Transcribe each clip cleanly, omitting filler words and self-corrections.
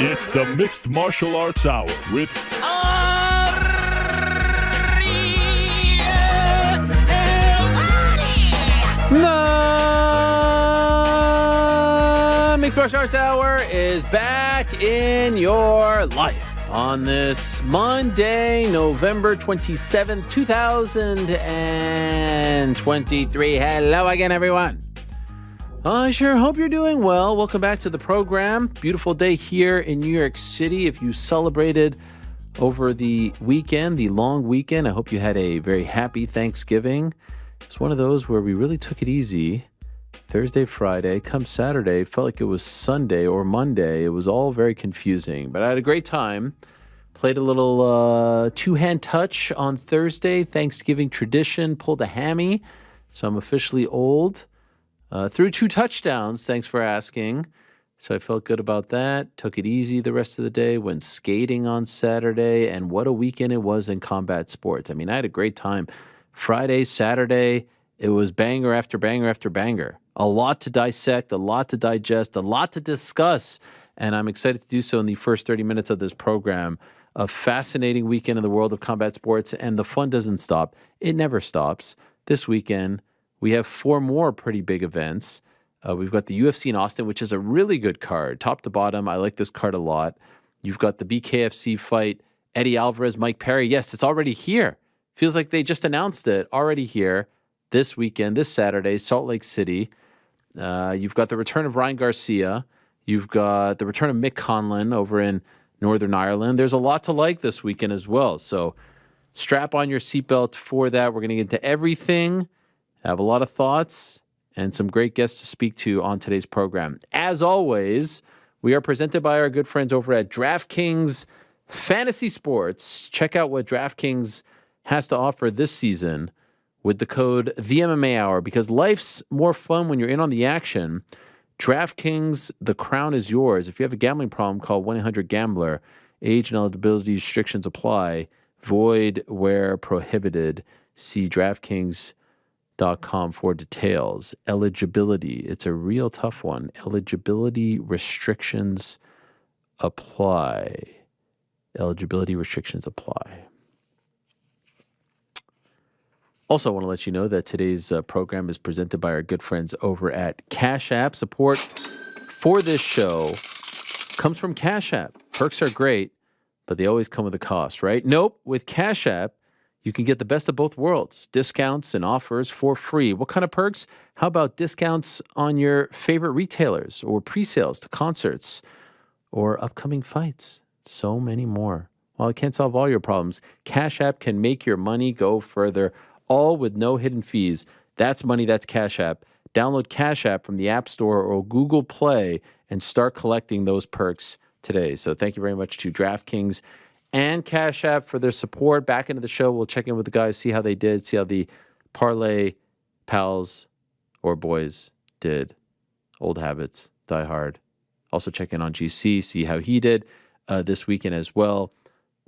It's the Mixed Martial Arts Hour with The Mixed Martial Arts Hour is back in your life on this Monday, November 27th, 2023. Hello again, everyone. I sure hope you're doing well. Welcome back to the program. Beautiful day here in New York City. If you celebrated over the weekend, the long weekend, I hope you had a very happy Thanksgiving. It's one of those where we really took it easy. Thursday, Friday, come Saturday, felt like it was Sunday or Monday. It was all very confusing, but I had a great time. Played a little two-hand touch on Thursday, Thanksgiving tradition, pulled a hammy, so I'm officially old. Threw 2 touchdowns, thanks for asking. So I felt good about that. Took it easy the rest of the day. Went skating on Saturday. And what a weekend it was in combat sports. I mean, I had a great time. Friday, Saturday, it was banger after banger after banger. A lot to dissect, a lot to digest, a lot to discuss. And I'm excited to do so in the first 30 minutes of this program. A fascinating weekend in the world of combat sports. And the fun doesn't stop. It never stops. This weekend, we have 4 more pretty big events. We've got the UFC in Austin, which is a really good card. Top to bottom, I like this card a lot. You've got the BKFC fight, Eddie Alvarez, Mike Perry. Yes, it's already here. Feels like they just announced it. Already here this weekend, this Saturday, Salt Lake City. You've got the return of Ryan Garcia. You've got the return of Mick Conlan over in Northern Ireland. There's a lot to like this weekend as well. So strap on your seatbelt for that. We're going to get into everything. I have a lot of thoughts and some great guests to speak to on today's program. As always, we are presented by our good friends over at DraftKings Fantasy Sports. Check out what DraftKings has to offer this season with the code THEMMA because life's more fun when you're in on the action. DraftKings, the crown is yours. If you have a gambling problem, call 1-800-GAMBLER. Age and eligibility restrictions apply. Void where prohibited. See DraftKings.com for details. Eligibility. It's a real tough one. Eligibility restrictions apply. Eligibility restrictions apply. Also, I want to let you know that today's program is presented by our good friends over at Cash App. Support for this show comes from Cash App. Perks are great, but they always come with a cost, right? Nope. With Cash App, you can get the best of both worlds, discounts and offers for free. What kind of perks? How about discounts on your favorite retailers or pre-sales to concerts or upcoming fights? So many more. While it can't solve all your problems, Cash App can make your money go further, all with no hidden fees. That's money, that's Cash App. Download Cash App from the App Store or Google Play and start collecting those perks today. So thank you very much to DraftKings and Cash App for their support. Back into the show, we'll check in with the guys, see how they did, see how the Parlay pals or boys did. Old habits, die hard. Also check in on GC, see how he did this weekend as well.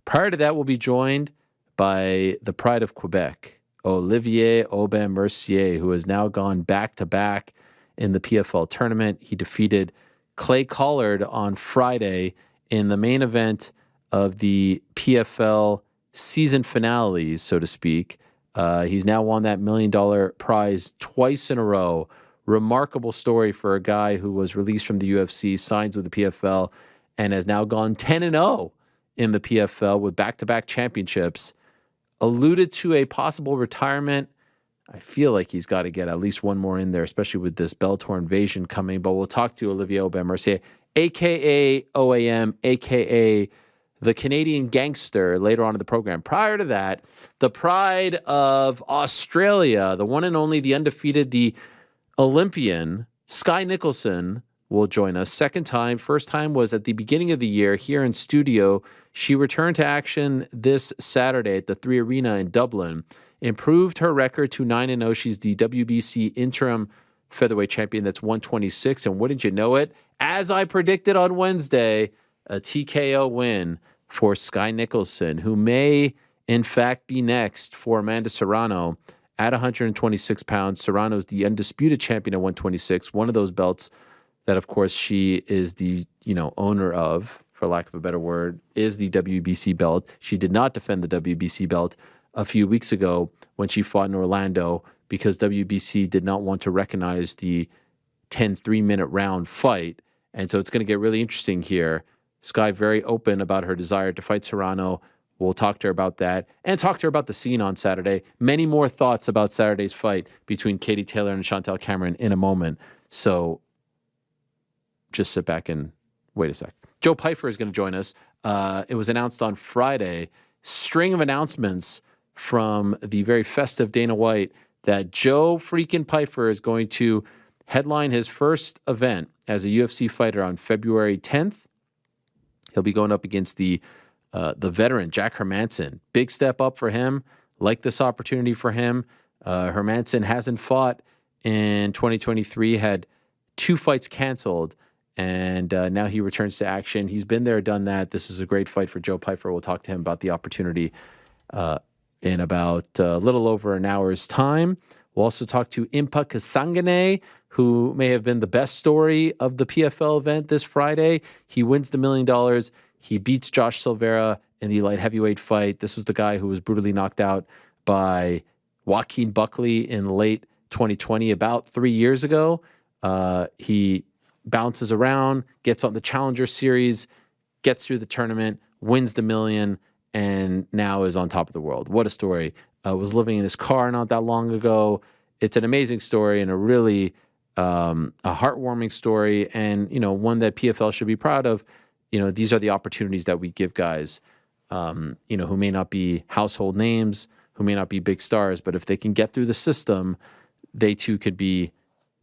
Prior to that, we'll be joined by the pride of Quebec, Olivier Aubin-Mercier, who has now gone back-to-back in the PFL tournament. He defeated Clay Collard on Friday in the main event of the PFL season finale, so to speak. He's now won that $1 million prize twice in a row. Remarkable story for a guy who was released from the UFC, signs with the PFL, and has now gone 10-0 in the PFL with back-to-back championships. Alluded to a possible retirement. I feel like he's got to get at least one more in there, especially with this Bellator invasion coming. But we'll talk to Olivier Aubin-Mercier, a.k.a. OAM, a.k.a. the Canadian gangster, later on in the program. Prior to that, the pride of Australia, the one and only, the undefeated, the Olympian, Skye Nicolson, will join us. Second time. First time was at the beginning of the year here in studio. She returned to action this Saturday at the 3 Arena in Dublin. Improved her record to 9-0. She's the WBC interim featherweight champion. That's 126. And wouldn't you know it? As I predicted on Wednesday, a TKO win for Skye Nicolson, who may, in fact, be next for Amanda Serrano at 126 pounds. Serrano's the undisputed champion at 126, one of those belts that, of course, she is the owner of for lack of a better word, is the WBC belt. She did not defend the WBC belt a few weeks ago when she fought in Orlando because WBC did not want to recognize the 10 3-minute round fight. And so it's going to get really interesting here. Skye very open about her desire to fight Serrano. We'll talk to her about that and talk to her about the scene on Saturday. Many more thoughts about Saturday's fight between Katie Taylor and Chantel Cameron in a moment. So just sit back and wait a sec. Joe Pyfer is going to join us. It was announced on Friday, string of announcements from the very festive Dana White that Joe freaking Pyfer is going to headline his first event as a UFC fighter on February 10th. He'll be going up against the veteran, Jack Hermansson. Big step up for him. Like this opportunity for him. Hermansson hasn't fought in 2023, had 2 fights canceled, and now he returns to action. He's been there, done that. This is a great fight for Joe Pyfer. We'll talk to him about the opportunity in about a little over an hour's time. We'll also talk to Impa Kasanganay, who may have been the best story of the PFL event this Friday. He wins the $1 million. He beats Josh Silveira in the light heavyweight fight. This was the guy who was brutally knocked out by Joaquin Buckley in late 2020, about 3 years ago. He bounces around, gets on the Challenger Series, gets through the tournament, wins the $1 million, and now is on top of the world. What a story. Was living in his car not that long ago. It's an amazing story and a really a heartwarming story, and one that PFL should be proud of. These are the opportunities that we give guys, who may not be household names, who may not be big stars, but if they can get through the system, they too could be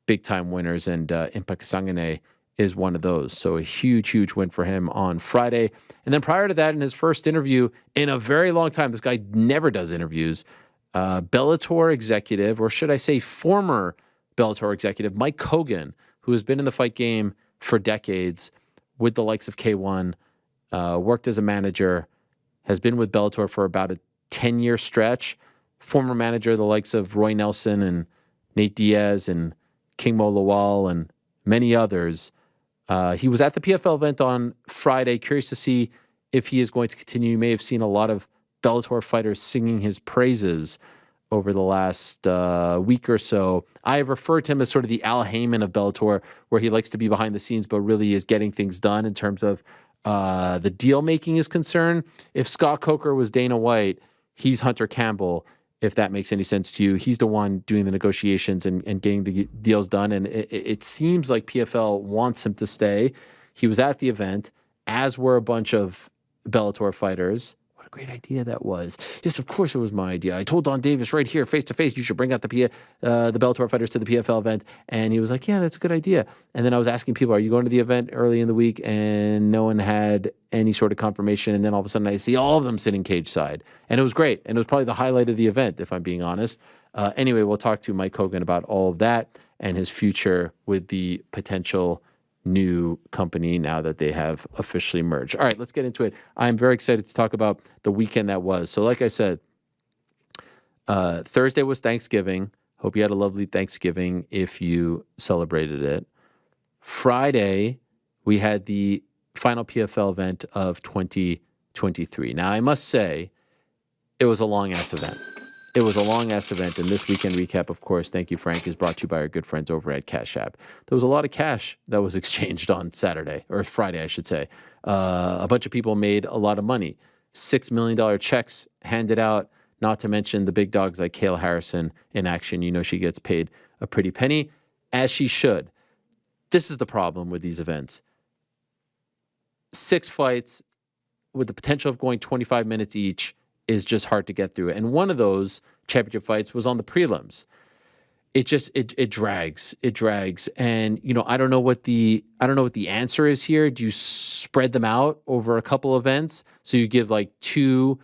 big-time winners, and Impa Kasanganay is one of those. So a huge, huge win for him on Friday. And then prior to that, in his first interview in a very long time, this guy never does interviews, Bellator executive, or should I say former Bellator executive, Mike Kogan, who has been in the fight game for decades with the likes of K1, worked as a manager, has been with Bellator for about a 10-year stretch, former manager of the likes of Roy Nelson and Nate Diaz and King Mo Lawal and many others. He was at the PFL event on Friday. Curious to see if he is going to continue. You may have seen a lot of Bellator fighters singing his praises over the last week or so. I have referred to him as sort of the Al Heyman of Bellator, where he likes to be behind the scenes, but really is getting things done in terms of the deal making is concerned. If Scott Coker was Dana White, he's Hunter Campbell, if that makes any sense to you. He's the one doing the negotiations and getting the deals done. And it seems like PFL wants him to stay. He was at the event, as were a bunch of Bellator fighters. What a great idea that was. Yes, of course it was my idea. I told Don Davis right here, face to face, you should bring out the Bellator fighters to the PFL event. And he was like, yeah, that's a good idea. And then I was asking people, are you going to the event early in the week? And no one had any sort of confirmation. And then all of a sudden I see all of them sitting cage side. And it was great. And it was probably the highlight of the event, if I'm being honest. Anyway, we'll talk to Mike Kogan about all of that and his future with the potential new company now that they have officially merged. All right, let's get into it. I'm very excited to talk about the weekend that was. So like I said, Thursday was Thanksgiving. Hope you had a lovely Thanksgiving if you celebrated it. Friday, we had the final PFL event of 2023. Now, I must say, it was a long-ass event. It was a long-ass event, and this weekend recap, of course, thank you, Frank, is brought to you by our good friends over at Cash App. There was a lot of cash that was exchanged on Saturday, or Friday, I should say. A bunch of people made a lot of money. $6 million checks handed out, not to mention the big dogs like Kayla Harrison in action. You know she gets paid a pretty penny, as she should. This is the problem with these events. 6 fights with the potential of going 25 minutes each is just hard to get through. And one of those championship fights was on the prelims. It drags. It drags. And, I don't know what the answer is here. Do you spread them out over a couple events? So you give like 2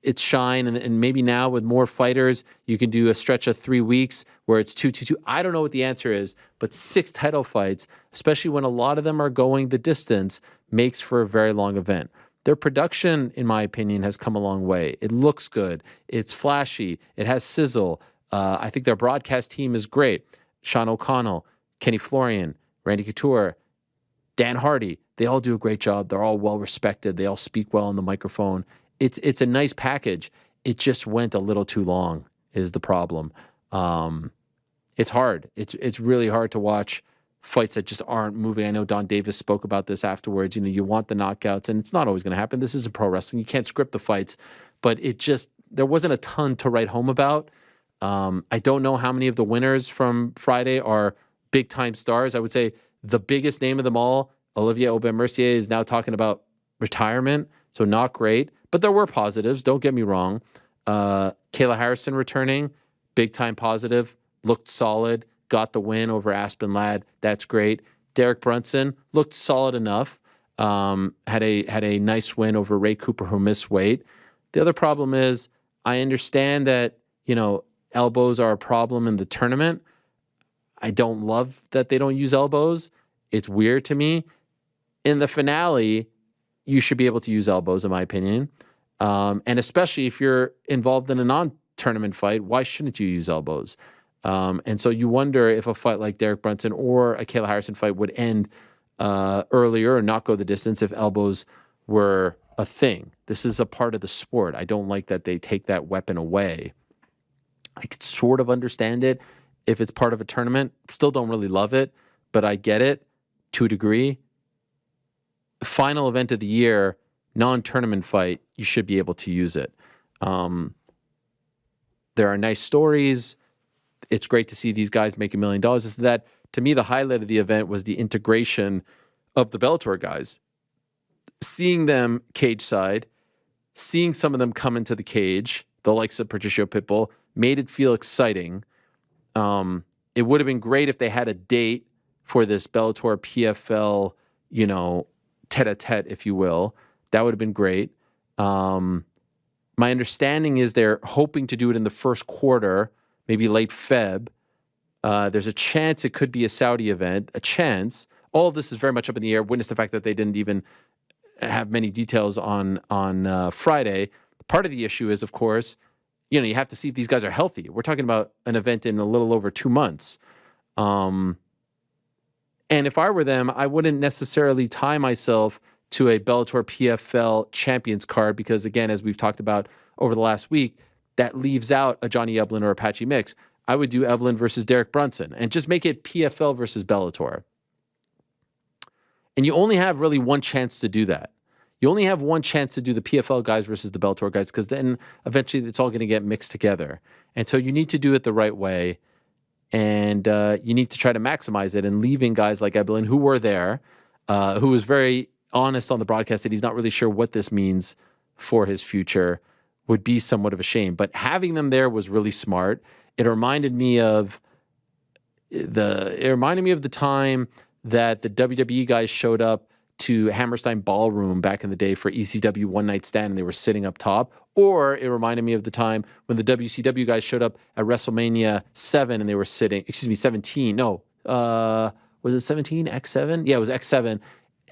its shine, and maybe now with more fighters, you can do a stretch of 3 weeks where it's 2, 2, 2. I don't know what the answer is, but 6 title fights, especially when a lot of them are going the distance, makes for a very long event. Their production, in my opinion, has come a long way. It looks good. It's flashy. It has sizzle. I think their broadcast team is great. Sean O'Connell, Kenny Florian, Randy Couture, Dan Hardy, they all do a great job. They're all well respected. They all speak well on the microphone. It's a nice package. It just went a little too long is the problem. It's hard. It's really hard to watch fights that just aren't moving. I know Don Davis spoke about this afterwards. You want the knockouts, and it's not always going to happen. This is pro wrestling. You can't script the fights, but there wasn't a ton to write home about. I don't know how many of the winners from Friday are big time stars. I would say the biggest name of them all, Olivier Aubin-Mercier, is now talking about retirement, so not great. But there were positives, don't get me wrong. Kayla Harrison returning, big time positive, looked solid, got the win over Aspen Ladd. That's great. Derek Brunson looked solid enough. Had a nice win over Ray Cooper, who missed weight. The other problem is I understand that, elbows are a problem in the tournament. I don't love that they don't use elbows. It's weird to me. In the finale, you should be able to use elbows, in my opinion. And especially if you're involved in a non-tournament fight, why shouldn't you use elbows? And so you wonder if a fight like Derek Brunson or a Kayla Harrison fight would end earlier or not go the distance if elbows were a thing. This is a part of the sport. I don't like that they take that weapon away. I could sort of understand it if it's part of a tournament. Still don't really love it, but I get it to a degree. Final event of the year, non-tournament fight, you should be able to use it. There are nice stories. It's great to see these guys make $1 million. Is that, to me, the highlight of the event was the integration of the Bellator guys. Seeing them cage side, seeing some of them come into the cage, the likes of Patricio Pitbull, made it feel exciting. It would have been great if they had a date for this Bellator PFL, tete-a-tete, if you will. That would have been great. My understanding is they're hoping to do it in the first quarter, maybe late Feb. There's a chance it could be a Saudi event, a chance. All of this is very much up in the air. Witness the fact that they didn't even have many details on Friday. Part of the issue is, of course, you have to see if these guys are healthy. We're talking about an event in a little over 2 months. And if I were them, I wouldn't necessarily tie myself to a Bellator PFL Champions card because, again, as we've talked about over the last week, that leaves out a Johnny Eblin or a Apache Mix. I would do Eblin versus Derek Brunson and just make it PFL versus Bellator. And you only have really one chance to do that. You only have one chance to do the PFL guys versus the Bellator guys because then eventually it's all going to get mixed together. And so you need to do it the right way. And you need to try to maximize it. And leaving guys like Eblin, who were there, who was very honest on the broadcast that he's not really sure what this means for his future, would be somewhat of a shame. But having them there was really smart. It reminded me of the time that the WWE guys showed up to Hammerstein Ballroom back in the day for ECW One Night Stand and they were sitting up top. Or it reminded me of the time when the WCW guys showed up at WrestleMania 7 and they were sitting, 17. No, was it 17? X7? Yeah, it was X7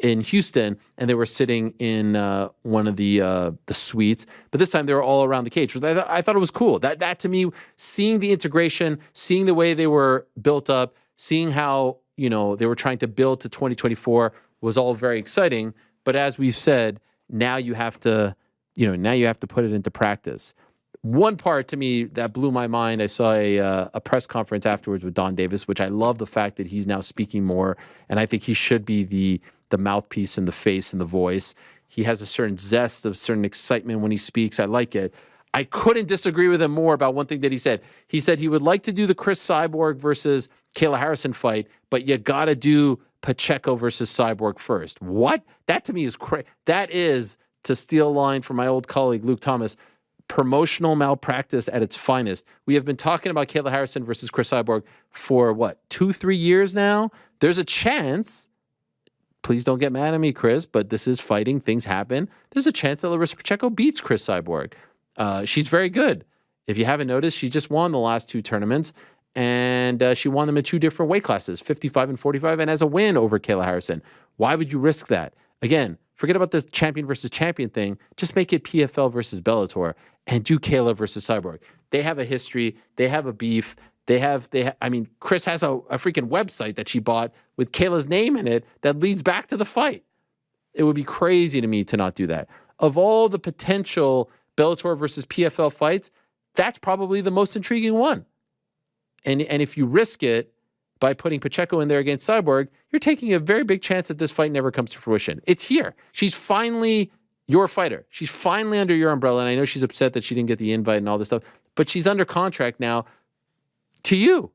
in Houston and they were sitting in one of the suites. But this time they were all around the cage. I thought it was cool. That to me, seeing the integration, seeing the way they were built up, seeing how, they were trying to build to 2024 was all very exciting. But as we've said, now you have to put it into practice. One part to me that blew my mind, I saw a press conference afterwards with Don Davis, which I love the fact that he's now speaking more, and I think he should be the mouthpiece and the face and the voice. He has a certain zest, a certain excitement when he speaks. I like it. I couldn't disagree with him more about one thing that he said. He said he would like to do the Chris Cyborg versus Kayla Harrison fight, but you got to do Pacheco versus Cyborg first. What? That to me is crazy. That is, to steal a line from my old colleague Luke Thomas, promotional malpractice at its finest. We have been talking about Kayla Harrison versus Chris Cyborg for 2-3 years now. There's a chance, please don't get mad at me, Chris, but this is fighting. Things happen. There's a chance that Larissa Pacheco beats Chris Cyborg. She's very good. If you haven't noticed, she just won the last 2 tournaments, and she won them in 2 different weight classes, 55 and 45, and as a win over Kayla Harrison. Why would you risk that? Again, forget about this champion versus champion thing. Just make it PFL versus Bellator and do Kayla versus Cyborg. They have a history. They have a beef. I mean, Chris has a freaking website that she bought with Kayla's name in it that leads back to the fight. It would be crazy to me to not do that. Of all the potential Bellator versus PFL fights, that's probably the most intriguing one. And if you risk it by putting Pacheco in there against Cyborg, you're taking a very big chance that this fight never comes to fruition. It's here. She's finally your fighter. She's finally under your umbrella. And I know she's upset that she didn't get the invite and all this stuff, but she's under contract now to you.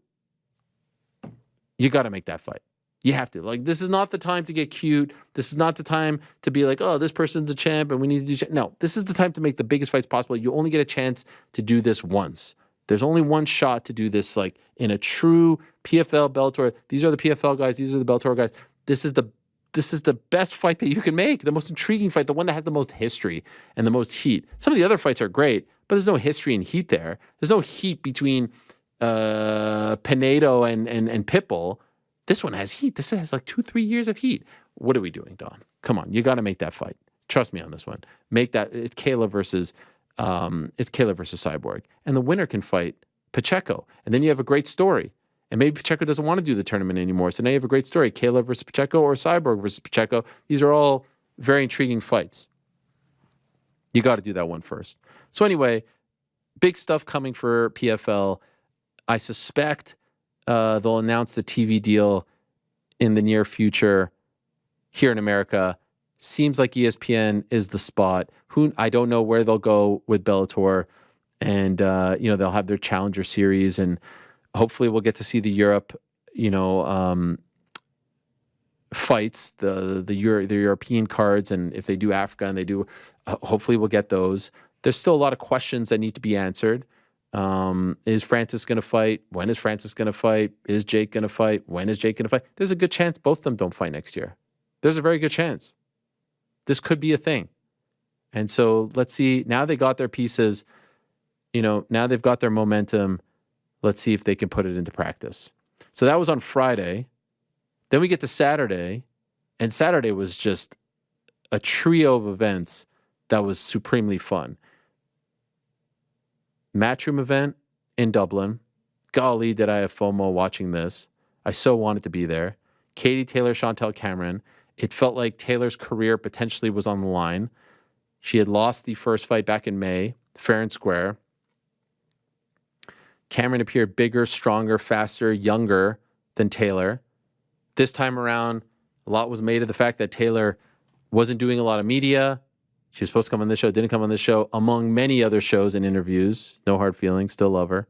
You got to make that fight. You have to. Like, this is not the time to get cute. This is not the time to be like, oh, this person's a champ and we need to do. No, this is the time to make the biggest fights possible. You only get a chance to do this once. There's only one shot to do this, like in a true PFL Bellator. These are the PFL guys. These are the Bellator guys. This is the best fight that you can make. The most intriguing fight. The one that has the most history and the most heat. Some of the other fights are great, but there's no history and heat there. There's no heat between Pinedo and Pitbull. This one has heat. This has like 2-3 years of heat. What are we doing, Don? Come on, you got to make that fight. Trust me on this one. Make that. It's Kayla versus Cyborg, and the winner can fight Pacheco, and then you have a great story. And maybe Pacheco doesn't want to do the tournament anymore, so now you have a great story: Kayla versus Pacheco or Cyborg versus Pacheco. These are all very intriguing fights. You got to do that one first. So anyway, big stuff coming for PFL. I suspect they'll announce the TV deal in the near future here in America. Seems like ESPN is the spot. I don't know where they'll go with Bellator, and they'll have their Challenger Series, and hopefully we'll get to see the Europe, fights, the European cards, and if they do Africa and they do, hopefully we'll get those. There's still a lot of questions that need to be answered. Is Francis going to fight? When is Francis going to fight? Is Jake going to fight? When is Jake going to fight? There's a good chance both of them don't fight next year. There's a very good chance. This could be a thing. And so let's see. Now they got their pieces. Now they've got their momentum. Let's see if they can put it into practice. So that was on Friday. Then we get to Saturday. And Saturday was just a trio of events that was supremely fun. Matchroom event in Dublin. Golly, did I have FOMO watching this. I so wanted to be there. Katie Taylor, Chantel Cameron. It felt like Taylor's career potentially was on the line. She had lost the first fight back in May, fair and square. Cameron appeared bigger, stronger, faster, younger than Taylor. This time around, a lot was made of the fact that Taylor wasn't doing a lot of media. She was supposed to come on this show, didn't come on this show, among many other shows and interviews. No hard feelings, still love her.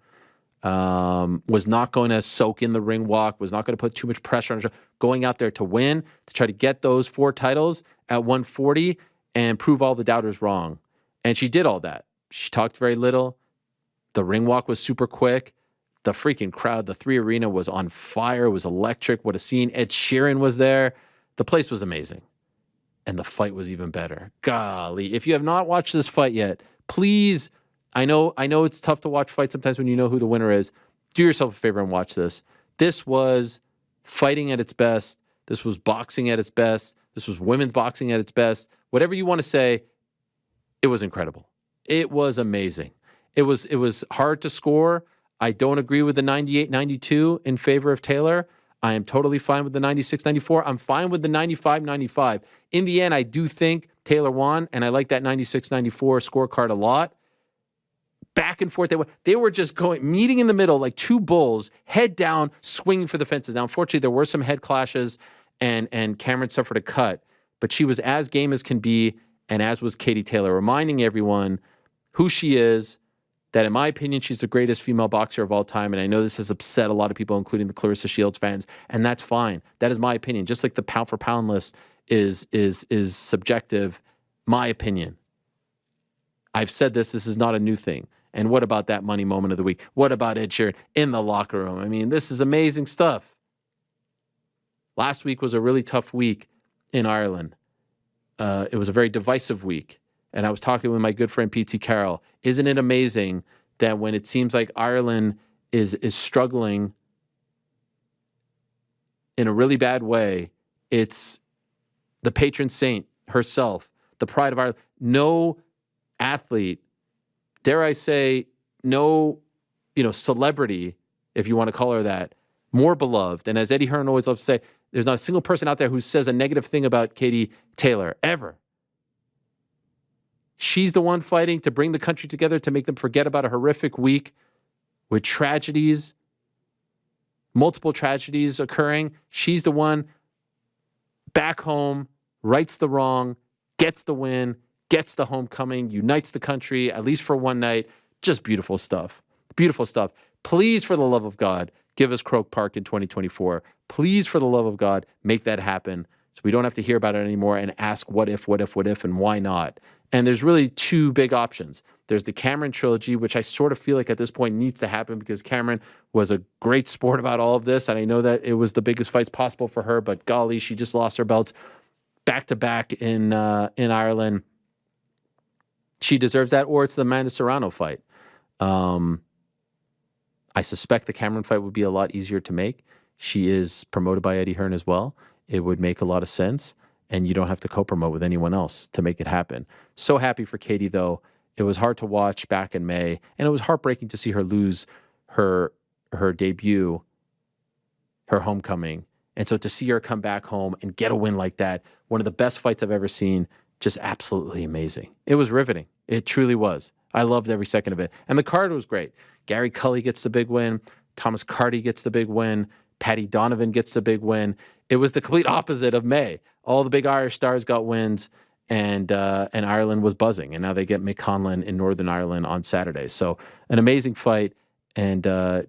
Was not going to soak in the ring walk, was not going to put too much pressure on her. Going out there to win, to try to get those 4 titles at 140 and prove all the doubters wrong. And she did all that. She talked very little. The ring walk was super quick. The freaking crowd, the 3 Arena was on fire. It was electric. What a scene. Ed Sheeran was there. The place was amazing. And the fight was even better. Golly. If you have not watched this fight yet, please, I know it's tough to watch fights sometimes when you know who the winner is. Do yourself a favor and watch this. This was fighting at its best. This was boxing at its best. This was women's boxing at its best. Whatever you want to say, it was incredible. It was amazing. It was hard to score. I don't agree with the 98-92 in favor of Taylor. I am totally fine with the 96-94. I'm fine with the 95-95. In the end, I do think Taylor won, and I like that 96-94 scorecard a lot. Back and forth. They were just meeting in the middle like two bulls, head down, swinging for the fences. Now, unfortunately, there were some head clashes, and Cameron suffered a cut, but she was as game as can be, and as was Katie Taylor, reminding everyone who she is, that in my opinion, she's the greatest female boxer of all time. And I know this has upset a lot of people, including the Clarissa Shields fans, and that's fine. That is my opinion. Just like the pound for pound list is subjective, my opinion. I've said this is not a new thing. And what about that money moment of the week? What about Ed Sheeran in the locker room? I mean, this is amazing stuff. Last week was a really tough week in Ireland. It was a very divisive week. And I was talking with my good friend P.T. Carroll. Isn't it amazing that when it seems like Ireland is struggling in a really bad way, it's the patron saint herself, the pride of Ireland. No athlete, dare I say, no, celebrity if you want to call her that, more beloved. And as Eddie Hearn always loves to say, there's not a single person out there who says a negative thing about Katie Taylor, ever. She's the one fighting to bring the country together, to make them forget about a horrific week with tragedies, multiple tragedies occurring. She's the one back home, rights the wrong, gets the win, gets the homecoming, unites the country, at least for one night. Just beautiful stuff. Beautiful stuff. Please, for the love of God, give us Croke Park in 2024. Please, for the love of God, make that happen so we don't have to hear about it anymore and ask what if, and why not. And there's really two big options. There's the Cameron trilogy, which I sort of feel like at this point needs to happen because Cameron was a great sport about all of this. And I know that it was the biggest fights possible for her, but golly, she just lost her belts back-to-back in Ireland. She deserves that, or it's the Amanda Serrano fight. I suspect the Cameron fight would be a lot easier to make. She is promoted by Eddie Hearn as well. It would make a lot of sense, and you don't have to co-promote with anyone else to make it happen. So happy for Katie, though. It was hard to watch back in May, and it was heartbreaking to see her lose her debut, her homecoming. And so to see her come back home and get a win like that, one of the best fights I've ever seen, just absolutely amazing. It was riveting. It truly was. I loved every second of it. And the card was great. Gary Cully gets the big win. Thomas Carty gets the big win. Paddy Donovan gets the big win. It was the complete opposite of May. All the big Irish stars got wins, and Ireland was buzzing. And now they get Mick Conlan in Northern Ireland on Saturday. So an amazing fight. And I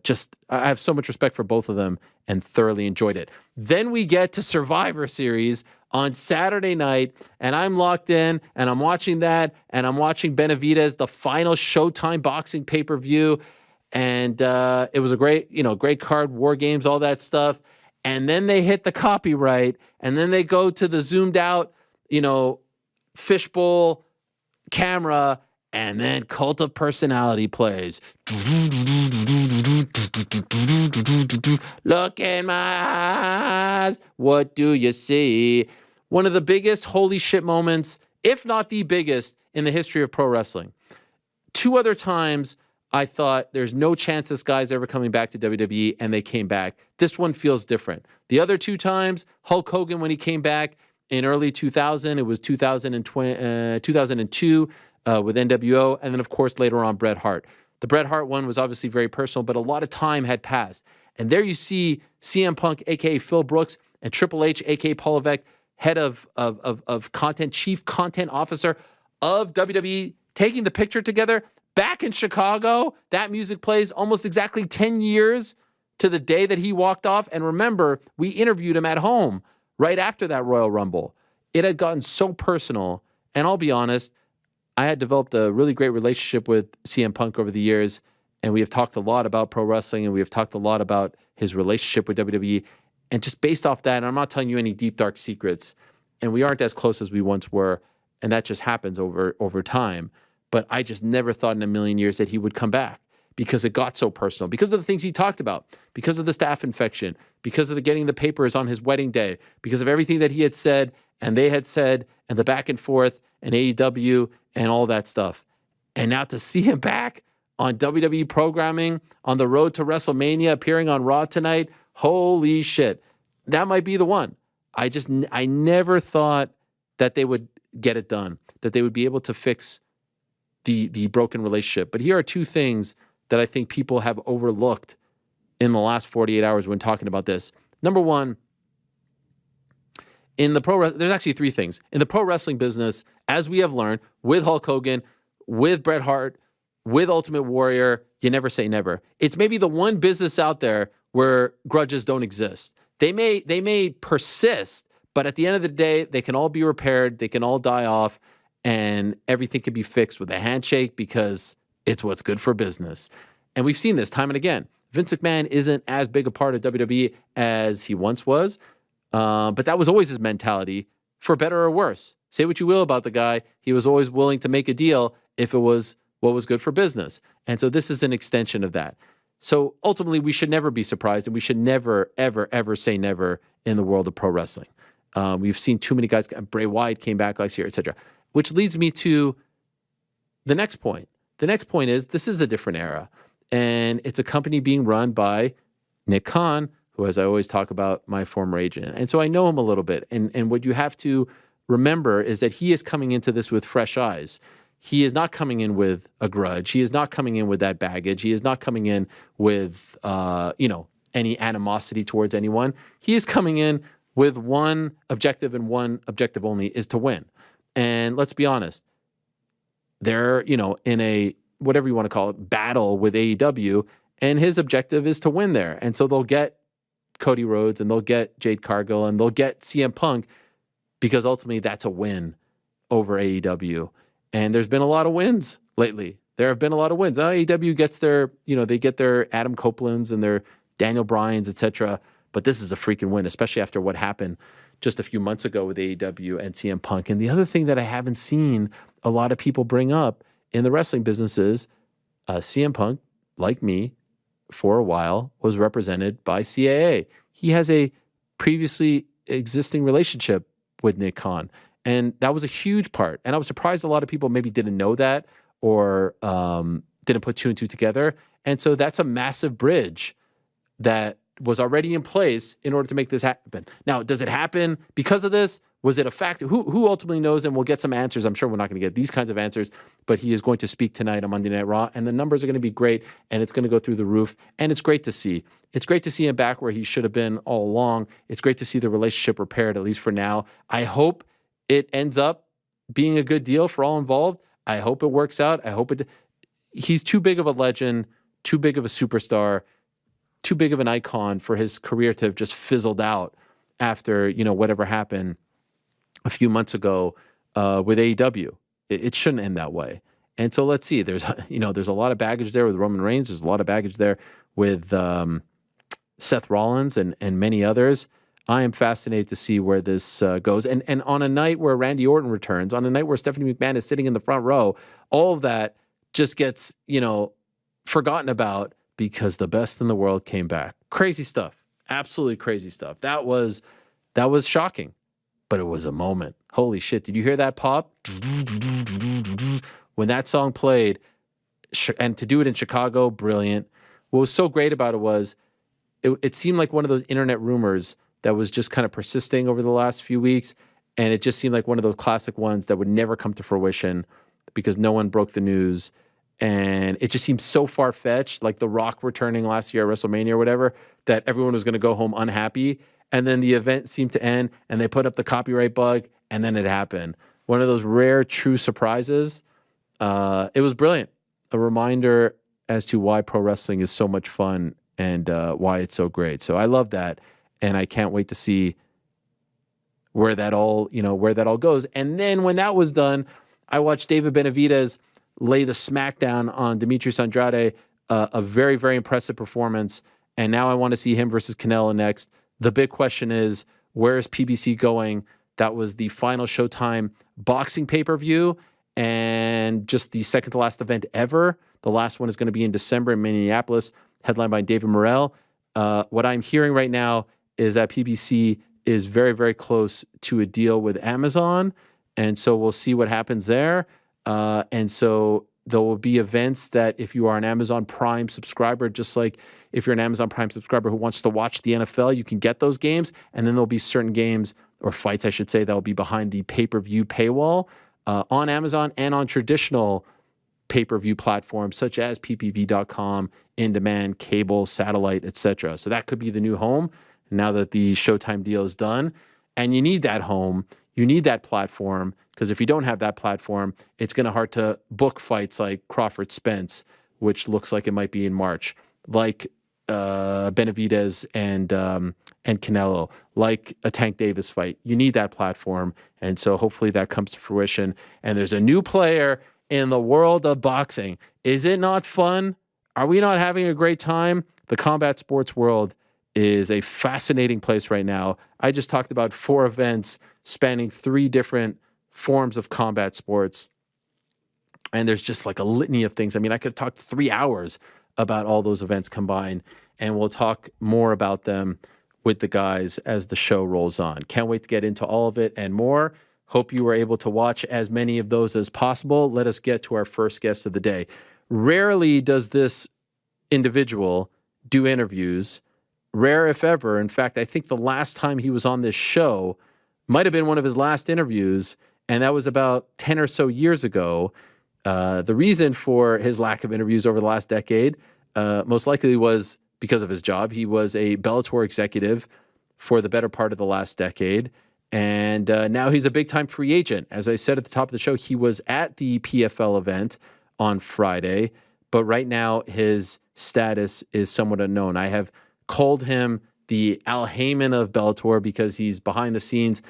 have so much respect for both of them and thoroughly enjoyed it. Then we get to Survivor Series on Saturday night, and I'm locked in, and I'm watching that, and I'm watching Benavidez, the final Showtime boxing pay-per-view. And it was a great card, War Games, all that stuff. And then they hit the copyright, and then they go to the zoomed out, fishbowl camera, and then Cult of Personality plays. Look in my eyes, what do you see? One of the biggest holy shit moments, if not the biggest, in the history of pro wrestling. Two other times I thought there's no chance this guy's ever coming back to WWE, and they came back. This one feels different. The other two times, Hulk Hogan when he came back in early 2000, it was 2002 with NWO, and then of course later on Bret Hart. The Bret Hart one was obviously very personal, but a lot of time had passed. And there you see CM Punk, aka Phil Brooks, and Triple H, aka Paul Levesque, head of content, chief content officer of WWE, taking the picture together. Back in Chicago, that music plays almost exactly 10 years to the day that he walked off. And remember, we interviewed him at home right after that Royal Rumble. It had gotten so personal. And I'll be honest, I had developed a really great relationship with CM Punk over the years. And we have talked a lot about pro wrestling, and we have talked a lot about his relationship with WWE. And just based off that, and I'm not telling you any deep, dark secrets, and we aren't as close as we once were. And that just happens over time. But I just never thought in a million years that he would come back because it got so personal, because of the things he talked about, because of the staph infection, because of the getting the papers on his wedding day, because of everything that he had said and they had said and the back and forth and AEW and all that stuff. And now to see him back on WWE programming, on the road to WrestleMania, appearing on Raw tonight, holy shit. That might be the one. I never thought that they would get it done, that they would be able to fix the broken relationship. But here are two things that I think people have overlooked in the last 48 hours when talking about this. Number one, there's actually three things. In the pro wrestling business, as we have learned with Hulk Hogan, with Bret Hart, with Ultimate Warrior, you never say never. It's maybe the one business out there where grudges don't exist. They may persist, but at the end of the day, they can all be repaired. They can all die off. And everything can be fixed with a handshake because it's what's good for business. And we've seen this time and again. Vince McMahon isn't as big a part of WWE as he once was, but that was always his mentality, for better or worse. Say what you will about the guy, he was always willing to make a deal if it was what was good for business. And so this is an extension of that. So ultimately, we should never be surprised, and we should never, ever, ever say never in the world of pro wrestling. We've seen too many guys. Bray Wyatt came back last year, etc. Which leads me to the next point. The next point is this is a different era. And it's a company being run by Nick Khan, who, as I always talk about, my former agent. And so I know him a little bit. And what you have to remember is that he is coming into this with fresh eyes. He is not coming in with a grudge. He is not coming in with that baggage. He is not coming in with, any animosity towards anyone. He is coming in with one objective and one objective only, is to win. And let's be honest, they're, in a, whatever you want to call it, battle with AEW, and his objective is to win there. And so they'll get Cody Rhodes and they'll get Jade Cargill and they'll get CM Punk because ultimately that's a win over AEW. And there's been a lot of wins lately. There have been a lot of wins. AEW gets their, they get their Adam Copelands and their Daniel Bryans, etc. But this is a freaking win, especially after what happened just a few months ago with AEW and CM Punk. And the other thing that I haven't seen a lot of people bring up in the wrestling business is CM Punk, like me, for a while, was represented by CAA. He has a previously existing relationship with Nick Khan. And that was a huge part. And I was surprised a lot of people maybe didn't know that or didn't put two and two together. And so that's a massive bridge that was already in place in order to make this happen. Now, does it happen because of this? Was it a factor? Who ultimately knows? And we'll get some answers. I'm sure we're not going to get these kinds of answers, but he is going to speak tonight on Monday Night Raw, and the numbers are going to be great, and it's going to go through the roof, and it's great to see. It's great to see him back where he should have been all along. It's great to see the relationship repaired, at least for now. I hope it ends up being a good deal for all involved. I hope it works out. He's too big of a legend, too big of a superstar, too big of an icon for his career to have just fizzled out after, whatever happened a few months ago with AEW. It shouldn't end that way. And so let's see. There's a lot of baggage there with Roman Reigns. There's a lot of baggage there with Seth Rollins and many others. I am fascinated to see where this goes. And on a night where Randy Orton returns, on a night where Stephanie McMahon is sitting in the front row, all of that just gets, forgotten about because the best in the world came back. Crazy stuff. Absolutely crazy stuff. That was shocking, but it was a moment. Holy shit. Did you hear that pop? When that song played, and to do it in Chicago, brilliant. What was so great about it was it seemed like one of those internet rumors that was just kind of persisting over the last few weeks. And it just seemed like one of those classic ones that would never come to fruition because no one broke the news. And it just seemed so far-fetched, like The Rock returning last year at WrestleMania or whatever, that everyone was going to go home unhappy. And then the event seemed to end, and they put up the copyright bug, and then it happened. One of those rare, true surprises. It was brilliant. A reminder as to why pro wrestling is so much fun and why it's so great. So I love that, and I can't wait to see where that all goes. And then when that was done, I watched David Benavidez lay the smackdown on Demetrius Andrade, a very, very impressive performance. And now I want to see him versus Canelo next. The big question is, where is PBC going? That was the final Showtime boxing pay-per-view and just the second to last event ever. The last one is going to be in December in Minneapolis, headlined by David Morrell. What I'm hearing right now is that PBC is very, very close to a deal with Amazon. And so we'll see what happens there. And so there will be events that if you are an Amazon Prime subscriber, just like if you're an Amazon Prime subscriber who wants to watch the NFL, you can get those games. And then there'll be certain games or fights, I should say, that will be behind the pay-per-view paywall on Amazon and on traditional pay-per-view platforms such as ppv.com, in-demand, cable, satellite, etc. So that could be the new home now that the Showtime deal is done. And you need that home. You need that platform, because if you don't have that platform, it's going to hard to book fights like Crawford Spence, which looks like it might be in March, like Benavidez and Canelo, like a Tank Davis fight. You need that platform, and so hopefully that comes to fruition. And there's a new player in the world of boxing. Is it not fun? Are we not having a great time? The combat sports world is a fascinating place right now. I just talked about 4 events spanning 3 different forms of combat sports. And there's just like a litany of things. I mean, I could talk 3 hours about all those events combined, and we'll talk more about them with the guys as the show rolls on. Can't wait to get into all of it and more. Hope you were able to watch as many of those as possible. Let us get to our first guest of the day. Rarely does this individual do interviews, rare if ever. In fact, I think the last time he was on this show might have been one of his last interviews, and that was about 10 or so years ago. The reason for his lack of interviews over the last decade most likely was because of his job. He was a Bellator executive for the better part of the last decade, and now he's a big-time free agent. As I said at the top of the show, he was at the PFL event on Friday, but right now his status is somewhat unknown. I have called him the Al Heyman of Bellator because he's behind the scenes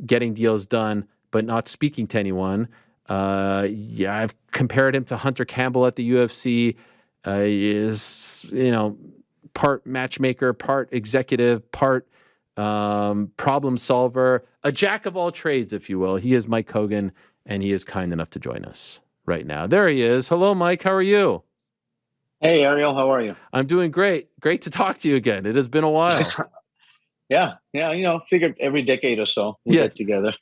getting deals done, but not speaking to anyone. I've compared him to Hunter Campbell at the UFC. He is, part matchmaker, part executive, part problem solver, a jack of all trades, if you will. He is Mike Kogan, and he is kind enough to join us right now. There he is. Hello, Mike. How are you? Hey, Ariel. How are you? I'm doing great. Great to talk to you again. It has been a while. Yeah. Figured every decade or so we get together.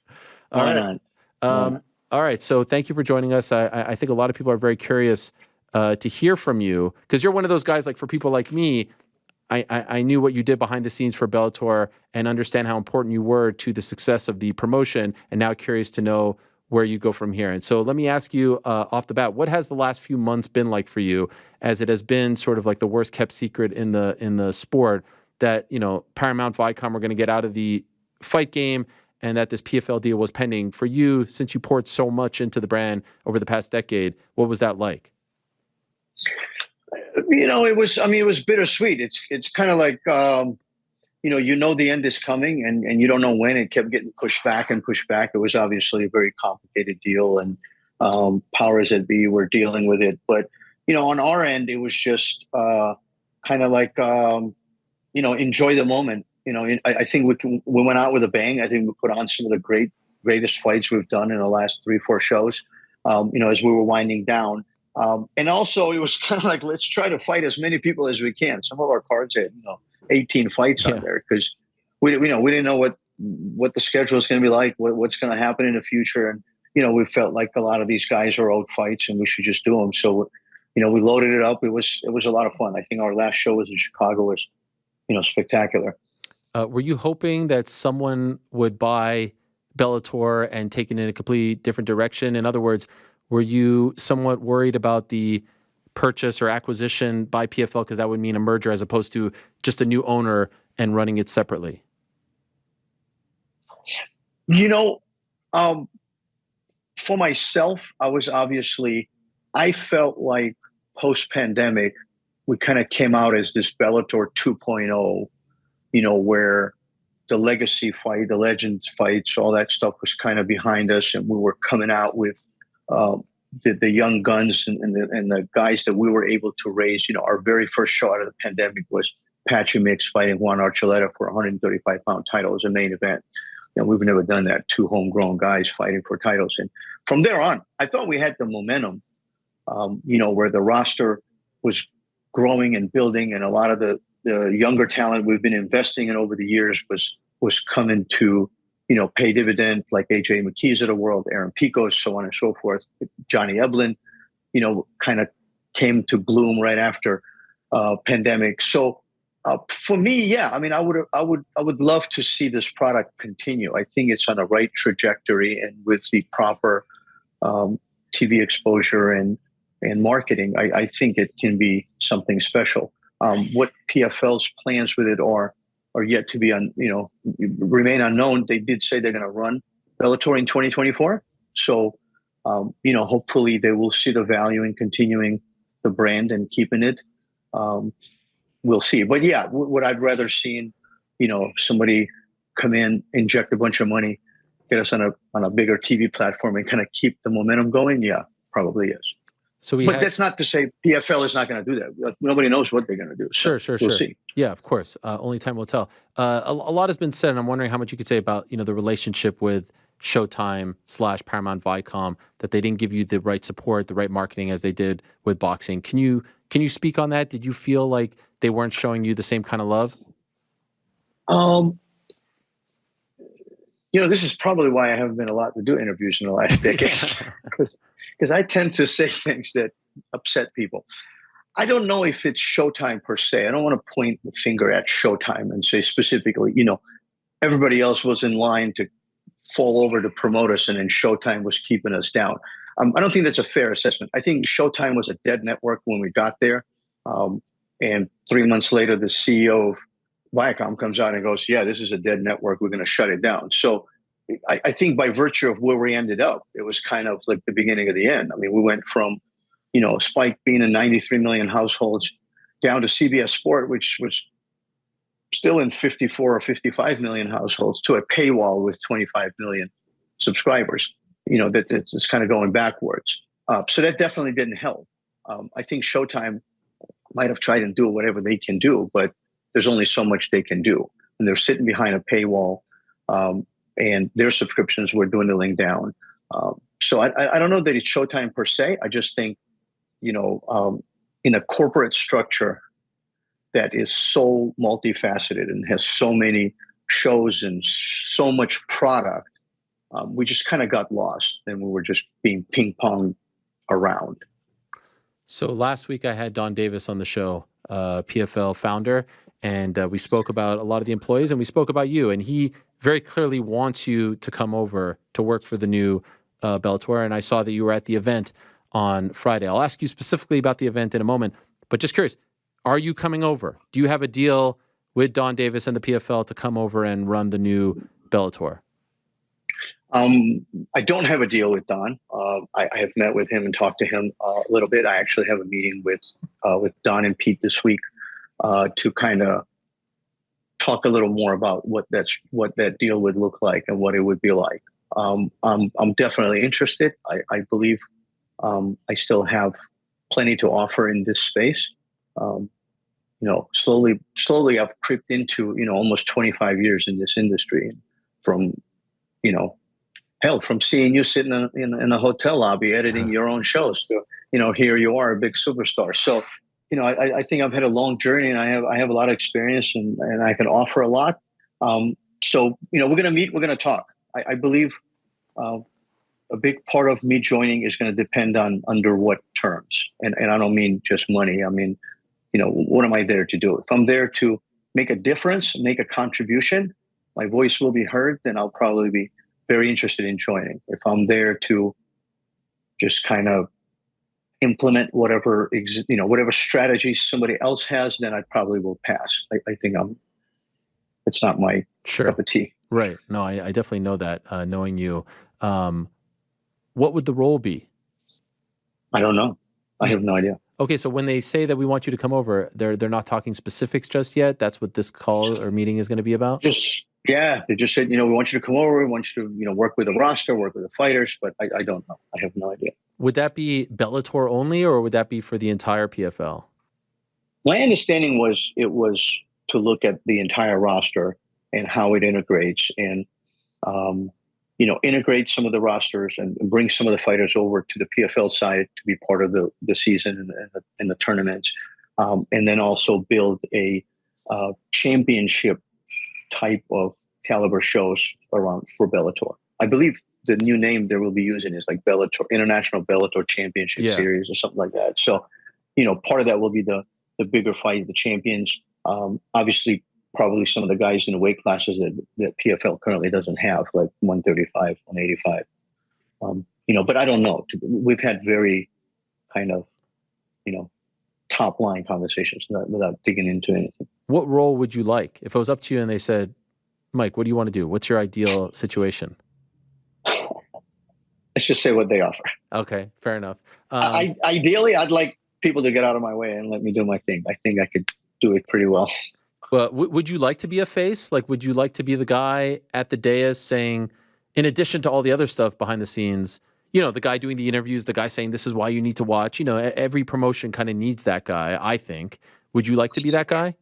All right. All right. So thank you for joining us. I think a lot of people are very curious to hear from you because you're one of those guys, like for people like me, I knew what you did behind the scenes for Bellator and understand how important you were to the success of the promotion, and now curious to know where you go from here. And so let me ask you off the bat, what has the last few months been like for you, as it has been sort of like the worst kept secret in the sport that, Paramount Viacom were going to get out of the fight game and that this PFL deal was pending for you since you poured so much into the brand over the past decade? What was that like? It was bittersweet. It's kind of like, the end is coming and you don't know when. It kept getting pushed back and pushed back. It was obviously a very complicated deal, and powers that be were dealing with it. But, on our end, it was just kind of like, enjoy the moment. I think we went out with a bang. I think we put on some of the greatest fights we've done in the last 3-4 shows, as we were winding down. And also it was kind of like, let's try to fight as many people as we can. Some of our cards had, 18 fights on there because we didn't know what the schedule is going to be like, what's going to happen in the future. And, we felt like a lot of these guys are owed fights and we should just do them. So, we loaded it up. It was a lot of fun. I think our last show was in Chicago was, spectacular. Were you hoping that someone would buy Bellator and take it in a completely different direction? In other words, were you somewhat worried about the purchase or acquisition by PFL because that would mean a merger as opposed to just a new owner and running it separately? For myself, I felt like post-pandemic, we kind of came out as this Bellator 2.0, where the legacy fight, the legends fights, all that stuff was kind of behind us. And we were coming out with the young guns and the guys that we were able to raise. Our very first show out of the pandemic was Patchy Mix fighting Juan Archuleta for 135-pound title. It was a main event. We've never done that. 2 homegrown guys fighting for titles. And from there on, I thought we had the momentum, where the roster was growing and building, and a lot of the younger talent we've been investing in over the years was coming to, pay dividend, like AJ McKee's of the world, Aaron Picos, so on and so forth. Johnny Eblin, kind of came to bloom right after pandemic. So for me, I would love to see this product continue. I think it's on the right trajectory, and with the proper TV exposure and marketing, I think it can be something special. What PFL's plans with it are yet to be remain unknown. They did say they're going to run Bellator in 2024. So, hopefully they will see the value in continuing the brand and keeping it. We'll see. But yeah, what I'd rather seen, somebody come in, inject a bunch of money, get us on a bigger TV platform and kind of keep the momentum going. Yeah, probably is. But that's not to say PFL is not going to do that. Nobody knows what they're going to do. So Sure. We'll see. Yeah, of course. Only time will tell. A lot has been said, and I'm wondering how much you could say about the relationship with Showtime / Paramount Viacom, that they didn't give you the right support, the right marketing as they did with boxing. Can you speak on that? Did you feel like they weren't showing you the same kind of love? This is probably why I haven't been allowed to do interviews in the last decade. Because I tend to say things that upset people. I don't know if it's Showtime per se. I don't want to point the finger at Showtime and say specifically, everybody else was in line to fall over to promote us, and then Showtime was keeping us down. I don't think that's a fair assessment. I think Showtime was a dead network when we got there. And 3 months later, the CEO of Viacom comes out and goes, yeah, this is a dead network. We're going to shut it down. So I think by virtue of where we ended up, it was kind of like the beginning of the end. I mean, we went from, Spike being in 93 million households down to CBS Sport, which was still in 54 or 55 million households, to a paywall with 25 million subscribers. It's kind of going backwards. So that definitely didn't help. I think Showtime might have tried and do whatever they can do, but there's only so much they can do. And they're sitting behind a paywall, and their subscriptions were dwindling down. So I don't know that it's Showtime per se. I just think, in a corporate structure that is so multifaceted and has so many shows and so much product, we just kind of got lost, and we were just being ping-ponged around. So last week I had Don Davis on the show, PFL founder, and we spoke about a lot of the employees, and we spoke about you, and he very clearly wants you to come over to work for the new Bellator, and I saw that you were at the event on Friday. I'll ask you specifically about the event in a moment, but just curious, are you coming over? Do you have a deal with Don Davis and the PFL to come over and run the new Bellator? I don't have a deal with Don. I have met with him and talked to him a little bit. I actually have a meeting with Don and Pete this week to kind of talk a little more about what that deal would look like and what it would be like. I'm definitely interested. I believe I still have plenty to offer in this space. Slowly I've creeped into, almost 25 years in this industry, from, from seeing you sitting in a hotel lobby editing your own shows to, here you are, a big superstar. So, I think I've had a long journey, and I have a lot of experience, and I can offer a lot. So, we're going to meet, we're going to talk. I believe a big part of me joining is going to depend on under what terms. And I don't mean just money. I mean, what am I there to do? If I'm there to make a difference, make a contribution, my voice will be heard, then I'll probably be very interested in joining. If I'm there to just kind of implement whatever strategy somebody else has, then I probably will pass. I think it's not my cup of tea. Right. No, I definitely know that, knowing you. What would the role be? I don't know. I have no idea. Okay, so when they say that we want you to come over, they're not talking specifics just yet? That's what this call or meeting is going to be about? They just said, we want you to come over. We want you to, work with the roster, work with the fighters, but I don't know. I have no idea. Would that be Bellator only, or would that be for the entire PFL? My understanding was it was to look at the entire roster and how it integrates, and integrate some of the rosters and bring some of the fighters over to the PFL side to be part of the season and the tournaments, and then also build a championship type of caliber shows around for Bellator. I believe the new name they will be using is like Bellator, International Bellator Championship Series or something like that. So, part of that will be the bigger fight, the champions. Obviously, probably some of the guys in the weight classes that PFL currently doesn't have, like 135, 185. But I don't know. We've had very kind of, top line conversations without digging into anything. What role would you like? If it was up to you and they said, Mike, what do you want to do? What's your ideal situation? Let's just say what they offer. Okay, fair enough. Ideally, I'd like people to get out of my way and let me do my thing. I think I could do it pretty well. Well, would you like to be a face? Like, would you like to be the guy at the dais saying, in addition to all the other stuff behind the scenes, the guy doing the interviews, the guy saying, this is why you need to watch, every promotion kind of needs that guy, I think. Would you like to be that guy?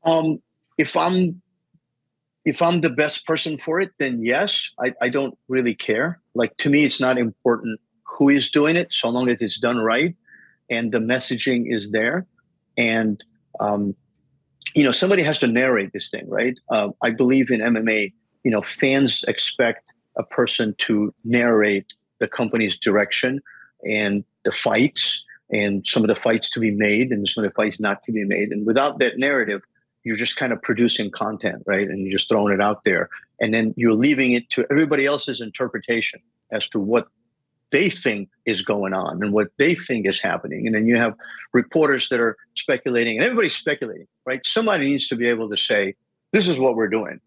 If I'm the best person for it, then yes. I don't really care. Like, to me, it's not important who is doing it, so long as it's done right and the messaging is there. And, somebody has to narrate this thing, right? I believe in MMA, fans expect a person to narrate the company's direction and the fights and some of the fights to be made and some of the fights not to be made. And without that narrative, you're just kind of producing content, right? And you're just throwing it out there. And then you're leaving it to everybody else's interpretation as to what they think is going on and what they think is happening. And then you have reporters that are speculating, and everybody's speculating, right? Somebody needs to be able to say, this is what we're doing.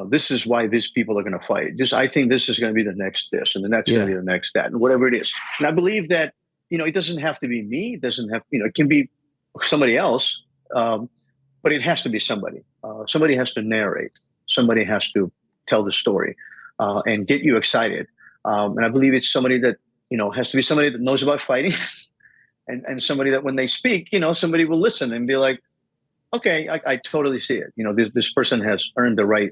This is why these people are going to fight. I think this is going to be the next this, and the next going to be the next that, and whatever it is. And I believe that, it doesn't have to be me. It doesn't have, it can be somebody else, but it has to be somebody. Somebody has to narrate. Somebody has to tell the story and get you excited. And I believe it's somebody that, has to be somebody that knows about fighting and somebody that when they speak, somebody will listen and be like, okay, I totally see it. This person has earned the right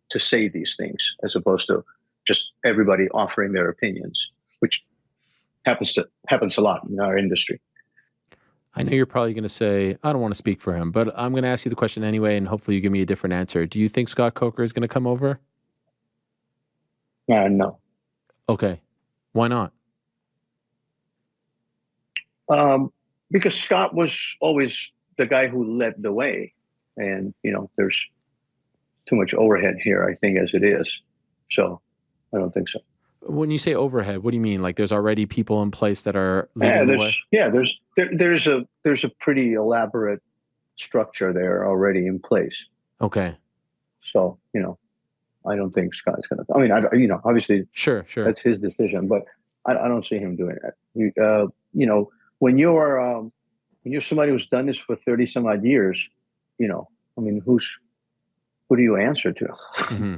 to say these things as opposed to just everybody offering their opinions, which happens a lot in our industry. I know you're probably going to say, I don't want to speak for him, but I'm going to ask you the question anyway, and hopefully you give me a different answer. Do you think Scott Coker is going to come over? No. Okay. Why not? Because Scott was always the guy who led the way. And, there's too much overhead here, I think, as it is. So I don't think so. When you say overhead, what do you mean? Like there's already people in place that are leading the way? Yeah, there's a pretty elaborate structure there already in place. Okay. So, I don't think Scott's going to. I mean, obviously, sure, that's his decision, but I don't see him doing that. When you're somebody who's done this for 30 some odd years, who do you answer to? Mm-hmm.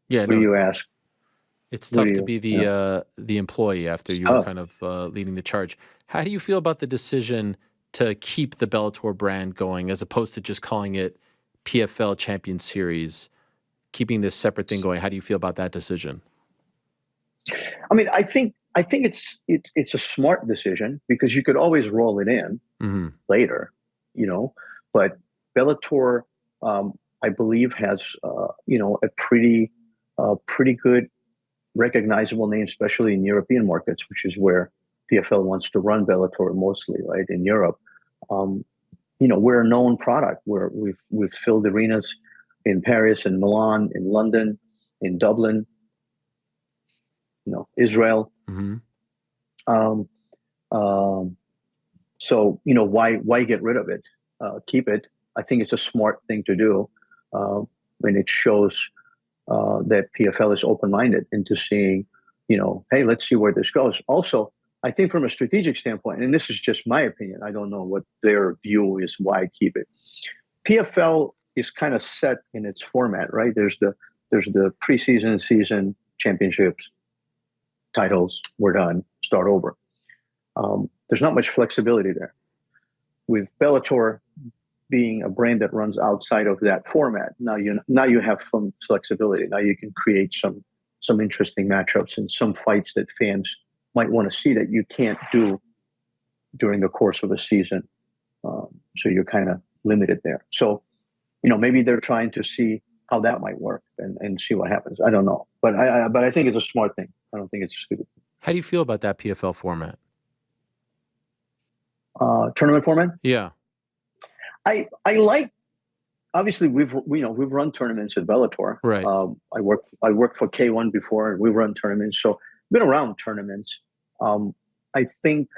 Yeah, who do you ask? It's tough to be the employee after you were kind of leading the charge. How do you feel about the decision to keep the Bellator brand going as opposed to just calling it PFL Champion Series? Keeping this separate thing going, how do you feel about that decision? I mean, I think it's a smart decision because you could always roll it in later, But Bellator, I believe, has a pretty good recognizable name, especially in European markets, which is where PFL wants to run Bellator mostly, right? In Europe, we're a known product. We've filled arenas in Paris, in Milan, in London, in Dublin, Israel. So why get rid of it? Keep it. I think it's a smart thing to do, and it shows that PFL is open-minded into seeing, hey, let's see where this goes. Also, I think from a strategic standpoint, and this is just my opinion, I don't know what their view is, why keep it. PFL is kind of set in its format, right? There's the preseason, season, championships, titles, we're done, start over. There's not much flexibility there. With Bellator being a brand that runs outside of that format, now you have some flexibility. Now you can create some interesting matchups and some fights that fans might want to see that you can't do during the course of a season. So you're kind of limited there. So, maybe they're trying to see how that might work and see what happens. I don't know, but I think it's a smart thing. I don't think it's a stupid thing. How do you feel about that PFL format? Tournament format? Yeah. I like. Obviously, we've run tournaments at Bellator. Right. I worked for K1 before, and we run tournaments, so I've been around tournaments. I think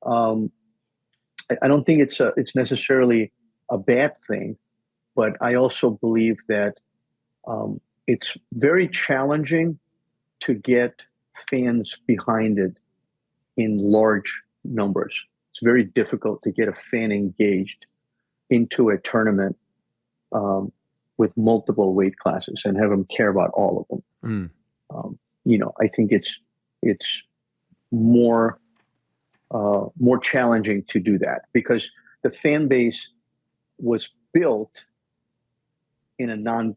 I don't think it's necessarily a bad thing, but I also believe that it's very challenging to get fans behind it in large numbers. It's very difficult to get a fan engaged into a tournament with multiple weight classes and have them care about all of them. I think it's more challenging to do that because the fan base was built in a not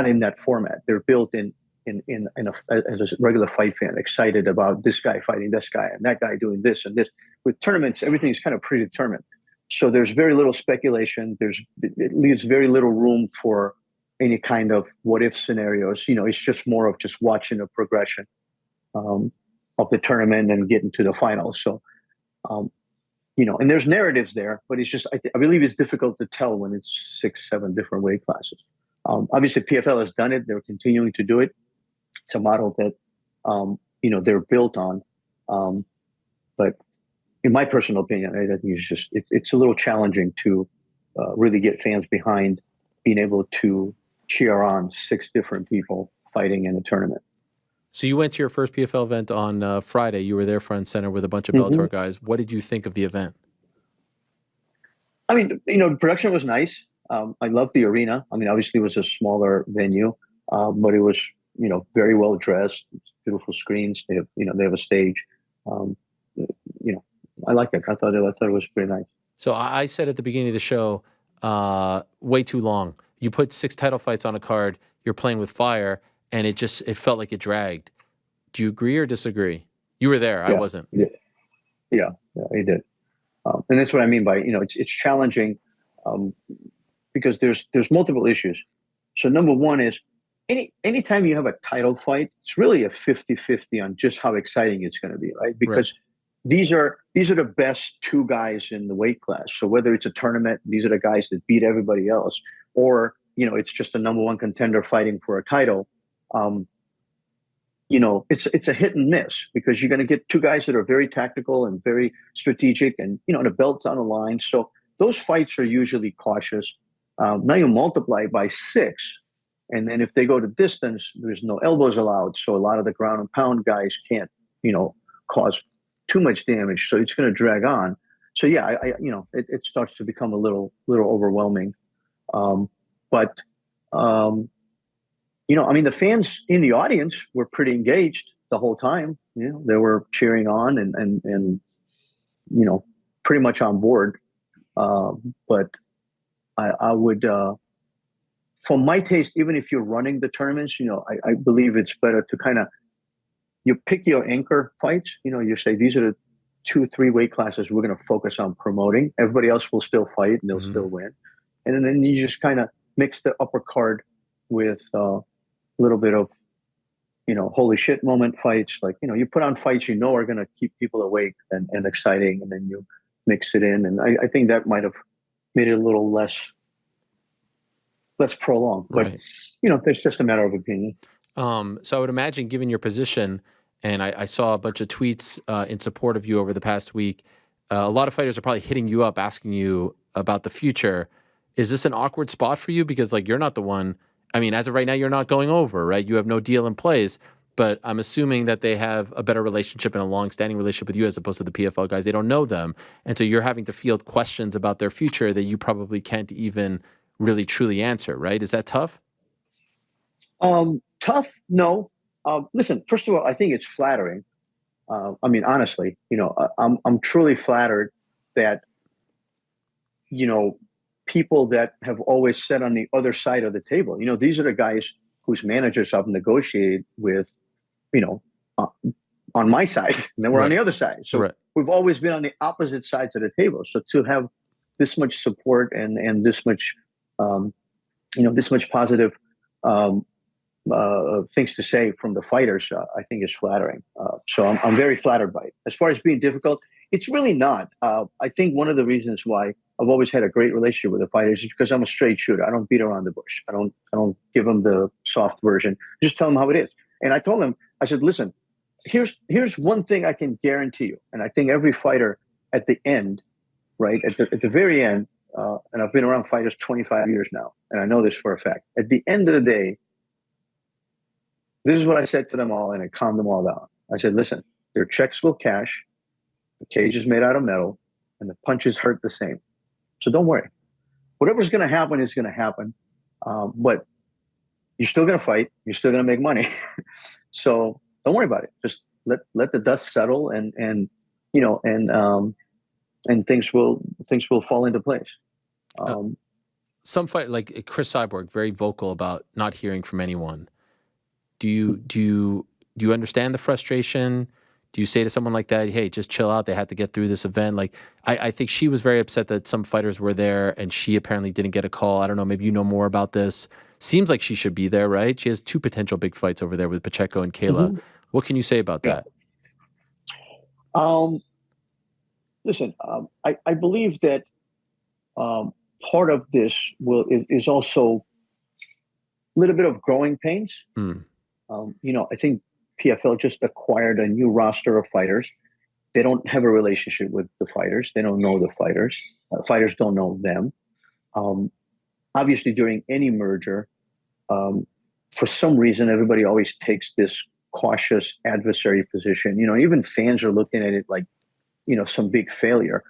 in that format. They're built as a regular fight fan, excited about this guy fighting this guy and that guy doing this and this. With tournaments, everything is kind of predetermined. So there's very little speculation. It leaves very little room for any kind of what if scenarios. It's just more of just watching a progression of the tournament and getting to the finals. So And there's narratives there, but it's just, I believe it's difficult to tell when it's 6, 7 different weight classes. Obviously, PFL has done it. They're continuing to do it. It's a model that, they're built on. But in my personal opinion, I think it's a little challenging to really get fans behind being able to cheer on 6 different people fighting in a tournament. So you went to your first PFL event on Friday. You were there front and center with a bunch of Bellator guys. What did you think of the event? I mean, the production was nice. I loved the arena. I mean, obviously it was a smaller venue, but it was, very well dressed, beautiful screens. They have a stage. I liked it. I thought it was pretty nice. So I said at the beginning of the show, way too long. You put 6 title fights on a card. You're playing with fire, and it felt like it dragged. Do you agree or disagree? You were there. I wasn't. Yeah, I did. And that's what I mean by, it's challenging because there's multiple issues. So number one is anytime you have a title fight, it's really a 50-50 on just how exciting it's going to be, right? Because these are the best 2 guys in the weight class. So whether it's a tournament, these are the guys that beat everybody else, or, it's just a number 1 contender fighting for a title. It's a hit and miss because you're going to get 2 guys that are very tactical and very strategic, and the belt's on the line. So those fights are usually cautious. Now you multiply by 6, and then if they go to distance, there's no elbows allowed. So a lot of the ground and pound guys can't, cause too much damage. So it's going to drag on. So yeah, it starts to become a little overwhelming. The fans in the audience were pretty engaged the whole time. They were cheering on and pretty much on board. But I would, for my taste, even if you're running the tournaments, I believe it's better to you pick your anchor fights. You say, these are the 2, 3 weight classes we're going to focus on promoting. Everybody else will still fight and they'll still win. And then you just mix the upper card with a little bit of, holy shit moment fights. Like, you put on fights are going to keep people awake and exciting, and then you mix it in. And I think that might have made it a little less prolonged. But, it's just a matter of opinion. So I would imagine, given your position, and I saw a bunch of tweets in support of you over the past week, a lot of fighters are probably hitting you up, asking you about the future. Is this an awkward spot for you? Because you're not the one. I mean, as of right now, you're not going over, right? You have no deal in place, but I'm assuming that they have a better relationship and a long-standing relationship with you as opposed to the PFL guys. They don't know them. And so you're having to field questions about their future that you probably can't even really truly answer, right? Is that tough? Tough? No. Listen, first of all, I think it's flattering. Honestly, I'm truly flattered that, people that have always sat on the other side of the table. These are the guys whose managers I've negotiated with, on my side, and then we're on the other side. So we've always been on the opposite sides of the table. So to have this much support and this much, this much positive things to say from the fighters, I think is flattering. So I'm very flattered by it. As far as being difficult, it's really not. I think one of the reasons why I've always had a great relationship with the fighters is because I'm a straight shooter. I don't beat around the bush. I don't give them the soft version. Just tell them how it is. And I told them, I said, listen, here's one thing I can guarantee you. And I think every fighter at the end, right, at the very end, and I've been around fighters 25 years now, and I know this for a fact. At the end of the day, this is what I said to them all, and I calmed them all down. I said, listen, their checks will cash, the cage is made out of metal, and the punches hurt the same. So don't worry. Whatever's going to happen is going to happen. But you're still going to fight. You're still going to make money. So don't worry about it. Just let the dust settle, and things will fall into place. Some fight, like Chris Cyborg, very vocal about not hearing from anyone. Do you understand the frustration? Do you say to someone like that, hey, just chill out, they had to get through this event? Like, I think she was very upset that some fighters were there and she apparently didn't get a call. I don't know, maybe you know more about this. Seems like she should be there, right? She has 2 potential big fights over there with Pacheco and Kayla. What can you say about that? Listen, I believe that part of this is also a little bit of growing pains. Mm. I think PFL just acquired a new roster of fighters. They don't have a relationship with the fighters. They don't know the fighters. Fighters don't know them. Obviously, during any merger, for some reason, everybody always takes this cautious adversary position. Even fans are looking at it like, some big failure.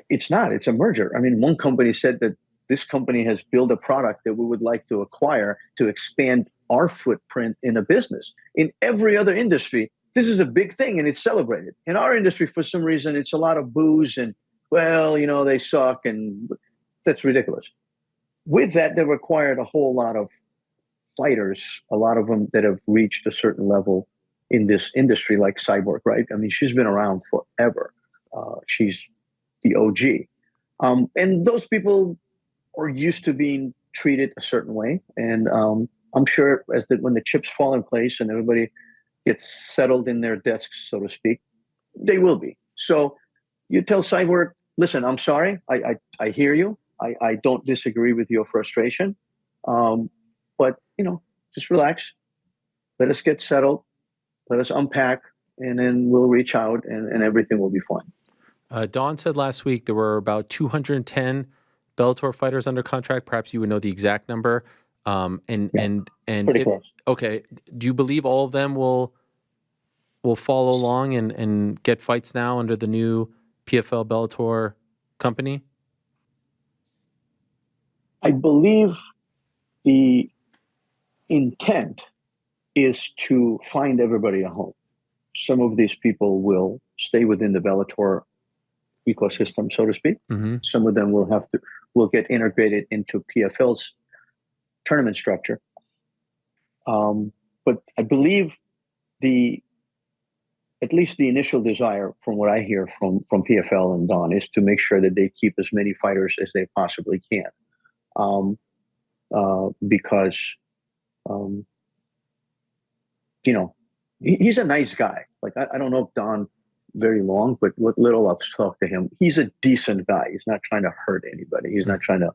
It's not. It's a merger. I mean, one company said that this company has built a product that we would like to acquire to expand our footprint in a business. In every other industry, this is a big thing and it's celebrated. In our industry, for some reason, it's a lot of booze and, well, they suck, and that's ridiculous. With that, they've acquired a whole lot of fighters, a lot of them that have reached a certain level in this industry, like Cyborg, right? I mean, she's been around forever. She's the OG. And those people are used to being treated a certain way. And I'm sure when the chips fall in place and everybody gets settled in their desks, so to speak, they will be. So you tell Cyborg, listen, I'm sorry. I hear you. I don't disagree with your frustration. But, just relax. Let us get settled. Let us unpack, and then we'll reach out and everything will be fine. Dawn said last week there were about 210 Bellator fighters under contract. Perhaps you would know the exact number. Pretty close. Okay. Do you believe all of them will follow along and get fights now under the new PFL Bellator company? I believe the intent is to find everybody a home. Some of these people will stay within the Bellator ecosystem, so to speak. Mm-hmm. Some of them will get integrated into PFL's tournament structure. But I believe at least the initial desire, from what I hear from PFL and Don, is to make sure that they keep as many fighters as they possibly can. Because he's a nice guy. Like, I don't know Don very long, but what little I've talked to him, he's a decent guy. He's not trying to hurt anybody. He's not trying to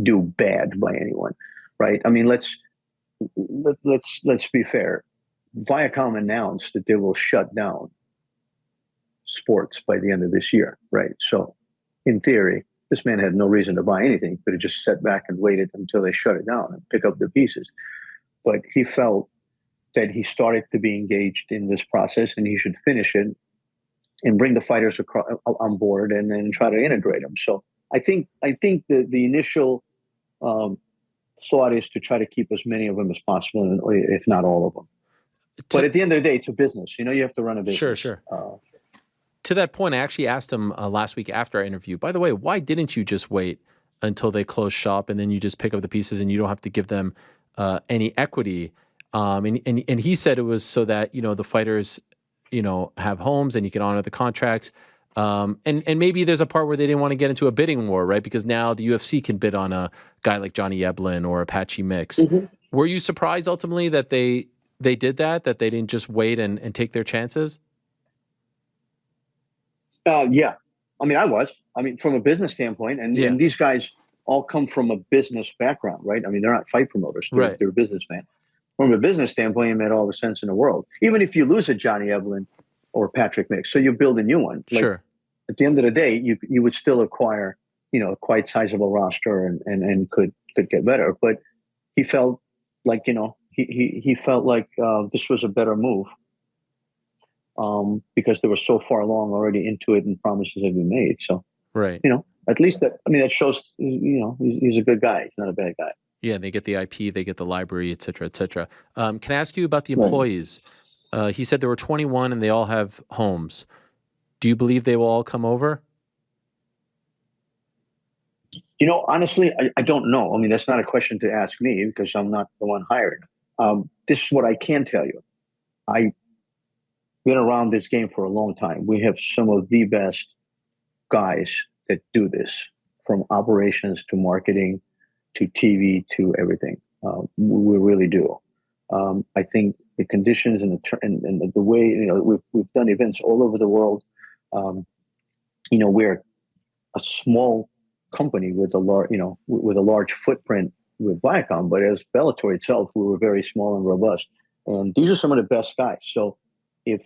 do bad by anyone, right? I mean, let's be fair. Viacom announced that they will shut down sports by the end of this year, right? So, in theory, this man had no reason to buy anything, but he just sat back and waited until they shut it down and pick up the pieces. But he felt that he started to be engaged in this process and he should finish it and bring the fighters on board and then try to integrate them. So I think the initial thought is to try to keep as many of them as possible, if not all of them. But at the end of the day, it's a business. You have to run a business. Sure. To that point, I actually asked him last week after our interview, by the way, why didn't you just wait until they close shop and then you just pick up the pieces and you don't have to give them any equity? And he said it was so that, the fighters, have homes and you can honor the contracts. And maybe there's a part where they didn't want to get into a bidding war, right? Because now the UFC can bid on a guy like Johnny Eblin or Apache Mix. Mm-hmm. Were you surprised ultimately that they did that they didn't just wait and take their chances? Yeah. I mean, I was. From a business standpoint, and these guys all come from a business background, right? I mean, they're not fight promoters. They're businessmen. From a business standpoint, it made all the sense in the world. Even if you lose a Johnny Eblin or Patrick Mix, so you build a new one. Sure. At the end of the day, you would still acquire, a quite sizable roster and could get better. But he felt like, he felt like this was a better move. Because they were so far along already into it and promises had been made. So, right. At least that shows, he's a good guy. He's not a bad guy. Yeah. They get the IP, they get the library, et cetera, et cetera. Can I ask you about the employees? He said there were 21 and they all have homes. Do you believe they will all come over? Honestly, I don't know. I mean, that's not a question to ask me because I'm not the one hired. This is what I can tell you. I've been around this game for a long time. We have some of the best guys that do this, from operations to marketing to TV to everything. We really do. I think the conditions and the way, we've done events all over the world. we're a small company with a large, with a large footprint with Viacom, but as Bellator itself, we were very small and robust. And these are some of the best guys. So if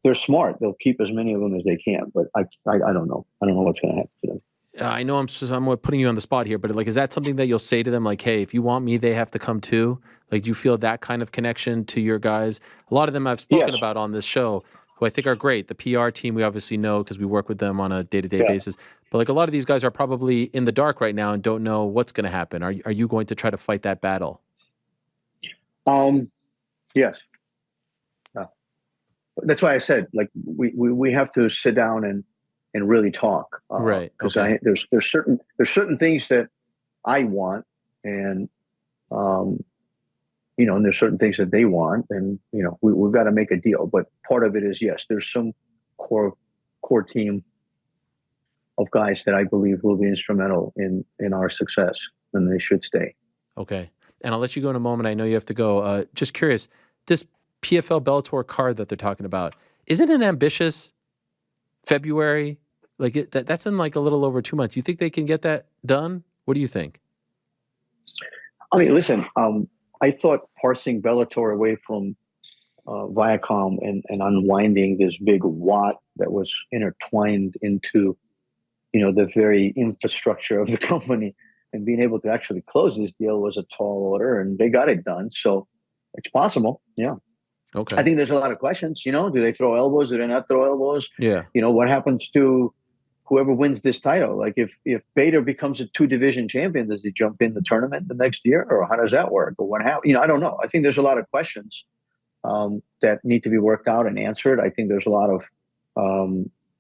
they're smart, they'll keep as many of them as they can. But I don't know. I don't know what's going to happen to them. I know I'm putting you on the spot here, but like, is that something that you'll say to them? Like, hey, if you want me, they have to come too. Like, do you feel that kind of connection to your guys? A lot of them I've spoken about on this show, who I think are great. The PR team, we obviously know because we work with them on a day-to-day basis. But like, a lot of these guys are probably in the dark right now and don't know what's going to happen. Are you going to try to fight that battle? Yes. That's why I said, like, we have to sit down and really talk, right? Because okay. there's certain things that I want, and and there's certain things that they want, and we've got to make a deal. But part of it is, yes, there's some core team of guys that I believe will be instrumental in our success, and they should stay. Okay, and I'll let you go in a moment. I know you have to go. Just curious, this PFL Bellator card that they're talking about, is it an ambitious February? Like that's in like a little over 2 months. You think they can get that done? What do you think? I mean, listen, I thought parsing Bellator away from Viacom and unwinding this big wad that was intertwined into, the very infrastructure of the company, and being able to actually close this deal was a tall order, and they got it done. So it's possible. Yeah. Okay. I think there's a lot of questions, do they throw elbows? Do they not throw elbows? Yeah. What happens to whoever wins this title? Like if Bader becomes a 2-division champion, does he jump in the tournament the next year, or how does that work? Or what happens? I don't know. I think there's a lot of questions that need to be worked out and answered. I think there's a lot of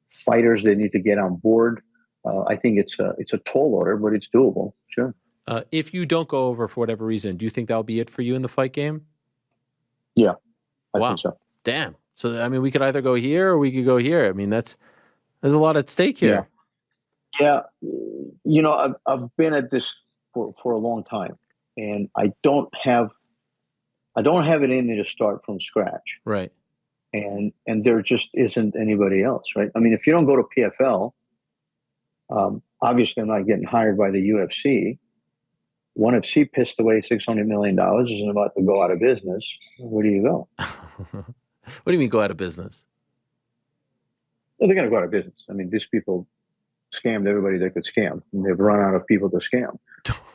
fighters that need to get on board. I think it's a tall order, but it's doable. Sure. If you don't go over for whatever reason, do you think that'll be it for you in the fight game? Yeah. I wow. think so. Damn. So, I mean, we could either go here or we could go here. I mean, there's a lot at stake here. Yeah. I've been at this for a long time, and I don't have it in me to start from scratch. Right. And there just isn't anybody else, right? I mean, if you don't go to PFL, obviously I'm not getting hired by the UFC. ONE FC pissed away $600 million, is about to go out of business. Where do you go? What do you mean go out of business? Well, they're going to go out of business. I mean, these people scammed everybody they could scam, and they've run out of people to scam.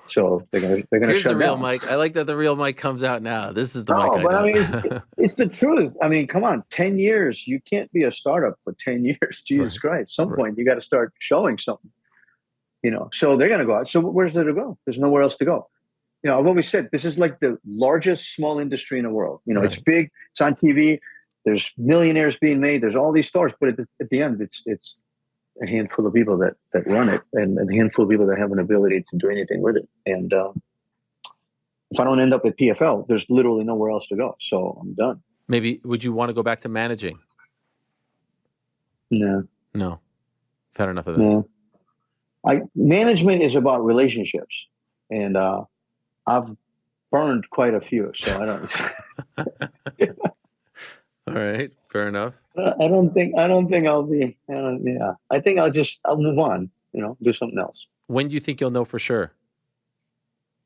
So they're going to Here's shut the real down. Mike. I like that the real Mike comes out now. This is the Mike. But I mean, it's the truth. I mean, come on, 10 years. You can't be a startup for 10 years. Jesus Christ. At some point, you got to start showing something. So they're going to go out. So where's there to go? There's nowhere else to go. I've always said this is like the largest small industry in the world. It's big. It's on TV. There's millionaires being made. There's all these stars. But at the end, it's a handful of people that run it, and a handful of people that have an ability to do anything with it. And if I don't end up at PFL, there's literally nowhere else to go. So I'm done. Maybe would you want to go back to managing? No. I've had enough of that. No. Management is about relationships, and I've burned quite a few, so I don't. All right, fair enough. I don't think I'll be. I think I'll move on. Do something else. When do you think you'll know for sure?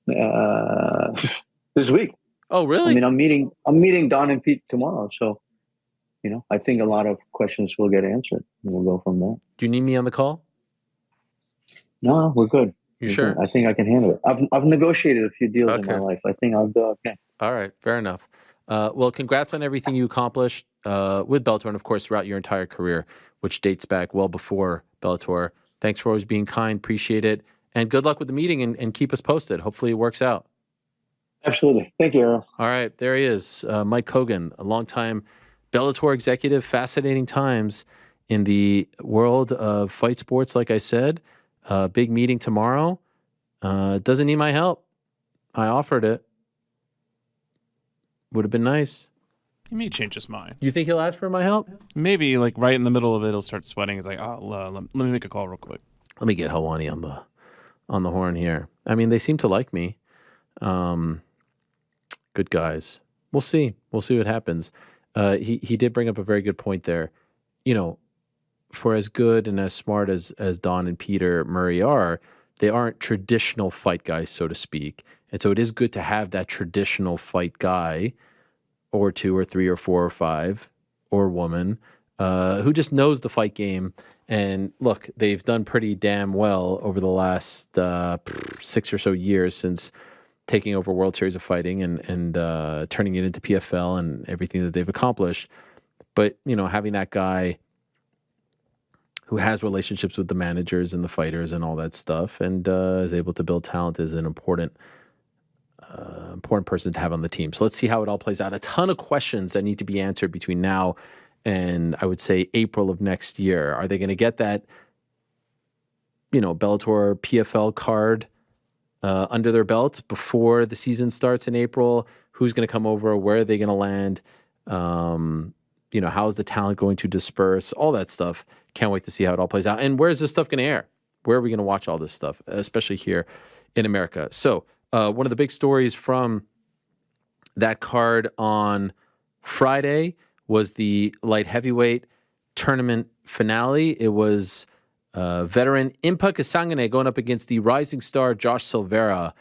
This week. Oh, really? I mean, I'm meeting Don and Pete tomorrow, so I think a lot of questions will get answered, and we'll go from there. Do you need me on the call? No, we're good. You sure? Good. I think I can handle it. I've negotiated a few deals in my life. I think I'll do okay. All right, fair enough. Well, congrats on everything you accomplished with Bellator, and of course throughout your entire career, which dates back well before Bellator. Thanks for always being kind. Appreciate it. And good luck with the meeting, and keep us posted. Hopefully it works out. Absolutely. Thank you, Errol. All right, there he is, Mike Kogan, a longtime Bellator executive. Fascinating times in the world of fight sports, like I said. Big meeting tomorrow. Doesn't need my help. I offered it. Would have been nice. He may change his mind. You think he'll ask for my help? Maybe, like, right in the middle of it, he'll start sweating. It's like, let me make a call real quick. Let me get Hawani on the horn here. I mean, they seem to like me. Good guys. We'll see. We'll see what happens. He did bring up a very good point there. for as good and as smart as Don and Peter Murray are, they aren't traditional fight guys, so to speak. And so it is good to have that traditional fight guy or two or three or four or five or woman who just knows the fight game. And look, they've done pretty damn well over the last 6 or so years since taking over World Series of Fighting and turning it into PFL and everything that they've accomplished. But, having that guy who has relationships with the managers and the fighters and all that stuff and is able to build talent is an important person to have on the team. So let's see how it all plays out. A ton of questions that need to be answered between now and I would say April of next year. Are they going to get that, Bellator PFL card under their belt before the season starts in April? Who's going to come over? Where are they going to land? How is the talent going to disperse? All that stuff. Can't wait to see how it all plays out. And where is this stuff going to air? Where are we going to watch all this stuff, especially here in America? So one of the big stories from that card on Friday was the light heavyweight tournament finale. It was veteran Impa Kasanganay going up against the rising star Josh Silveira,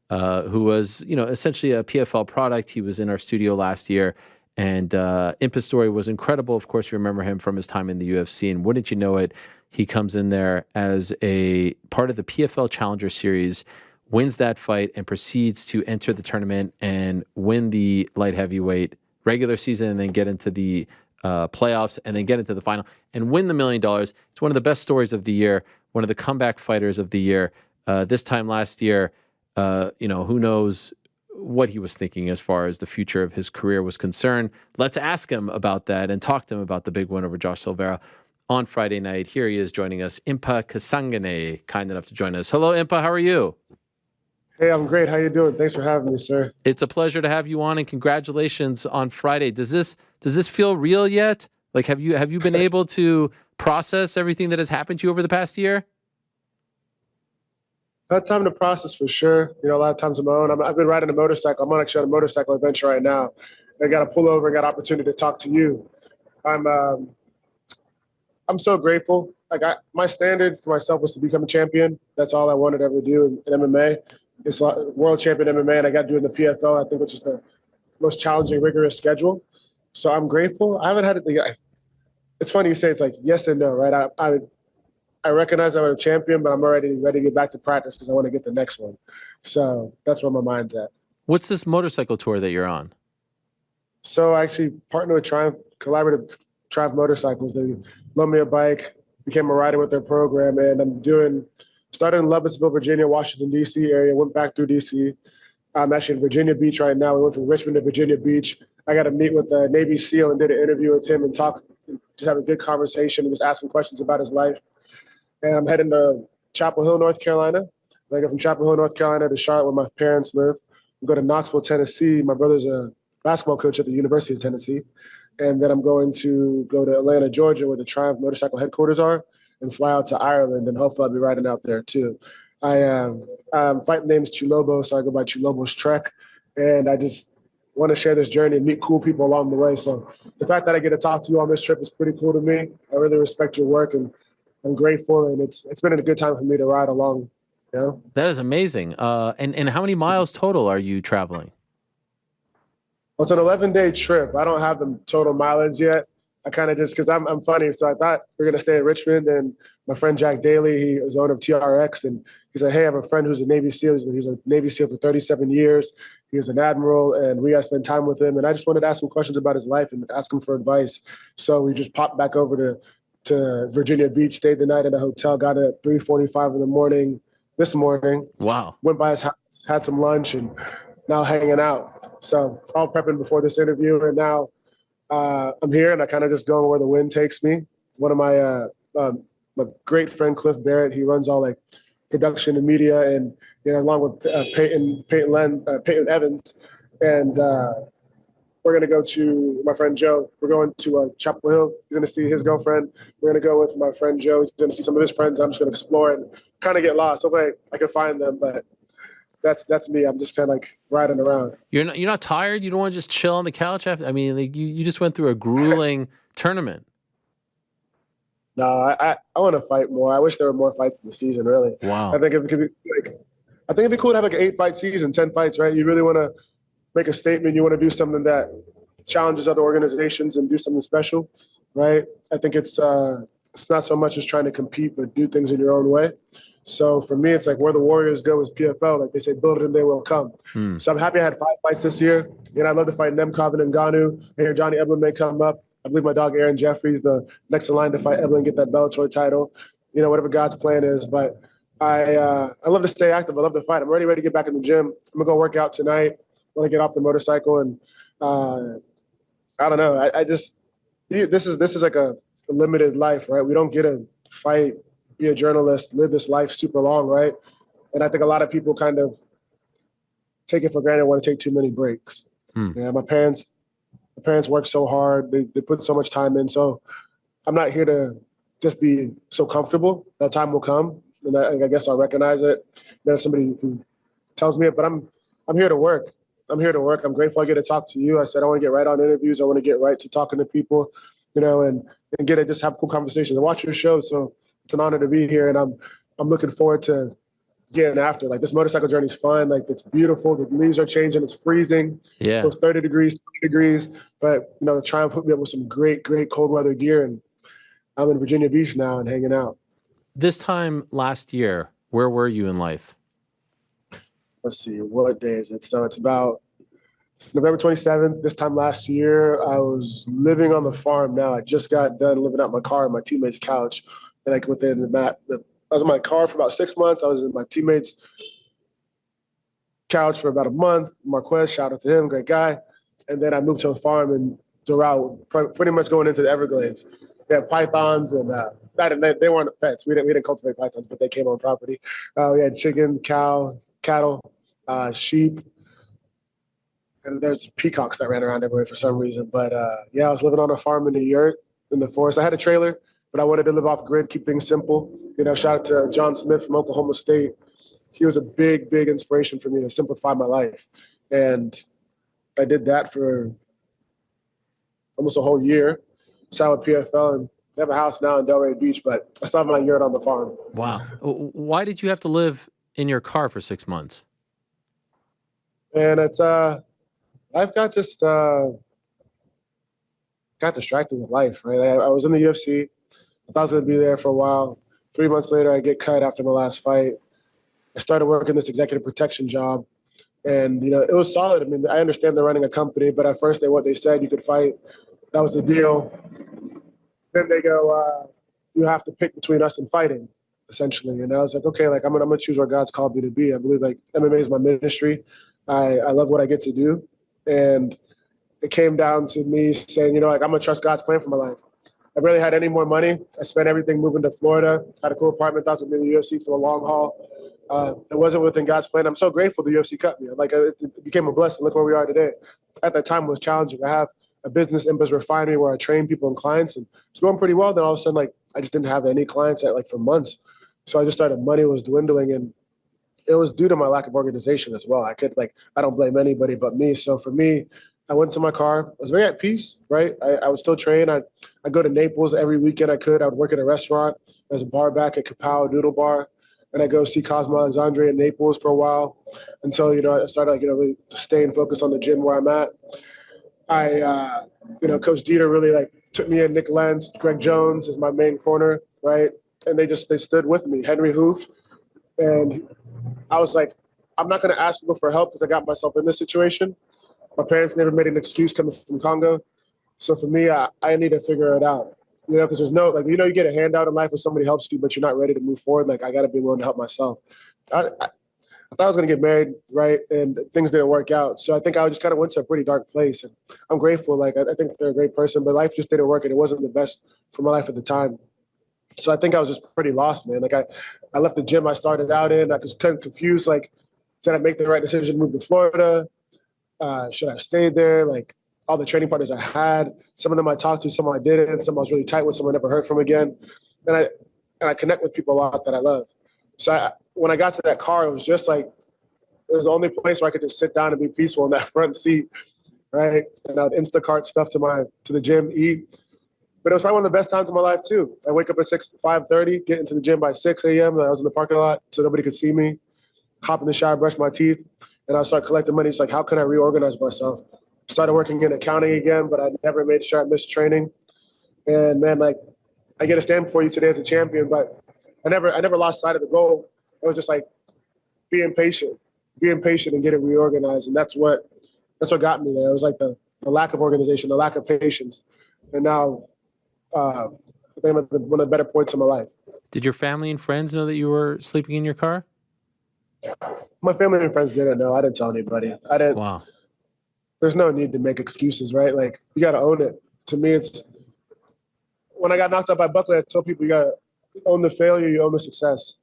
who was, essentially a PFL product. He was in our studio last year. And Impa's story was incredible. Of course, you remember him from his time in the UFC. And wouldn't you know it, he comes in there as a part of the PFL Challenger Series, wins that fight, and proceeds to enter the tournament and win the light heavyweight regular season and then get into the playoffs and then get into the final and win the $1 million. It's one of the best stories of the year, one of the comeback fighters of the year. This time last year, who knows what he was thinking as far as the future of his career was concerned. Let's ask him about that and talk to him about the big win over Josh Silveira on Friday night. Here he is joining us, Impa Kasanganay, kind enough to join us. Hello, Impa. How are you? Hey, I'm great. How you doing? Thanks for having me, sir. It's a pleasure to have you on, and congratulations on Friday. Does this feel real yet? Like, have you been able to process everything that has happened to you over the past year? Had time to process for sure. A lot of times on my own. I've been riding a motorcycle. I'm actually on a motorcycle adventure right now. I got to pull over and got an opportunity to talk to you. I'm so grateful. My standard for myself was to become a champion. That's all I wanted to ever do in MMA. It's world champion MMA, and I got to do it in the PFL, I think, which is the most challenging, rigorous schedule. So I'm grateful. I haven't had it. It's funny you say it's like yes and no, right? I recognize I'm a champion, but I'm already ready to get back to practice because I want to get the next one. So that's where my mind's at. What's this motorcycle tour that you're on? So I actually partnered with Triumph, collaborative Triumph Motorcycles. They loaned me a bike, became a rider with their program, and started in Lovettsville, Virginia, Washington, D.C. area, went back through D.C. I'm actually in Virginia Beach right now. We went from Richmond to Virginia Beach. I got to meet with a Navy SEAL and did an interview with him and just have a good conversation and just ask him questions about his life. And I'm heading to Chapel Hill, North Carolina. I go from Chapel Hill, North Carolina to Charlotte where my parents live. I go to Knoxville, Tennessee. My brother's a basketball coach at the University of Tennessee. And then I'm going to go to Atlanta, Georgia, where the Triumph Motorcycle headquarters are, and fly out to Ireland, and hopefully I'll be riding out there too. Fight name's Chulobo, so I go by Chulobo's Trek. And I just want to share this journey and meet cool people along the way. So the fact that I get to talk to you on this trip is pretty cool to me. I really respect your work, and I'm grateful, and it's been a good time for me to ride along. That is amazing. And how many miles total are you traveling? Well, it's an 11-day trip. I don't have the total mileage yet. I kind of just, because I'm funny, so I thought we are going to stay in Richmond, and my friend Jack Daly, he was owner of TRX, and he said, hey, I have a friend who's a Navy SEAL. He's a Navy SEAL for 37 years. He was an admiral, and we got to spend time with him, and I just wanted to ask him questions about his life and ask him for advice. So we just popped back over to Virginia Beach, stayed the night at a hotel, got it at 3:45 in the morning this morning. Wow. Went by his house, had some lunch, and now hanging out. So all prepping before this interview, and now I'm here, and I kind of just going where the wind takes me. One of my great friend, Cliff Barrett, he runs all production and media, and along with Peyton Evans, and we're gonna go to my friend Joe. We're going to Chapel Hill. He's gonna see his girlfriend. We're gonna go with my friend Joe. He's gonna see some of his friends. I'm just gonna explore and kind of get lost. Hopefully I can find them, but that's me. I'm just kind of riding around. You're not tired? You don't want to just chill on the couch after? I mean, you just went through a grueling tournament. No, I want to fight more. I wish there were more fights in the season, really. Wow. I think it could be like, I think it'd be cool to have like an 8-fight season, 10 fights, right? You really want to make a statement. You want to do something that challenges other organizations and do something special, right? I think it's not so much as trying to compete, but do things in your own way. So for me, it's like where the Warriors go is PFL. Like they say, build it and they will come. So I'm happy I had 5 fights this year. And I'd love to fight Nemkov and Ngannou. I hear Johnny Eblen may come up. I believe my dog Aaron Jeffries, the next in line to fight Eblen, get that Bellator title. You know, whatever God's plan is. But I love to stay active. I love to fight. I'm ready to get back in the gym. I'm gonna go work out tonight. I want to get off the motorcycle and I don't know. This is like a limited life, right? We don't get to fight, be a journalist, live this life super long, right? And I think a lot of people kind of take it for granted, want to take too many breaks. Yeah, my parents work so hard. They put so much time in. So I'm not here to just be so comfortable. That time will come, and I guess I'll recognize it. There's somebody who tells me it, but I'm here to work. I'm here to work. I'm grateful I get to talk to you. I said I want to get right on interviews. I want to get right to talking to people, you know, and get to just have cool conversations. I watch your show, so it's an honor to be here, and I'm looking forward to getting after. Like this motorcycle journey is fun. Like it's beautiful. The leaves are changing. It's freezing. Yeah. It was 30 degrees, 20 degrees. But, you know, try and put me up with some great cold weather gear. And I'm in Virginia Beach now and hanging out. This time last year, where were you in life? Let's see, what day is it? So it's November 27th. This time last year, I was living on the farm now. I just got done living out my car on my teammate's couch. And like within that, I was in my car for about 6 months. I was in my teammate's couch for about a month. Marquez, shout out to him, great guy. And then I moved to a farm in Doral, pretty much going into the Everglades. They had pythons and they weren't pets. We didn't cultivate pythons, but they came on property. We had chicken, cow, cattle, sheep, and there's peacocks that ran around everywhere for some reason. But yeah, I was living on a farm in the yurt, in the forest. I had a trailer, but I wanted to live off grid, keep things simple. You know, shout out to John Smith from Oklahoma State. He was a big inspiration for me to simplify my life. And I did that for almost a whole year. Signed with PFL and I have a house now in Delray Beach, but I still have my yurt on the farm. Wow. Why did you have to live in your car for 6 months? And it's life got distracted with life, right? I was in the UFC. I thought I was going to be there for a while. 3 months later, I get cut after my last fight. I started working this executive protection job. And, you know, it was solid. I mean, I understand they're running a company, but at first they said you could fight. That was the deal. Then they go, you have to pick between us and fighting, essentially. And I was like, okay, like I'm gonna choose where God's called me to be. I believe like MMA is my ministry. I love what I get to do. And it came down to me saying, you know, like I'm gonna trust God's plan for my life. I barely had any more money. I spent everything moving to Florida. Had a cool apartment. Thought I was gonna be in the UFC for the long haul. It wasn't within God's plan. I'm so grateful the UFC cut me. Like it became a blessing. Look where we are today. At that time, it was challenging. I have a business, Impa's Refinery, where I train people and clients, and it's going pretty well. Then all of a sudden, like I just didn't have any clients for months. So I just started. Money was dwindling, and it was due to my lack of organization as well. I don't blame anybody but me. So for me, I went to my car. I was very at peace, right? I would still train. I'd go to Naples every weekend I could. I would work at a restaurant. There's a bar back at Kapow Noodle Bar. And I go see Cosmo Alexandre in Naples for a while until, you know, I started, really staying focused on the gym where I'm at. Coach Dieter really took me in. Nick Lentz, Greg Jones is my main corner, right? And they stood with me. Henry Hooft. And I was like, I'm not going to ask people for help because I got myself in this situation. My parents never made an excuse coming from Congo. So for me, I need to figure it out, you know, because there's no, you get a handout in life where somebody helps you, but you're not ready to move forward. I got to be willing to help myself. I thought I was going to get married, right? And things didn't work out. So I think I just kind of went to a pretty dark place. And I'm grateful. I think they're a great person, but life just didn't work. And it wasn't the best for my life at the time. So I think I was just pretty lost, man. I left the gym I started out in. I was kind of confused. Did I make the right decision to move to Florida? Should I have stayed there? All the training partners I had, some of them I talked to, some I didn't, some I was really tight with, some I never heard from again. And I connect with people a lot that I love. So when I got to that car, it was just it was the only place where I could just sit down and be peaceful in that front seat, right? And I'd Instacart stuff to the gym, eat. But it was probably one of the best times of my life too. I wake up at 5:30, get into the gym by 6 a.m. I was in the parking lot so nobody could see me. Hop in the shower, brush my teeth, and I start collecting money. It's like, how can I reorganize myself? Started working in accounting again, but I never made sure I missed training. And man, like, I get to stand before you today as a champion, but I never lost sight of the goal. It was just like being patient and getting reorganized, and that's what got me there. It was like the lack of organization, the lack of patience, and now I think I'm at one of the better points in my life. Did your family and friends know that you were sleeping in your car? My family and friends didn't know. I didn't tell anybody. I didn't. Wow. There's no need to make excuses, right? Like, you got to own it. To me, it's when I got knocked out by Buckley, I told people you got to own the failure, you own the success.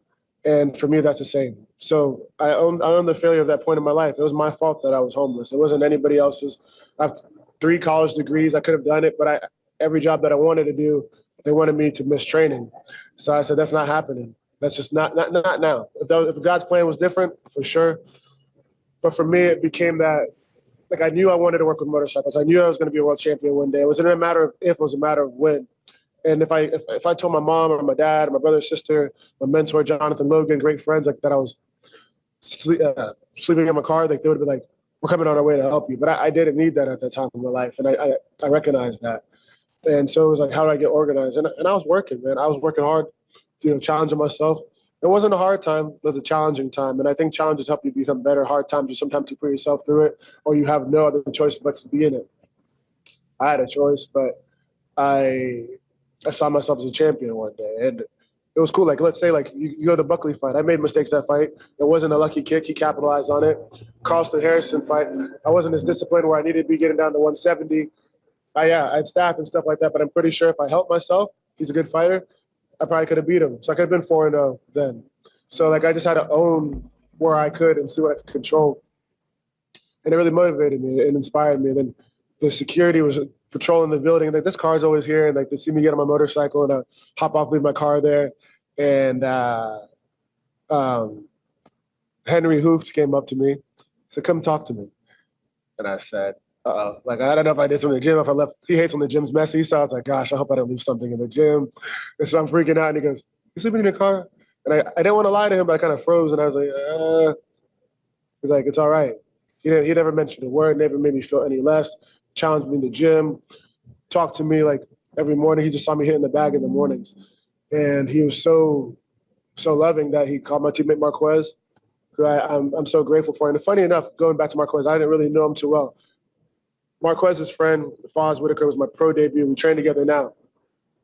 And for me, that's the same. So I own the failure of that point in my life. It was my fault that I was homeless. It wasn't anybody else's. I have 3 college degrees. I could have done it, but every job that I wanted to do, they wanted me to miss training. So I said, that's not happening. That's just not now. If God's plan was different, for sure. But for me, it became that, like, I knew I wanted to work with motorcycles. I knew I was going to be a world champion one day. It wasn't a matter of if, it was a matter of when. And if I told my mom or my dad or my brother or sister, my mentor, Jonathan Logan, great friends, like, that I was sleeping in my car, like, they would be like, we're coming on our way to help you. But I didn't need that at that time in my life. And I recognized that. And so it was like, how do I get organized? And I was working, man. I was working hard, challenging myself. It wasn't a hard time. It was a challenging time. And I think challenges help you become better. Hard times, you sometimes put yourself through it, or you have no other choice but to be in it. I had a choice, but I saw myself as a champion one day. And it was cool. Like, let's say, like, you go to Buckley fight. I made mistakes that fight. It wasn't a lucky kick. He capitalized on it. Carlston Harrison fight. I wasn't as disciplined where I needed to be getting down to 170. I had staff and stuff like that, but I'm pretty sure if I helped myself, he's a good fighter, I probably could have beat him. So I could have been 4-0 then. So, like, I just had to own where I could and see what I could control. And it really motivated me and inspired me. And then the security was patrolling the building. Like, this car's always here. And, like, they see me get on my motorcycle and I hop off, leave my car there. And Henry Hooft came up to me, said, come talk to me. And I said, like, I don't know if I did something in the gym, if I left. He hates when the gym's messy. So I was like, gosh, I hope I don't leave something in the gym. And so I'm freaking out. And he goes, you sleeping in your car? And I didn't want to lie to him, but I kind of froze. And I was like, he's like, it's all right. He never mentioned a word, never made me feel any less, challenged me in the gym, talked to me like every morning. He just saw me hitting the bag in the mornings. And he was so loving that he called my teammate Marquez, who I'm so grateful for. And funny enough, going back to Marquez, I didn't really know him too well. Marquez's friend, Foz Whitaker, was my pro debut. We train together now.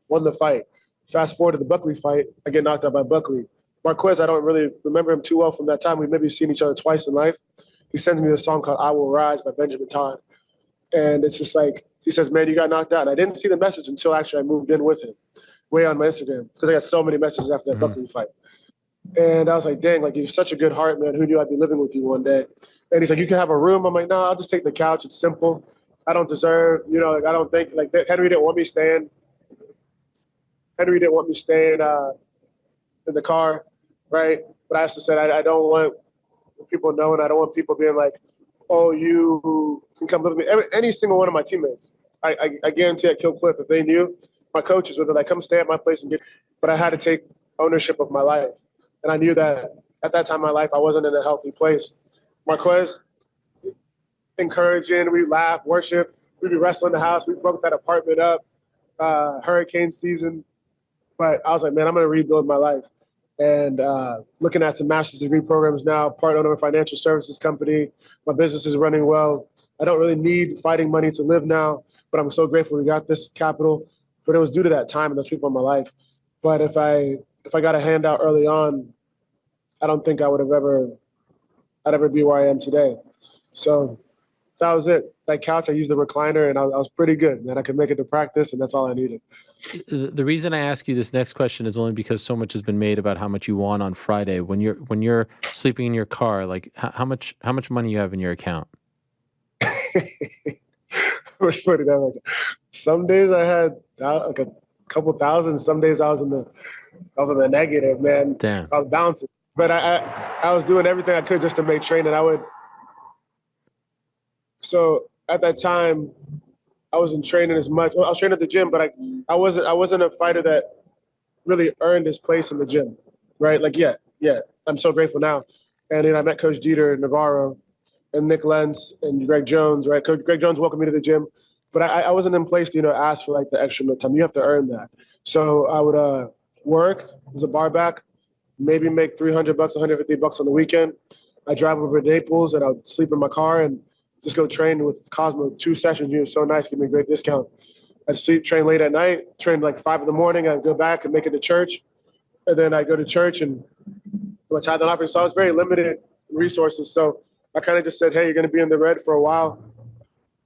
Won the fight. Fast forward to the Buckley fight, I get knocked out by Buckley. Marquez, I don't really remember him too well from that time. We've maybe seen each other twice in life. He sends me this song called I Will Rise by Benjamin Todd. And it's just like, he says, man, you got knocked out. And I didn't see the message until actually I moved in with him, way on my Instagram, because I got so many messages after that Buckley fight. And I was like, dang, like, you have such a good heart, man. Who knew I'd be living with you one day? And he's like, you can have a room. I'm like, no, I'll just take the couch. It's simple. I don't deserve, like, I don't think, like, Henry didn't want me staying. Henry didn't want me staying in the car, right? But I also said, I don't want people knowing. I don't want people being like, oh, you can come live with me. Any single one of my teammates, I guarantee at Kill Cliff, if they knew, my coaches would be like, come stay at my place and but I had to take ownership of my life. And I knew that at that time in my life, I wasn't in a healthy place. Marquez, encouraging, we laugh, worship, we'd be wrestling the house, we broke that apartment up, hurricane season. But I was like, man, I'm gonna rebuild my life. And looking at some master's degree programs now, part owner of a financial services company, my business is running well. I don't really need fighting money to live now, but I'm so grateful we got this capital. But it was due to that time and those people in my life. But if I got a handout early on, I don't think I'd ever be where I am today. So that was it. That couch, I used the recliner, and I was pretty good, man. I could make it to practice, and that's all I needed. The reason I ask you this next question is only because so much has been made about how much you won on Friday. When you're sleeping in your car, like, how much money you have in your account? It was funny that way. Some days I had like a couple thousand. Some days I was in the negative, man. Damn. I was bouncing, but I was doing everything I could just to make training. So at that time, I wasn't training as much. Well, I was training at the gym, but I wasn't a fighter that really earned his place in the gym, right? Like, yeah. I'm so grateful now. And then I met Coach Dieter Navarro and Nick Lentz and Greg Jones, right? Coach Greg Jones welcomed me to the gym, but I wasn't in place to, ask for like the extra time. You have to earn that. So I would work as a bar back, maybe make $300, $150 on the weekend. I drive over to Naples and I would sleep in my car and just go train with Cosmo 2 sessions. He was so nice, give me a great discount. I'd train late at night, train like 5 in the morning. I'd go back and make it to church. And then I go to church and do a tithe and offering. So I was very limited in resources. So I kind of just said, hey, you're going to be in the red for a while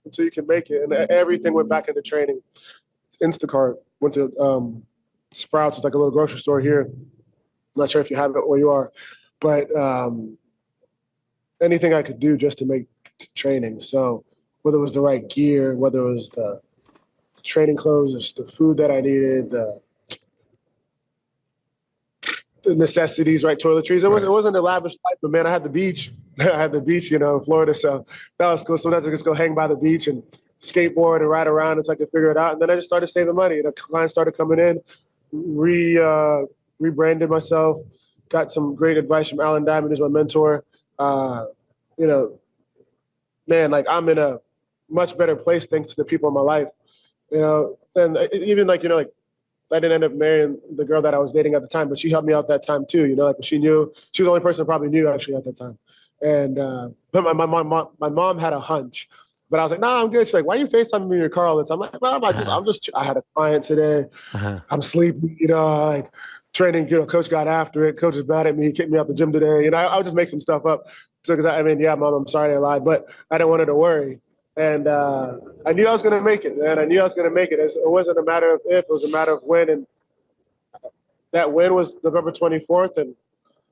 until you can make it. And everything went back into training. Instacart, went to Sprouts. It's like a little grocery store here. I'm not sure if you have it where you are. But anything I could do just to make training. So whether it was the right gear, whether it was the training clothes, the food that I needed, the necessities, right? Toiletries. It wasn't a lavish life, but man, I had the beach. I had the beach, in Florida. So that was cool. Sometimes I just go hang by the beach and skateboard and ride around until I could figure it out. And then I just started saving money. The clients started coming in, rebranded myself, got some great advice from Alan Diamond, who's my mentor. Man, like I'm in a much better place thanks to the people in my life, and even like I didn't end up marrying the girl that I was dating at the time, but she helped me out that time too. Like she knew, she was the only person I probably knew actually at that time. And but my mom had a hunch, but I was like, nah, I'm good. She's like, why are you FaceTiming me in your car all the time? I'm like, well, I had a client today. I'm sleepy, like training, coach got after it. Coach is mad at me. He kicked me out the gym today. I would just make some stuff up. So, yeah, Mom, I'm sorry I lied, but I didn't want her to worry. And I knew I was going to make it, man. I knew I was going to make it. It wasn't a matter of if, it was a matter of when. And that win was November 24th, and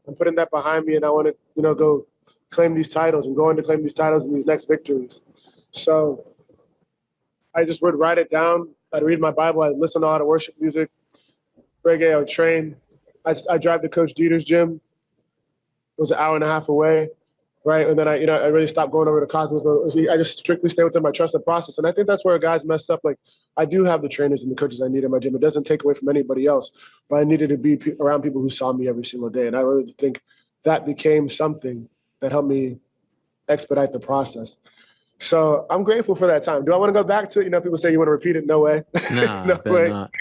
I'm putting that behind me, and I want to, go claim these titles and going to claim these titles and these next victories. So I just would write it down. I'd read my Bible. I'd listen to a lot of worship music. Reggae, I would train. I drive to Coach Dieter's gym. It was an hour and a half away. Right. And then I really stopped going over to Cosmos. I just strictly stay within my trusted process. And I think that's where guys mess up. Like, I do have the trainers and the coaches I need in my gym. It doesn't take away from anybody else, but I needed to be around people who saw me every single day. And I really think that became something that helped me expedite the process. So I'm grateful for that time. Do I want to go back to it? People say you want to repeat it. No way. Nah, no way. not.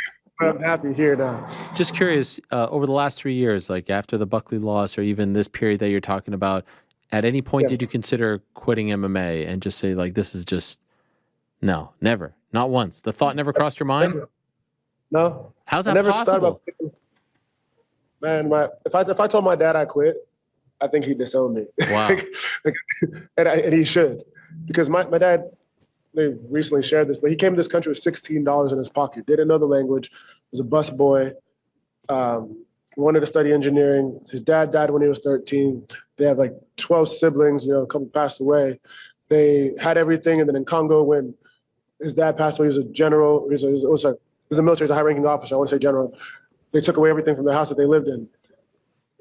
But I'm happy here now. Just curious, over the last 3 years, like after the Buckley loss or even this period that you're talking about, at any point did you consider quitting MMA and just say, like, this is just, no, never, not once? The thought never crossed your mind? No. How's that possible? Man, if I told my dad I quit, I think he'd disown me. Wow. and he should. Because my dad, they recently shared this, but he came to this country with $16 in his pocket, didn't know the language, was a bus boy, wanted to study engineering. His dad died when he was 13. They have like 12 siblings, a couple passed away. They had everything. And then in Congo, when his dad passed away, he was a general. He was a military, he was a high-ranking officer. I want to say general. They took away everything from the house that they lived in.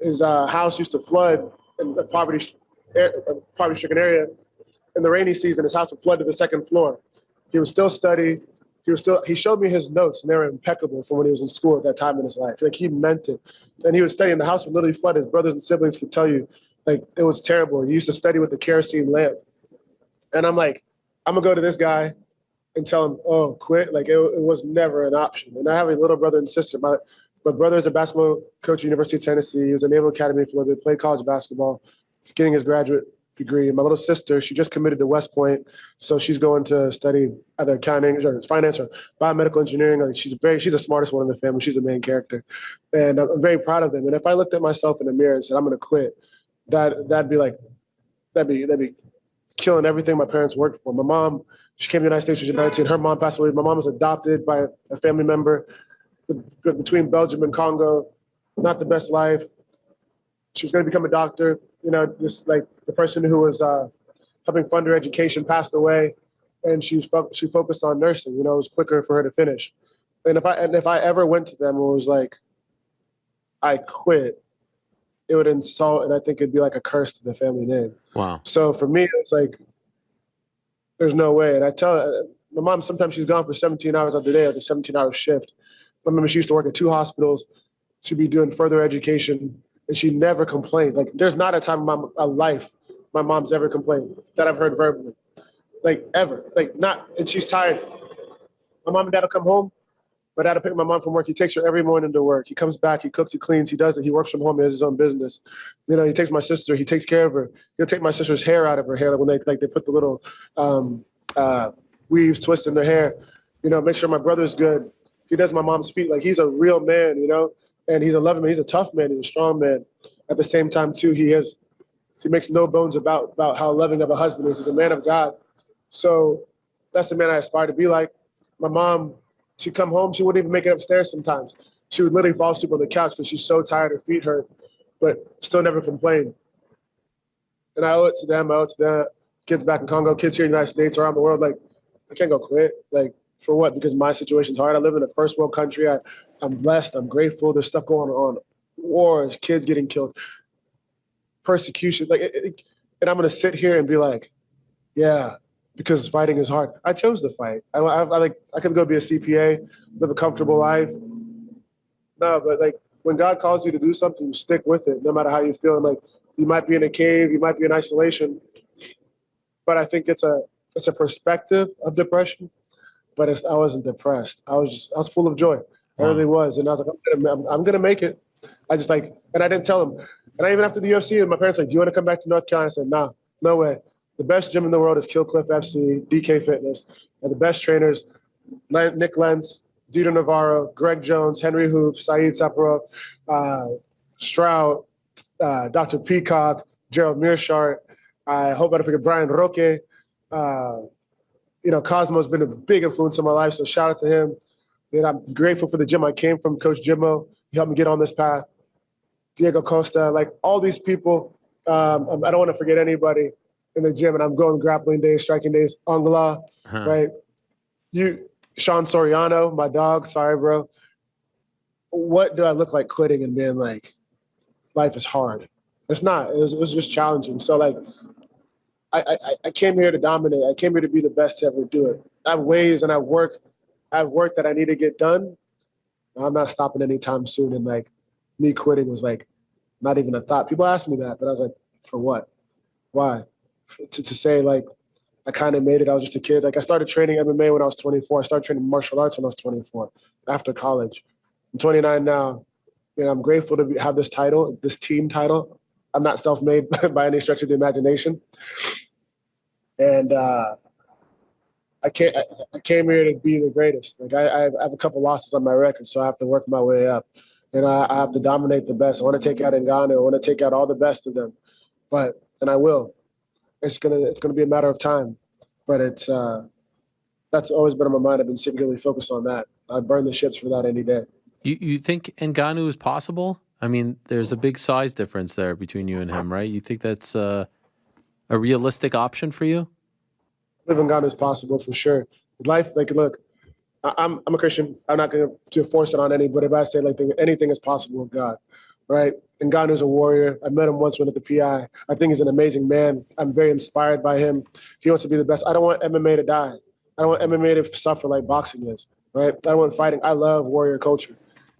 His house used to flood in a poverty-stricken area. In the rainy season, his house would flood to the second floor. He would still study. He showed me his notes, and they were impeccable from when he was in school at that time in his life. Like, he meant it. And he would study, and the house would literally flood. His brothers and siblings could tell you, like, it was terrible. He used to study with the kerosene lamp. And I'm like, I'm going to go to this guy and tell him, oh, quit. Like, it was never an option. And I have a little brother and sister. My brother is a basketball coach at University of Tennessee. He was a Naval Academy affiliate, played college basketball, getting his graduate degree. And my little sister, she just committed to West Point, so she's going to study either accounting or finance or biomedical engineering. Like, she's the smartest one in the family. She's the main character, and I'm very proud of them. And if I looked at myself in the mirror and said I'm going to quit, that'd be killing everything my parents worked for. My mom, she came to the United States when she was 19. Her mom passed away. My mom was adopted by a family member between Belgium and Congo. Not the best life. She was going to become a doctor. Just like the person who was helping fund her education passed away, and she focused on nursing. It was quicker for her to finish. And if I ever went to them and was like, I quit, it would insult, and I think it'd be like a curse to the family name. Wow. So for me, it's like, there's no way. And I tell my mom, sometimes she's gone for 17 hours of the day, like a 17-hour shift. I remember she used to work at 2 hospitals. She'd be doing further education, and she never complained. Like, there's not a time in my life my mom's ever complained that I've heard verbally. Like, ever. Like, not, and she's tired. My mom and dad will come home. My dad will pick my mom from work. He takes her every morning to work. He comes back, he cooks, he cleans, he does it. He works from home, he has his own business. You know, he takes my sister, he takes care of her. He'll take my sister's hair out of her hair, like when they put the little weaves, twists in their hair. You know, make sure my brother's good. He does my mom's feet. Like, he's a real man, you know, and he's a loving man. He's a tough man. He's a strong man. At the same time, too, he makes no bones about how loving of a husband is. He's a man of God. So that's the man I aspire to be like. My mom, she'd come home, she wouldn't even make it upstairs sometimes. She would literally fall asleep on the couch because she's so tired, her feet hurt, but still never complained. And I owe it to them. I owe it to the kids back in Congo, kids here in the United States, around the world. Like, I can't go quit. Like, for what? Because my situation's hard. I live in a first world country. I'm blessed. I'm grateful. There's stuff going on. Wars, kids getting killed, persecution. Like, and I'm going to sit here and be like, yeah, because fighting is hard. I chose to fight. I could go be a CPA, live a comfortable life. No, but like, when God calls you to do something, you stick with it, no matter how you feel. And like, you might be in a cave, you might be in isolation, but I think it's a perspective of depression. But I wasn't depressed. I was full of joy. I really was. And I was like, I'm gonna make it. I just like, and I didn't tell him. And I even after the UFC, and my parents like, do you want to come back to North Carolina? I said, nah, no way. The best gym in the world is Kill Cliff FC, DK Fitness, and the best trainers, Nick Lentz, Dieter Navarro, Greg Jones, Henry Hoof, Saeed Saparov, Stroud, Dr. Peacock, Gerald Mearshart. I hope I don't forget Brian Roque. You know, Cosmo's been a big influence in my life, so shout out to him. And I'm grateful for the gym I came from, Coach Jimmo. He helped me get on this path. Diego Costa, like all these people. I don't want to forget anybody in the gym, and I'm going grappling days, striking days, Angla, right? Sean Soriano, my dog, sorry, bro. What do I look like quitting and being like, life is hard? It's not. It was just challenging. So, like, I came here to dominate. I came here to be the best to ever do it. I have ways and I have work that I need to get done. I'm not stopping anytime soon. And, like, me quitting was, like, not even a thought. People ask me that, but I was like, for what? Why? To say, like, I kind of made it. I was just a kid. Like, I started training MMA when I was 24. I started training martial arts when I was 24 after college. I'm 29 now. And I'm grateful to have this title, this team title. I'm not self-made by any stretch of the imagination. And I came here to be the greatest. Like, I have a couple losses on my record, so I have to work my way up. And I have to dominate the best. I want to take out Ngannou. I want to take out all the best of them. And I will. It's gonna be a matter of time, but that's always been on my mind. I've been singularly focused on that. I'd burn the ships for that any day. You think Ngannou is possible? I mean, there's a big size difference there between you and him, right? You think that's a realistic option for you? I believe Ngannou is possible for sure. Life, like, look, I'm a Christian. I'm not going to force it on anybody, but I say, like, anything is possible with God, right? Ngannou's a warrior. I met him once when at the PI. I think he's an amazing man. I'm very inspired by him. He wants to be the best. I don't want MMA to die. I don't want MMA to suffer like boxing is, right? I don't want fighting. I love warrior culture.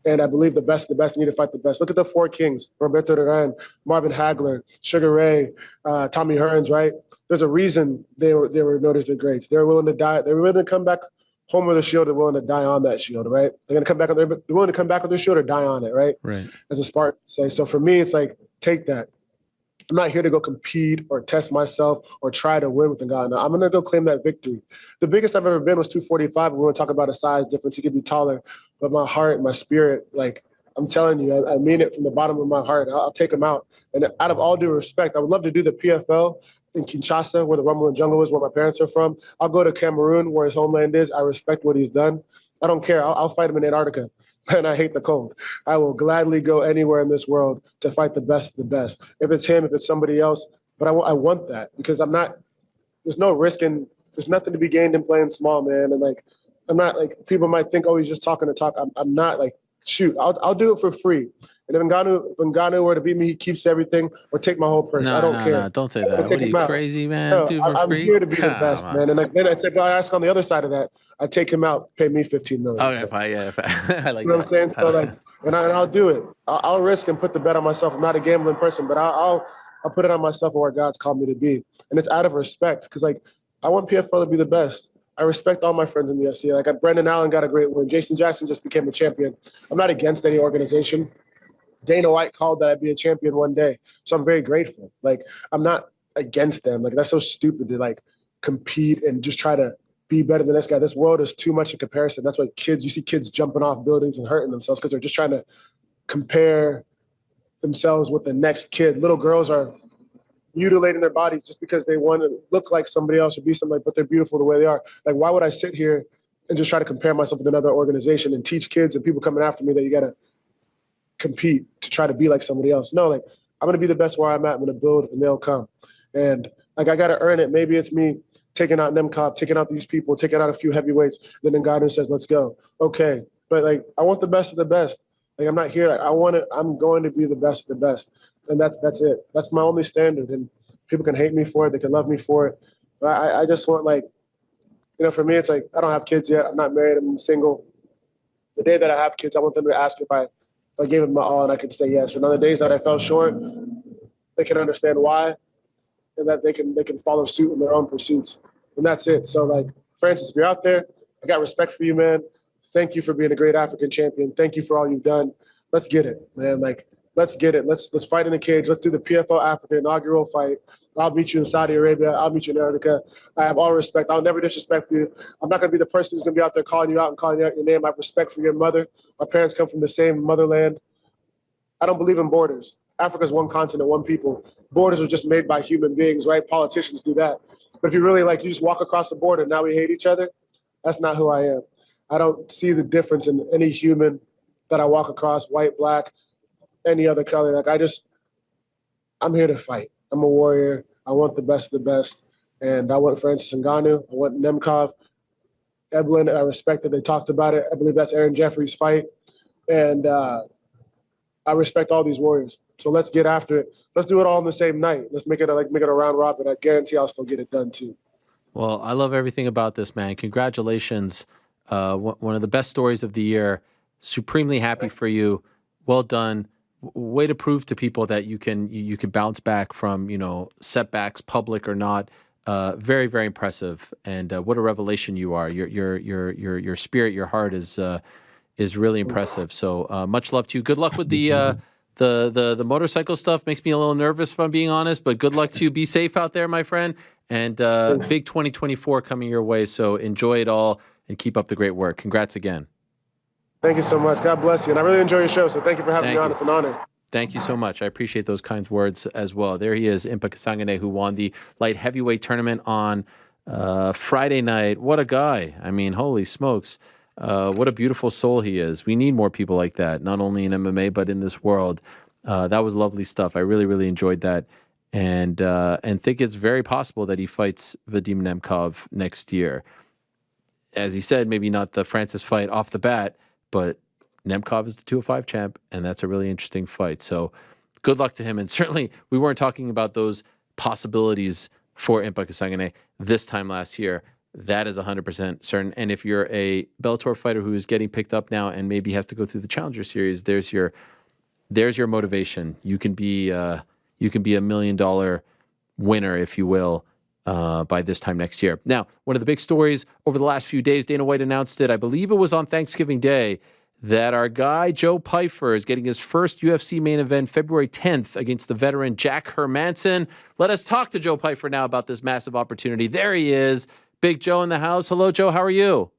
And I believe the best need to fight the best. Look at the four kings: Roberto Duran, Marvin Hagler, Sugar Ray, Tommy Hearns, right? There's a reason they were noticed as greats. They were willing to die. They were willing to come back home with a shield. They're willing to die on that shield, right? They're willing to come back with their shield or die on it, right? Right. As a Spartan say. So for me, it's like, take that. I'm not here to go compete or test myself or try to win with the guy. No, I'm going to go claim that victory. The biggest I've ever been was 245. We want to talk about a size difference. He could be taller, but my heart, my spirit, like, I'm telling you, I mean it from the bottom of my heart. I'll take him out. And out of all due respect, I would love to do the PFL in Kinshasa, where the Rumble and Jungle is, where my parents are from. I'll go to Cameroon, where his homeland is. I respect what he's done. I don't care. I'll fight him in Antarctica. And I hate the cold. I will gladly go anywhere in this world to fight the best of the best. If it's him, if it's somebody else. But I want that, because there's no risk in, there's nothing to be gained in playing small, man. And, like, I'm not, like, people might think, oh, he's just talking to talk. I'm not, like, shoot, I'll do it for free. And if Ngannou were to beat me, he keeps everything or take my whole purse. I don't care. No, don't say that. What are you, crazy, man? No, Dude, for I'm free? here to be the Come best, on. man. And then I said, I ask on the other side of that, I take him out, pay me $15 million. Oh, if I I like You know that. what I'm saying? So like, and I'll do it. I'll risk and put the bet on myself. I'm not a gambling person, but I'll put it on myself and where God's called me to be. And it's out of respect because like I want PFL to be the best. I respect all my friends in the UFC. Like Brendan Allen got a great win. Jason Jackson just became a champion. I'm not against any organization. Dana White called that I'd be a champion one day. So I'm very grateful. Like I'm not against them. Like that's so stupid to like compete and just try to be better than this guy. This world is too much in comparison. That's why you see kids jumping off buildings and hurting themselves because they're just trying to compare themselves with the next kid. Little girls are mutilating their bodies just because they want to look like somebody else or be somebody, but they're beautiful the way they are. Like, why would I sit here and just try to compare myself with another organization and teach kids and people coming after me that you got to compete to try to be like somebody else? No, like, I'm going to be the best where I'm at. I'm going to build and they'll come. And like, I got to earn it. Maybe it's me taking out Nemkov, taking out these people, taking out a few heavyweights. Then Ngannou says, let's go. Okay. But like, I want the best of the best. Like, I'm not here. I want it. I'm going to be the best of the best. And that's it. That's my only standard. And people can hate me for it. They can love me for it. But I just want, like, you know, for me, it's like, I don't have kids yet. I'm not married. I'm single. The day that I have kids, I want them to ask if I gave them my all and I could say yes. And on the days that I fell short, they can understand why and that they can follow suit in their own pursuits. And that's it. So, like, Francis, if you're out there, I got respect for you, man. Thank you for being a great African champion. Thank you for all you've done. Let's get it, man. Like, let's get it. Let's fight in the cage. Let's do the PFL Africa inaugural fight. I'll meet you in Saudi Arabia. I'll meet you in Antarctica. I have all respect. I'll never disrespect you. I'm not going to be the person who's going to be out there calling you out and calling you out your name. I have respect for your mother. My parents come from the same motherland. I don't believe in borders. Africa's one continent, one people. Borders are just made by human beings, right? Politicians do that. But if you really, like, you just walk across the border, now we hate each other, that's not who I am. I don't see the difference in any human that I walk across, white, black, any other color. Like, I'm here to fight. I'm a warrior. I want the best of the best. And I want Francis Ngannou. I want Nemkov. Eblin, I respect that they talked about it. I believe that's Aaron Jeffries' fight. And I respect all these warriors. So let's get after it. Let's do it all on the same night. Let's make it a round robin. I guarantee I'll still get it done too. Well, I love everything about this, man. Congratulations. One of the best stories of the year. Supremely happy for you. Well done. Way to prove to people that you can bounce back from, you know, setbacks, public or not. Very, very impressive. And what a revelation you are. Your spirit, your heart is really impressive. So much love to you. Good luck with the motorcycle stuff. Makes me a little nervous, if I'm being honest, but good luck to you. Be safe out there, my friend. And big 2024 coming your way. So enjoy it all and keep up the great work. Congrats again. Thank you so much. God bless you. And I really enjoy your show. So thank you for having me on. It's an honor. Thank you so much. I appreciate those kind words as well. There he is, Impa Kasanganay, who won the light heavyweight tournament on Friday night. What a guy. I mean, holy smokes. What a beautiful soul he is. We need more people like that, not only in MMA, but in this world. That was lovely stuff. I really, really enjoyed that. And think it's very possible that he fights Vadim Nemkov next year. As he said, maybe not the Francis fight off the bat, but Nemkov is the 205 champ, and that's a really interesting fight. So good luck to him. And certainly we weren't talking about those possibilities for Impa Kasanganay this time last year. That is 100% certain. And if you're a Bellator fighter who is getting picked up now and maybe has to go through the Challenger Series, there's your motivation. You can be $1 million winner, if you will, by this time next year. Now, one of the big stories over the last few days, Dana White announced it, I believe it was on Thanksgiving Day, that our guy Joe Pyfer is getting his first UFC main event February 10th against the veteran Jack Hermansson. Let us talk to Joe Pyfer now about this massive opportunity. There he is, Big Joe in the house. Hello, Joe. How are you?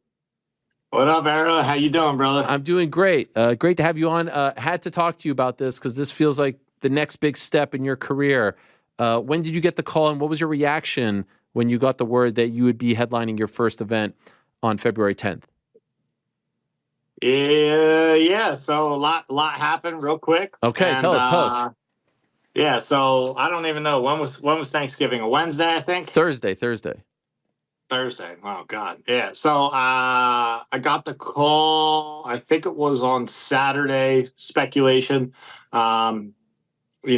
What up, Ara? How you doing, brother? I'm doing great. Great to have you on. Had to talk to you about this because this feels like the next big step in your career. When did you get the call, and what was your reaction when you got the word that you would be headlining your first event on February 10th? Yeah. So a lot happened real quick. Okay, and, tell us. Yeah. So I don't even know when was Thanksgiving. A Wednesday, I think. Thursday. Oh God. Yeah. So I got the call. I think it was on Saturday. Speculation. We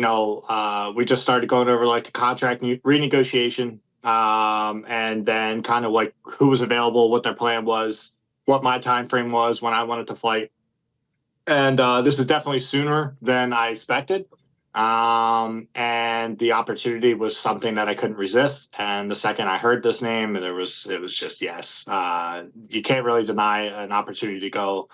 just started going over like the contract renegotiation, and then kind of like who was available, what their plan was, what my time frame was when I wanted to fight. And this is definitely sooner than I expected. And the opportunity was something that I couldn't resist. And the second I heard this name, it was just yes. You can't really deny an opportunity to go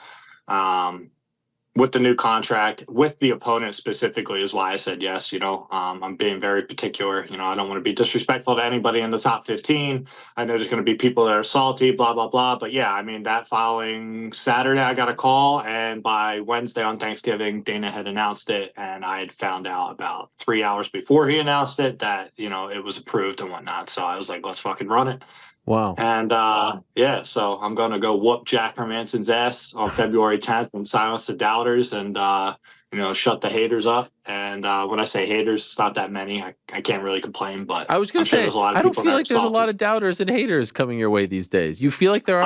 with the new contract, with the opponent specifically, is why I said yes. I'm being very particular. I don't want to be disrespectful to anybody in the top 15. I know there's going to be people that are salty, blah, blah, blah. But yeah, I mean, that following Saturday, I got a call. And by Wednesday on Thanksgiving, Dana had announced it. And I had found out about 3 hours before he announced it that, it was approved and whatnot. So I was like, let's fucking run it. Wow. And so I'm going to go whoop Jack Hermansson's ass on February 10th and silence the doubters and, shut the haters up. And when I say haters, it's not that many. I can't really complain, but I was going to say, I don't feel like there's a lot of doubters and haters coming your way these days. You feel like there are?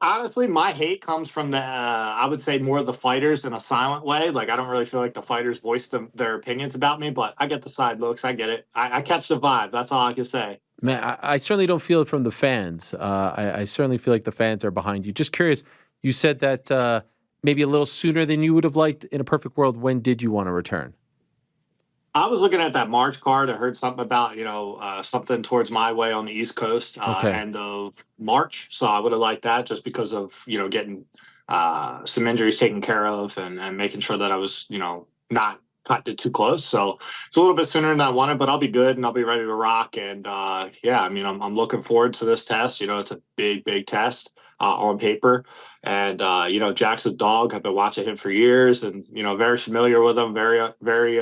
Honestly, my hate comes from I would say more of the fighters in a silent way. Like, I don't really feel like the fighters voice their opinions about me, but I get the side looks. I get it. I catch the vibe. That's all I can say. Man, I certainly don't feel it from the fans. I certainly feel like the fans are behind you. Just curious, you said that maybe a little sooner than you would have liked. In a perfect world, when did you want to return? I was looking at that March card. I heard something about, something towards my way on the East Coast, end of March. So I would have liked that just because of, getting some injuries taken care of and making sure that I was, not cut it too close. So it's a little bit sooner than I wanted, but I'll be good and I'll be ready to rock. And I'm looking forward to this test. It's a big, big test on paper. And, Jack's a dog. I've been watching him for years and, very familiar with him, very, very,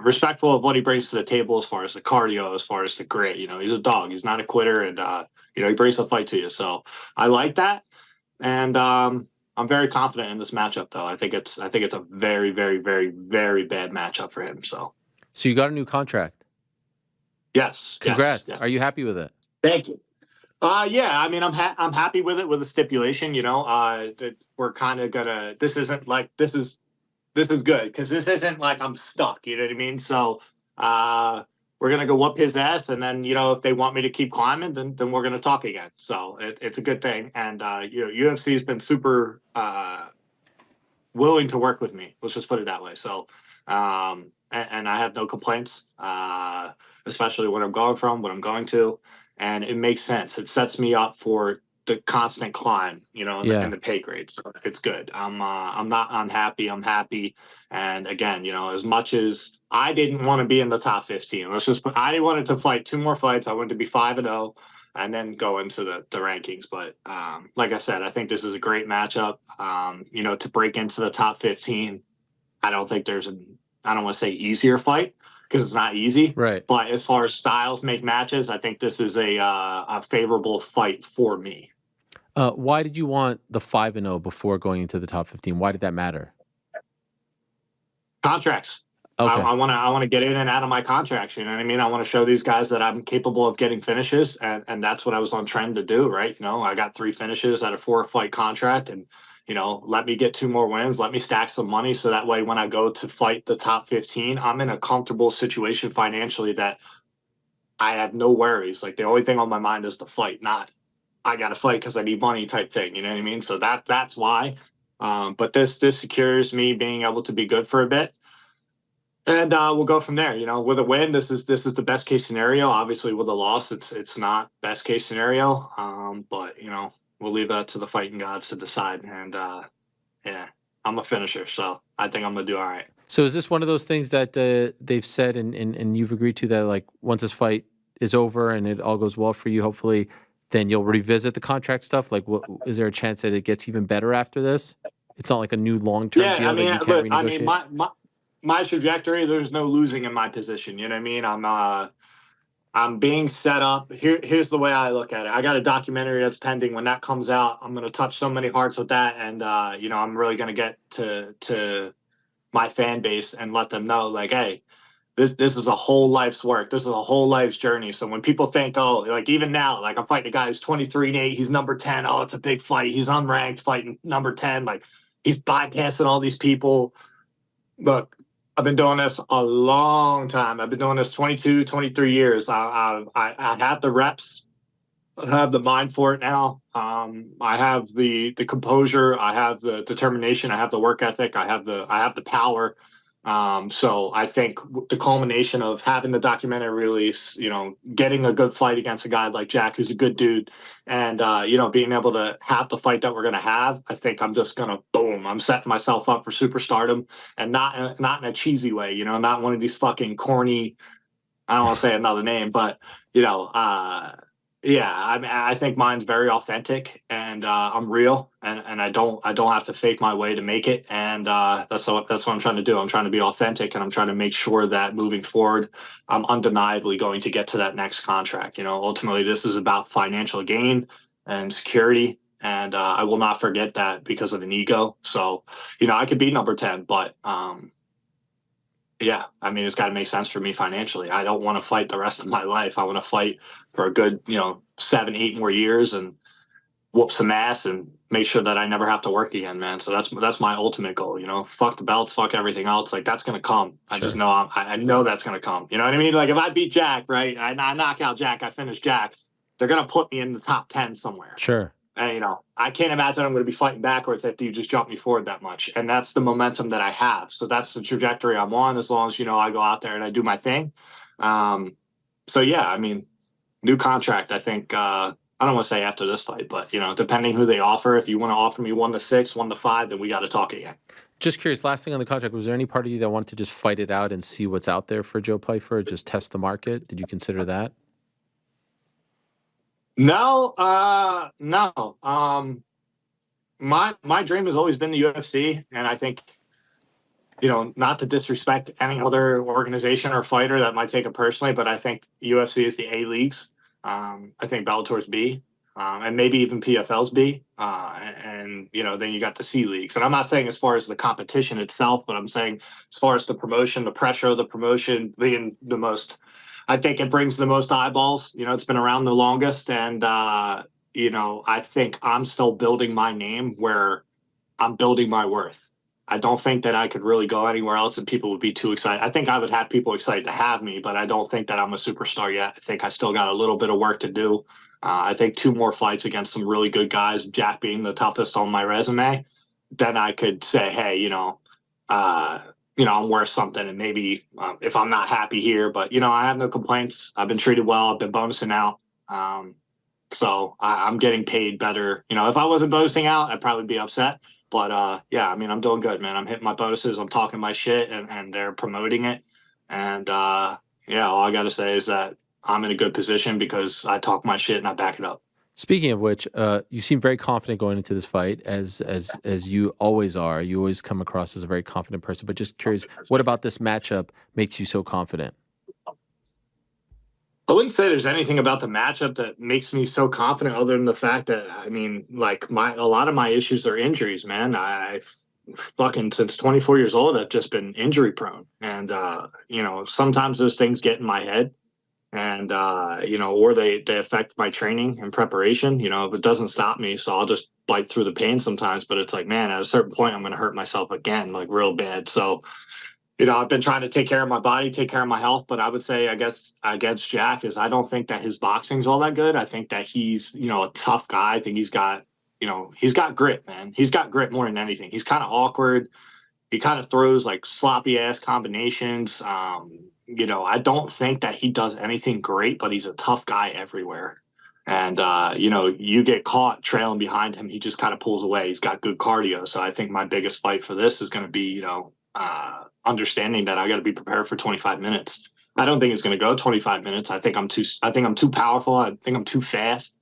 respectful of what he brings to the table as far as the cardio, as far as the grit. He's a dog. He's not a quitter. And, he brings the fight to you. So I like that. And, I'm very confident in this matchup, though. I think it's a very, very, very, very bad matchup for him. So you got a new contract? Yes. Congrats. Yes. Are you happy with it? Thank you. Yeah. I mean, I'm happy with it with a stipulation. That we're kind of gonna. This is good because this isn't like I'm stuck. You know what I mean? So we're gonna go whoop his ass, and then if they want me to keep climbing, then we're gonna talk again. So it's a good thing, and UFC has been super willing to work with me. Let's just put it that way. So and I have no complaints, especially when I'm going from what I'm going to, and it makes sense. It sets me up for the constant climb, in the pay grade. So it's good. I'm not unhappy. I'm happy. And again, as much as I didn't want to be in the top 15, I wanted to fight 2 more fights. I wanted to be 5-0 and then go into the rankings. But like I said, I think this is a great matchup. To break into the top 15, I don't think there's I don't want to say easier fight because it's not easy. Right. But as far as styles make matches, I think this is a favorable fight for me. Why did you want the 5-0 before going into the top 15? Why did that matter? Contracts. Okay. I want to get in and out of my contracts. You know what I mean? I want to show these guys that I'm capable of getting finishes, and that's what I was on trend to do, right? I got 3 finishes out of 4-fight contract, and let me get 2 more wins, let me stack some money, so that way when I go to fight the top 15, I'm in a comfortable situation financially that I have no worries. Like the only thing on my mind is the fight, not I got to fight because I need money type thing. You know what I mean? So that's why. But this secures me being able to be good for a bit. And we'll go from there. With a win, this is the best case scenario. Obviously, with a loss, it's not best case scenario. But we'll leave that to the fighting gods to decide. And I'm a finisher, so I think I'm gonna do all right. So is this one of those things that they've said and you've agreed to, that like once this fight is over and it all goes well for you, hopefully, then you'll revisit the contract stuff? Like, is there a chance that it gets even better after this? It's not like a new long-term deal that you can't renegotiate? My trajectory, there's no losing in my position. You know what I mean? I'm being set up. Here's the way I look at it. I got a documentary that's pending. When that comes out, I'm going to touch so many hearts with that. And, I'm really going to get to my fan base and let them know, like, hey, this is a whole life's work. This is a whole life's journey. So when people think, oh, like even now, like I'm fighting a guy who's 23-8, he's number 10. Oh, it's a big fight. He's unranked fighting number 10. Like, he's bypassing all these people. Look, I've been doing this a long time. I've been doing this 22, 23 years. I have the reps. I have the mind for it now. I have the composure. I have the determination. I have the work ethic. I have the power. So I think the culmination of having the documentary release, getting a good fight against a guy like Jack, who's a good dude, and being able to have the fight that we're gonna have, I think I'm just gonna boom. I'm setting myself up for superstardom, and not in a cheesy way, not one of these fucking corny. I don't want to say another name, but yeah, I think mine's very authentic, and I'm real, and I don't have to fake my way to make it, and that's what I'm trying to do. I'm trying to be authentic, and I'm trying to make sure that moving forward, I'm undeniably going to get to that next contract. Ultimately, this is about financial gain and security, and I will not forget that because of an ego. So, I could be number 10, but yeah, I mean, it's got to make sense for me financially. I don't want to fight the rest of my life. I want to fight for a good, 7, 8 more years and whoop some ass and make sure that I never have to work again, man. So that's my ultimate goal. Fuck the belts, fuck everything else. Like, that's gonna come. Sure. I just know I know that's gonna come. You know what I mean? Like, if I beat Jack, right? I knock out Jack. I finish Jack. They're gonna put me in the top 10 somewhere. Sure. And, I can't imagine I'm going to be fighting backwards after you just jump me forward that much. And that's the momentum that I have. So that's the trajectory I'm on, as long as, I go out there and I do my thing. So, yeah, I mean, new contract, I think, I don't want to say after this fight, but, depending who they offer, if you want to offer me 1 to 6, 1 to 5, then we got to talk again. Just curious, last thing on the contract, was there any part of you that wanted to just fight it out and see what's out there for Joe Pyfer, just test the market? Did you consider that? No. My dream has always been the UFC, and I think, not to disrespect any other organization or fighter that might take it personally, but I think UFC is the A leagues. I think Bellator's B, and maybe even PFL's B, and then you got the C leagues. And I'm not saying as far as the competition itself, but I'm saying as far as the promotion, the pressure of the promotion being the most. I think it brings the most eyeballs. It's been around the longest, and I think I'm still building my name where I'm building my worth. I don't think that I could really go anywhere else and people would be too excited. I think I would have people excited to have me, but I don't think that I'm a superstar yet. I think I still got a little bit of work to do. I think 2 more fights against some really good guys, Jack being the toughest on my resume, then I could say, hey, I'm worth something, and maybe if I'm not happy here, but I have no complaints. I've been treated well. I've been bonusing out. So I'm getting paid better. If I wasn't bonusing out, I'd probably be upset. But yeah, I mean, I'm doing good, man. I'm hitting my bonuses. I'm talking my shit, and they're promoting it. And yeah, all I got to say is that I'm in a good position because I talk my shit and I back it up. Speaking of which, you seem very confident going into this fight, as you always are. You always come across as a very confident person. But just curious, what about this matchup makes you so confident? I wouldn't say there's anything about the matchup that makes me so confident, other than the fact that, I mean, like, a lot of my issues are injuries, man. I fucking, since 24 years old, I've just been injury prone, and sometimes those things get in my head. And, or they affect my training and preparation. If it doesn't stop me, so I'll just bite through the pain sometimes. But it's like, man, at a certain point, I'm going to hurt myself again, like real bad. So, I've been trying to take care of my body, take care of my health. But I would say, I guess, against Jack, is I don't think that his boxing's all that good. I think that he's, a tough guy. I think he's got grit, man. He's got grit more than anything. He's kind of awkward. He kind of throws like sloppy ass combinations. I don't think that he does anything great, but he's a tough guy everywhere. And, you get caught trailing behind him, he just kind of pulls away. He's got good cardio. So I think my biggest fight for this is going to be, understanding that I got to be prepared for 25 minutes. I don't think it's going to go 25 minutes. I think I'm too powerful. I think I'm too fast.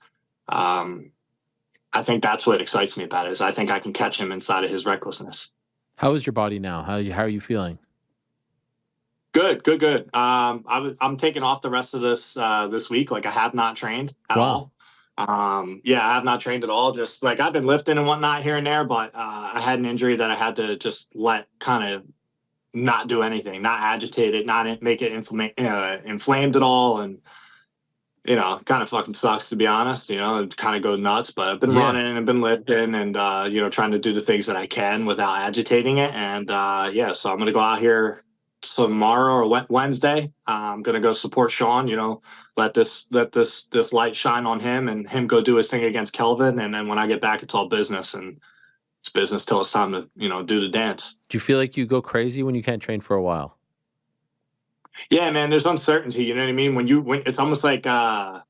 I think that's what excites me about it, is I think I can catch him inside of his recklessness. How is your body now? How are you feeling? Good. I'm taking off the rest of this week. Like, I have not trained at all. Yeah, I have not trained at all. Just like, I've been lifting and whatnot here and there, but I had an injury that I had to just let kind of not do anything, not agitate it, not make it inflamed at all. And you know, kind of fucking sucks, to be honest. You know, it kind of go nuts. But I've been Yeah. running and I've been lifting and, you know, trying to do the things that I can without agitating it. And yeah, so I'm going to go out here tomorrow or Wednesday. I'm going to go support Sean, you know, let this light shine on him and him go do his thing against Kelvin. And then when I get back, it's all business, and it's business till it's time to, you know, do the dance. Do you feel like you go crazy when you can't train for a while? Yeah, man, there's uncertainty. You know what I mean? When it's almost like how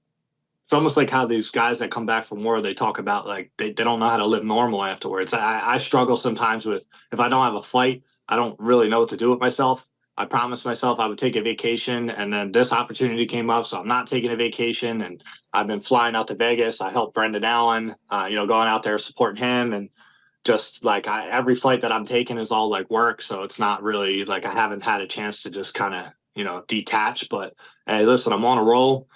these guys that come back from war, they talk about like they don't know how to live normal afterwards. I struggle sometimes with, if I don't have a fight, I don't really know what to do with myself. I promised myself I would take a vacation, and then this opportunity came up, so I'm not taking a vacation. And I've been flying out to Vegas. I helped Brendan Allen, you know, going out there supporting him, and just like every flight that I'm taking is all like work. So it's not really like I haven't had a chance to just kind of, you know, detach. But hey, listen, I'm on a roll,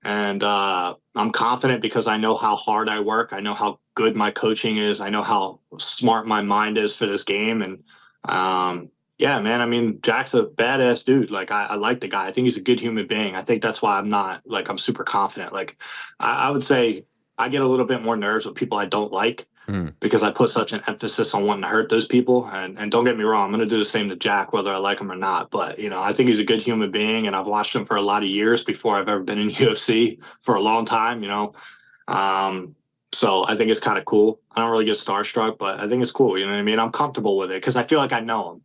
and I'm confident because I know how hard I work. I know how good my coaching is. I know how smart my mind is for this game. And yeah, man, I mean, Jack's a badass dude. Like, I like the guy. I think he's a good human being. I think that's why I'm super confident. Like, I would say I get a little bit more nerves with people I don't like, because I put such an emphasis on wanting to hurt those people. And don't get me wrong, I'm going to do the same to Jack, whether I like him or not. But, you know, I think he's a good human being, and I've watched him for a lot of years before I've ever been in UFC for a long time, you know. So I think it's kind of cool. I don't really get starstruck, but I think it's cool. You know what I mean? I'm comfortable with it because I feel like I know him.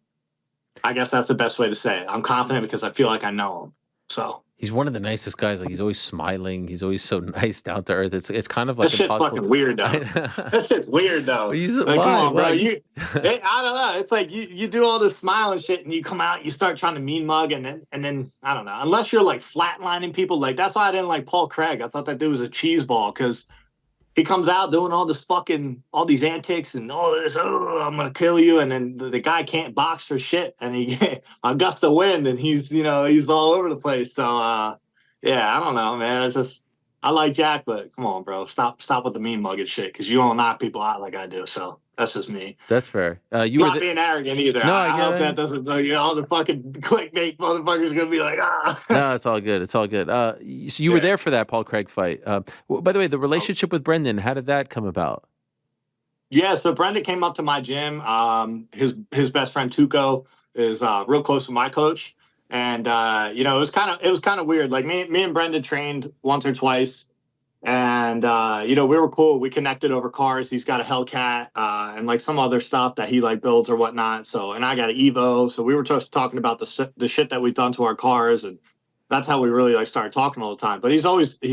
I guess that's the best way to say it. I'm confident because I feel like I know him. So he's one of the nicest guys. Like, he's always smiling. He's always so nice, down to earth. It's kind of like that shit's fucking weird though. That shit's weird though. Like, come on, bro. I don't know. It's like you do all this smiling shit, and you come out, you start trying to mean mug, and then I don't know. Unless you're like flatlining people, like that's why I didn't like Paul Craig. I thought that dude was a cheese ball because he comes out doing all these antics and all this, oh, I'm going to kill you. And then the guy can't box for shit. And he a gust of wind, and he's all over the place. So, yeah, I don't know, man. It's just, I like Jack, but come on, bro. Stop with the mean mugging shit, because you don't knock people out like I do. So that's just me. That's fair. You not being arrogant either. No, I hope that doesn't, all the fucking clickbait motherfuckers are going to be like, ah. No, it's all good. It's all good. So you were there for that Paul Craig fight. By the way, the relationship with Brendan, how did that come about? Yeah, so Brendan came up to my gym. His best friend Tuco is real close to my coach. And you know, it was kind of weird. Like me and Brendan trained once or twice. And, you know, we were cool. We connected over cars. He's got a Hellcat and like some other stuff that he like builds or whatnot. So, and I got an Evo. So we were just talking about the shit that we've done to our cars. And that's how we really like started talking all the time. But he's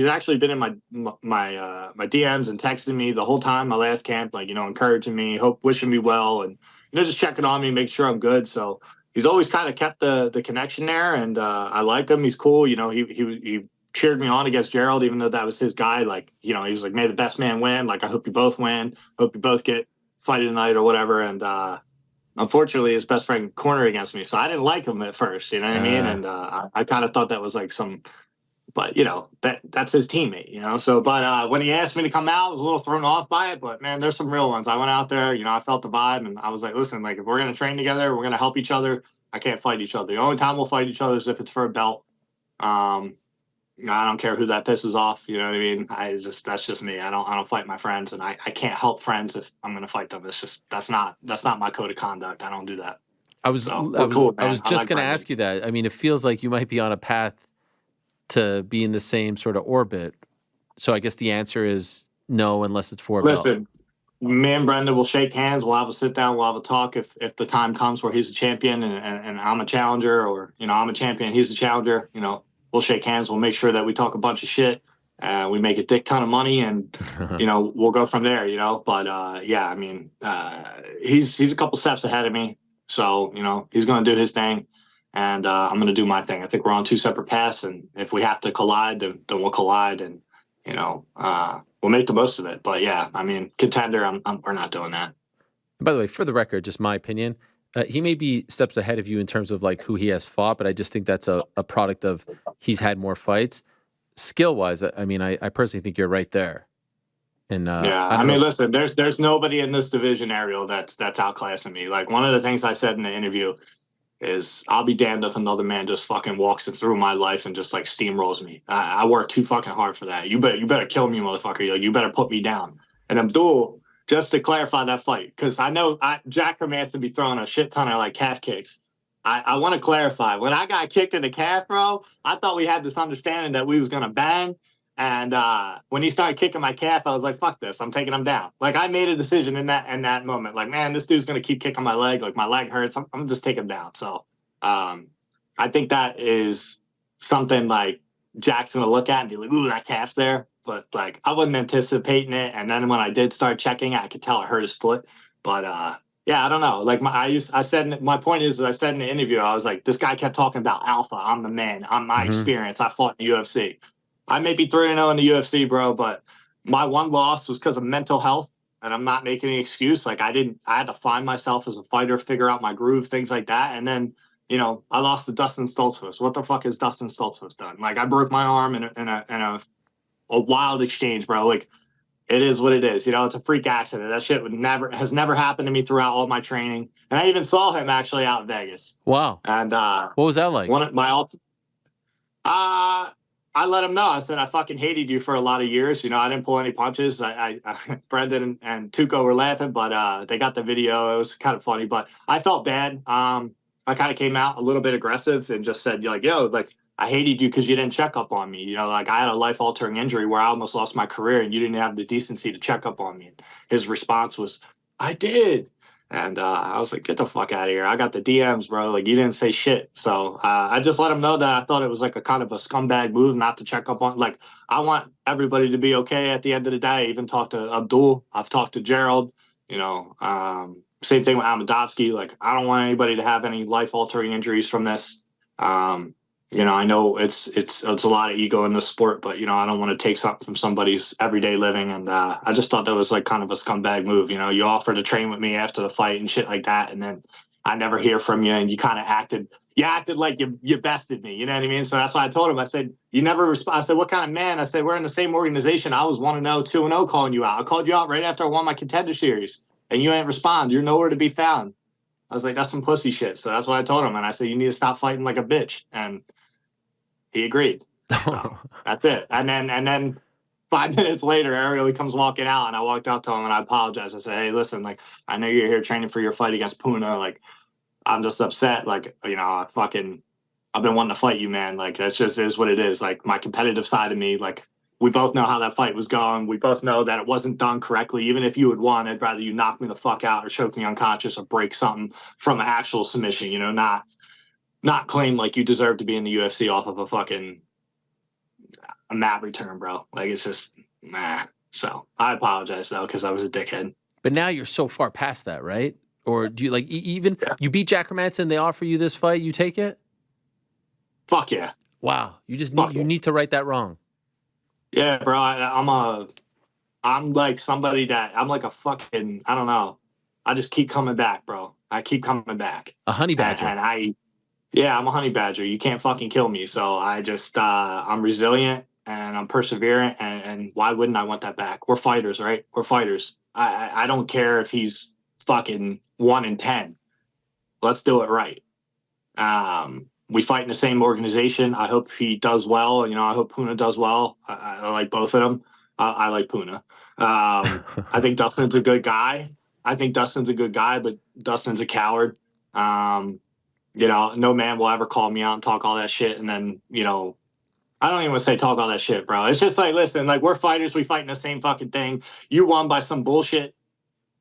actually been in my DMs and texting me the whole time, my last camp, like, you know, encouraging me, wishing me well, and, you know, just checking on me, make sure I'm good. So he's always kind of kept the connection there. And I like him. He's cool. You know, he cheered me on against Gerald, even though that was his guy. Like, you know, he was like, may the best man win. Like, I hope you both win. Hope you both get fighted tonight or whatever. And unfortunately, his best friend cornered against me. So I didn't like him at first, you know what I mean? And I kind of thought that was like but you know, that's his teammate, you know? So, but when he asked me to come out, I was a little thrown off by it, but man, there's some real ones. I went out there, you know, I felt the vibe, and I was like, listen, like, if we're going to train together, we're going to help each other. I can't fight each other. The only time we'll fight each other is if it's for a belt. You know, I don't care who that pisses off. You know what I mean? That's just me. I don't fight my friends, and I can't help friends if I'm going to fight them. It's just, that's not my code of conduct. I don't do that. I was just going to ask you that. I mean, it feels like you might be on a path to be in the same sort of orbit. So I guess the answer is no, unless it's for a belt. Listen, me and Brendan will shake hands. We'll have a sit down. We'll have a talk if the time comes where he's a champion and I'm a challenger, or, you know, I'm a champion, he's a challenger. You know, we'll shake hands. We'll make sure that we talk a bunch of shit. We make a dick ton of money, and you know, we'll go from there. You know, but yeah, I mean, he's a couple steps ahead of me, so you know, he's going to do his thing, and I'm going to do my thing. I think we're on two separate paths, and if we have to collide, then we'll collide, and you know, we'll make the most of it. But yeah, I mean, contender, we're not doing that. By the way, for the record, just my opinion. He may be steps ahead of you in terms of like who he has fought, but I just think that's a product of he's had more fights. Skill-wise, I mean, I personally think you're right there. And yeah, I mean, listen, there's nobody in this division, Ariel, that's outclassing me. Like, one of the things I said in the interview is I'll be damned if another man just fucking walks through my life and just like steamrolls me. I work too fucking hard for that. You better kill me, motherfucker. You better put me down. And Abdul, just to clarify that fight, because I know Jack Hermansson be throwing a shit ton of like calf kicks. I want to clarify. When I got kicked in the calf, bro, I thought we had this understanding that we was gonna bang. And when he started kicking my calf, I was like, "Fuck this! I'm taking him down." Like I made a decision in that moment. Like, man, this dude's gonna keep kicking my leg. Like my leg hurts. I'm gonna just take him down. So I think that is something like Jack's gonna look at and be like, "Ooh, that calf's there." But like I wasn't anticipating it. And then when I did start checking, I could tell it hurt his foot. But yeah, I don't know. Like my point is that I said in the interview, I was like, this guy kept talking about alpha. I'm the man. I'm my experience. I fought in the UFC. I may be 3-0 in the UFC, bro, but my one loss was because of mental health, and I'm not making any excuse. Like I had to find myself as a fighter, figure out my groove, things like that. And then, I lost to Dustin Stoltzfus. What the fuck has Dustin Stoltzfus done? Like I broke my arm in a wild exchange, bro. Like it is what it is. It's a freak accident. That shit has never happened to me throughout all my training. And I even saw him actually out in Vegas. Wow. And what was that like? I let him know. I said, I fucking hated you for a lot of years. I didn't pull any punches. Brendan and Tuco were laughing, but they got the video. It was kind of funny, but I felt bad. I kind of came out a little bit aggressive and just said, like, yo, like, I hated you because you didn't check up on me. Like I had a life-altering injury where I almost lost my career and you didn't have the decency to check up on me. And his response was, I did. And I was like, get the fuck out of here. I got the DMs, bro. Like, you didn't say shit. So I just let him know that I thought it was like a kind of a scumbag move not to check up on. Like, I want everybody to be okay at the end of the day. I even talked to Abdul. I've talked to Gerald. Same thing with Amadovsky. Like, I don't want anybody to have any life-altering injuries from this. I know it's a lot of ego in this sport, but I don't want to take something from somebody's everyday living. And I just thought that was like kind of a scumbag move. You offered to train with me after the fight and shit like that, and then I never hear from you, and you kind of acted like you bested me. You know what I mean? So that's why I told him. I said, you never respond. I said, what kind of man? I said, we're in the same organization. I was 1-0, 2-0 calling you out. I called you out right after I won my Contender Series, and you ain't respond. You're nowhere to be found. I was like, that's some pussy shit. So that's what I told him. And I said, you need to stop fighting like a bitch. And he agreed. So that's it. And then 5 minutes later, Ariel, he comes walking out, and I walked out to him and I apologized. I said, hey, listen, like, I know you're here training for your fight against Puna. Like, I'm just upset. Like, I've been wanting to fight you, man. Like, that's just is what it is. Like, my competitive side of me, like, we both know how that fight was going. We both know that it wasn't done correctly. Even if you had won, I'd rather you knock me the fuck out or choke me unconscious or break something from an actual submission, not claim like you deserve to be in the UFC off of a mat return, bro. Like, it's just, nah. So I apologize, though, because I was a dickhead. But now you're so far past that, right? Or do you like even you beat Jack Hermansson, they offer you this fight, you take it? Fuck yeah. Wow. You just need to right that wrong. Yeah, bro. I'm like somebody that I'm like a fucking, I don't know. I just keep coming back, bro. I keep coming back. A honey badger. And yeah, I'm a honey badger. You can't fucking kill me. So I just, I'm resilient and I'm perseverant. And why wouldn't I want that back? We're fighters, right? We're fighters. I don't care if he's fucking 1-10. Let's do it right. We fight in the same organization. I hope he does well. I hope Puna does well. I like both of them. I like Puna. I think Dustin's a good guy. But Dustin's a coward. No man will ever call me out and talk all that shit. And then, I don't even want to say talk all that shit, bro. It's just like, listen, like, we're fighters. We fight in the same fucking thing. You won by some bullshit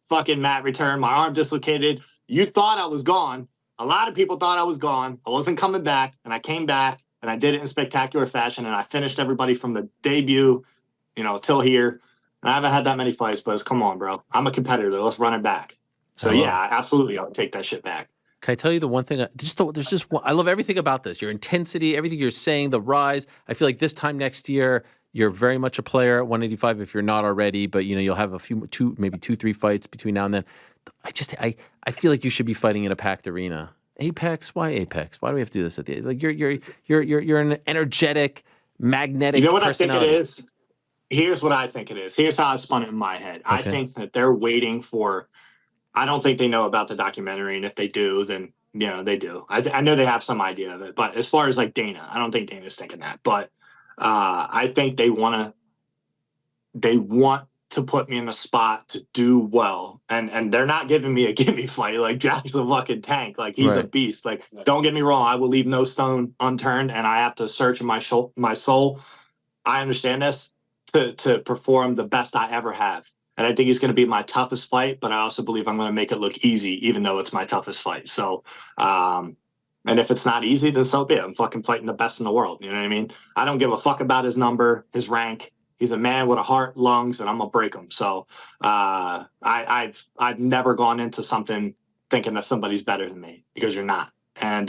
fucking mat return. My arm dislocated. You thought I was gone. A lot of people thought I was gone. I wasn't coming back. And I came back and I did it in spectacular fashion. And I finished everybody from the debut, till here. And I haven't had that many fights, but come on, bro. I'm a competitor. Let's run it back. So, yeah, absolutely. I'll take that shit back. Can I tell you the one thing? There's just one. I love everything about this. Your intensity, everything you're saying, the rise. I feel like this time next year, you're very much a player at 185 if you're not already. But you'll have maybe 2-3 fights between now and then. I feel like you should be fighting in a packed arena. Apex? Why Apex? Why do we have to do this at the end? Like you're an energetic, magnetic. You know what personality. I think it is? Here's what I think it is. Here's how I spun it in my head. Okay. I think that they're waiting for. I don't think they know about the documentary, and if they do, then You know, they do. I know they have some idea of it, but as far as like Dana, I don't think Dana's thinking that. But I think they want to put me in a spot to do well, and they're not giving me a gimme fight. Like Jack's a fucking tank. Like he's a beast. Like don't get me wrong, I will leave no stone unturned, and I have to search in my soul. I understand this to perform the best I ever have. And I think it's going to be my toughest fight, but I also believe I'm going to make it look easy, even though it's my toughest fight. So, and if it's not easy, then so be it. I'm fucking fighting the best in the world. You know what I mean? I don't give a fuck about his number, his rank. He's a man with a heart, lungs, and I'm going to break him. So I've never gone into something thinking that somebody's better than me, because you're not. And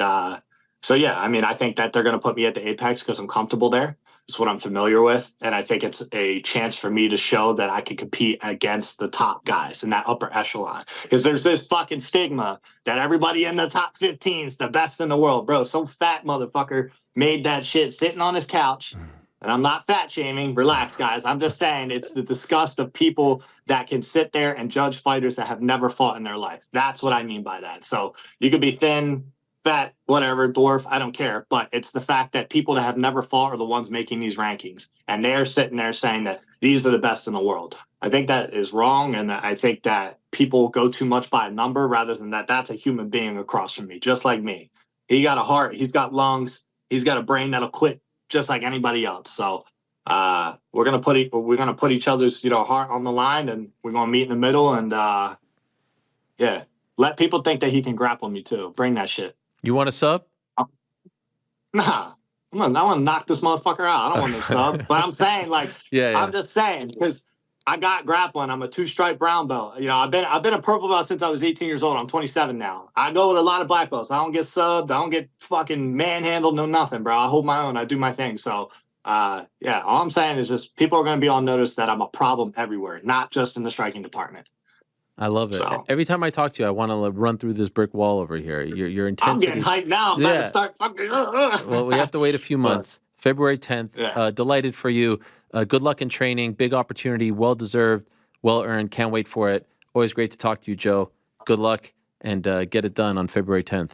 so, yeah, I mean, I think that they're going to put me at the apex because I'm comfortable there. It's what I'm familiar with. And I think it's a chance for me to show that I can compete against the top guys in that upper echelon. Because there's this fucking stigma that everybody in the top 15 is the best in the world. Bro, some fat motherfucker made that shit sitting on his couch. And I'm not fat shaming. Relax, guys. I'm just saying it's the disgust of people that can sit there and judge fighters that have never fought in their life. That's what I mean by that. So you could be thin, fat, whatever, dwarf, I don't care. But it's the fact that people that have never fought are the ones making these rankings. And they're sitting there saying that these are the best in the world. I think that is wrong. And I think that people go too much by a number rather than that. That's a human being across from me, just like me. He got a heart. He's got lungs. He's got a brain that'll quit just like anybody else. So we're gonna put each other's heart on the line, and we're gonna meet in the middle. And yeah, let people think that he can grapple me too. Bring that shit. You want a sub? Nah, I want to knock this motherfucker out. I don't want no sub. But I'm saying, like, I'm just saying, because I got grappling. I'm a 2-stripe brown belt. I've been a purple belt since I was 18 years old. I'm 27 now. I go with a lot of black belts. I don't get subbed. I don't get fucking manhandled. No nothing, bro. I hold my own. I do my thing. So, yeah, all I'm saying is just people are going to be on notice that I'm a problem everywhere, not just in the striking department. I love it. So, every time I talk to you, I want to run through this brick wall over here. Your intensity. I'm getting hyped now. I'm about to start fucking. Well, we have to wait a few months. February 10th. Yeah. Delighted for you. Good luck in training. Big opportunity. Well deserved. Well earned. Can't wait for it. Always great to talk to you, Joe. Good luck, and get it done on February 10th.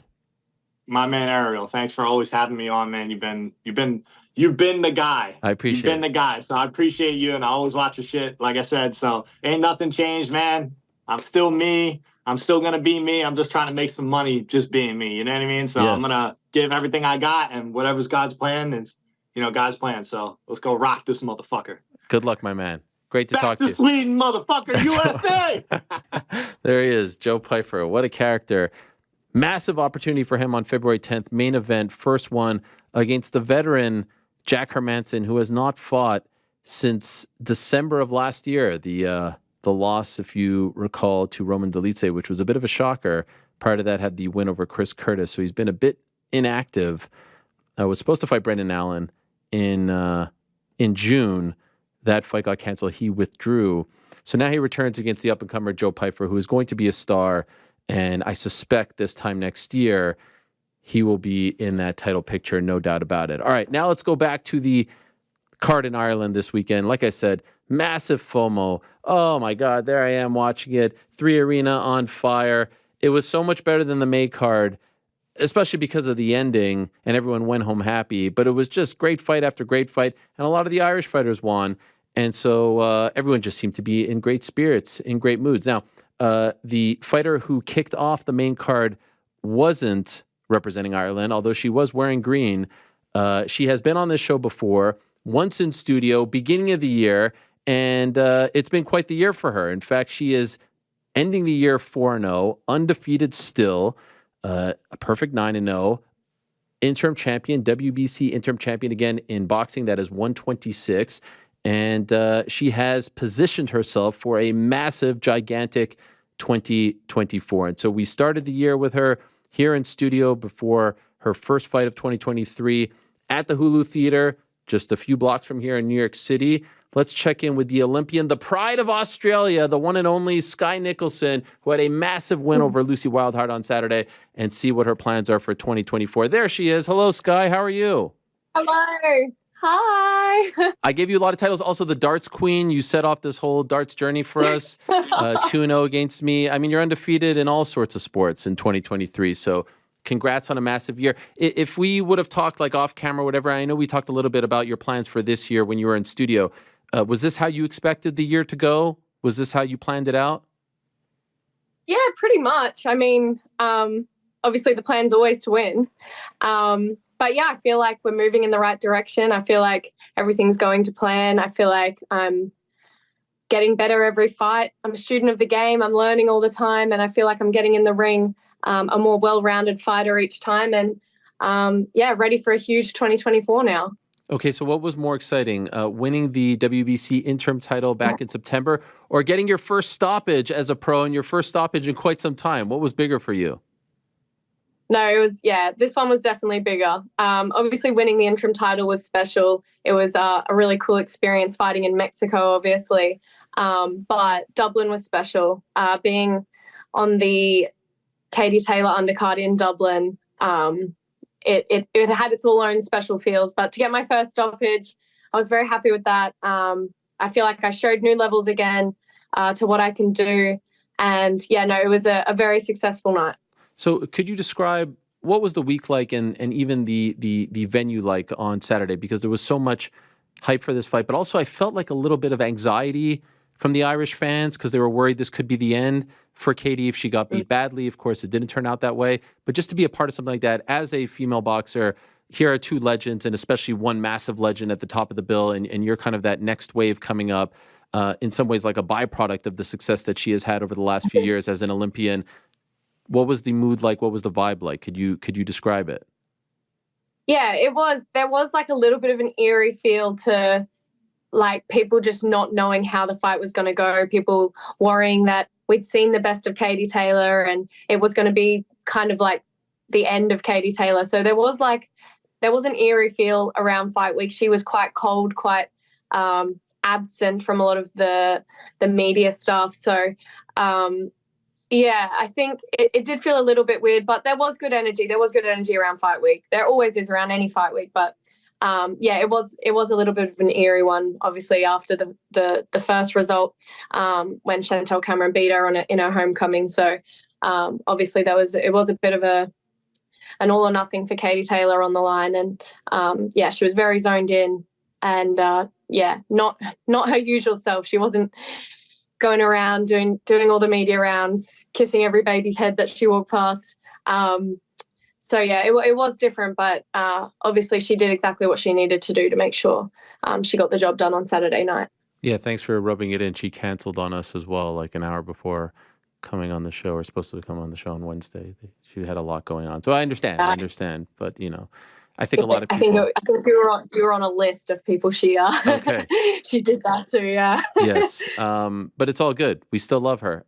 My man Ariel, thanks for always having me on, man. You've been the guy. I appreciate it. You've been the guy. So I appreciate you, and I always watch your shit, like I said. So ain't nothing changed, man. I'm still me. I'm still going to be me. I'm just trying to make some money just being me. You know what I mean? So I'm going to give everything I got, and whatever's God's plan is, God's plan. So let's go rock this motherfucker. Good luck, my man. Great to talk to you. Sweden, motherfucker, USA! There he is, Joe Pyfer. What a character. Massive opportunity for him on February 10th. Main event, first one against the veteran Jack Hermansson, who has not fought since December of last year. The loss, if you recall, to Roman Dolidze, which was a bit of a shocker. Prior to that, had the win over Chris Curtis. So he's been a bit inactive. Was supposed to fight Brendan Allen in June. That fight got canceled. He withdrew. So now he returns against the up-and-comer Joe Pyfer, who is going to be a star. And I suspect this time next year, he will be in that title picture, no doubt about it. All right, now let's go back to the card in Ireland this weekend. Like I said, massive FOMO. Oh my God, there I am watching it. 3 Arena on fire. It was so much better than the May card, especially because of the ending, and everyone went home happy. But it was just great fight after great fight, and a lot of the Irish fighters won. And so everyone just seemed to be in great spirits, in great moods. Now, the fighter who kicked off the main card wasn't representing Ireland, although she was wearing green. She has been on this show before, once in studio, beginning of the year, and it's been quite the year for her. In fact, she is ending the year 4-0, undefeated still, a perfect 9-0, interim champion, WBC interim champion again in boxing. That is 126. And she has positioned herself for a massive, gigantic 2024. And so we started the year with her here in studio before her first fight of 2023 at the Hulu Theater, just a few blocks from here in New York City. Let's check in with the Olympian, the pride of Australia, the one and only Skye Nicolson, who had a massive win over Lucy Wildheart on Saturday, and see what her plans are for 2024. There she is. Hello, Skye. How are you? Hello. Hi. I gave you a lot of titles. Also, the darts queen. You set off this whole darts journey for us. 2-0 against me. I mean, you're undefeated in all sorts of sports in 2023. So Congrats on a massive year. If we would have talked like off camera, whatever, I know we talked a little bit about your plans for this year when you were in studio. Was this how you expected the year to go? Was this how you planned it out? Yeah, pretty much. I mean, obviously the plan's always to win. But yeah, I feel like we're moving in the right direction. I feel like everything's going to plan. I feel like I'm getting better every fight. I'm a student of the game. I'm learning all the time. And I feel like I'm getting in the ring a more well-rounded fighter each time. And yeah, ready for a huge 2024 now. Okay, so what was more exciting, winning the WBC interim title back in September or getting your first stoppage as a pro and your first stoppage in quite some time? What was bigger for you? No, it was, yeah, this one was definitely bigger. Obviously, winning the interim title was special. It was a really cool experience fighting in Mexico, obviously. But Dublin was special. Being on the Katie Taylor undercard in Dublin, it had its all own special feels. But to get my first stoppage, I was very happy with that. I feel like I showed new levels again to what I can do. And yeah, no, it was a very successful night. So could you describe what was the week like and even the venue like on Saturday? Because there was so much hype for this fight, but also I felt like a little bit of anxiety from the Irish fans because they were worried this could be the end for Katie if she got beat badly. Of course, it didn't turn out that way. But just to be a part of something like that as a female boxer, here are two legends and especially one massive legend at the top of the bill, and you're kind of that next wave coming up, in some ways like a byproduct of the success that she has had over the last few years as an Olympian. What was the mood like? What was the vibe like? Could you describe it? Yeah, it was. There was like a little bit of an eerie feel to like people just not knowing how the fight was going to go. People worrying that we'd seen the best of Katie Taylor and it was going to be kind of like the end of Katie Taylor. So there was an eerie feel around fight week. She was quite cold, quite absent from a lot of the media stuff. So yeah, I think it did feel a little bit weird, but there was good energy. There was good energy around fight week. There always is around any fight week, but yeah, it was a little bit of an eerie one, obviously after the first result when Chantel Cameron beat her in her homecoming. So obviously it was a bit of an all or nothing for Katie Taylor on the line, and yeah, she was very zoned in, and yeah, not her usual self. She wasn't going around doing all the media rounds, kissing every baby's head that she walked past. So yeah, it was different, but obviously she did exactly what she needed to do to make sure she got the job done on Saturday night. Yeah, thanks for rubbing it in. She canceled on us as well, like an hour before coming on the show. We're supposed to come on the show on Wednesday. She had a lot going on, so I understand, but you know, I think a lot of people. I think you were on a list of people she okay. She did that too, yeah. Yes, but it's all good. We still love her.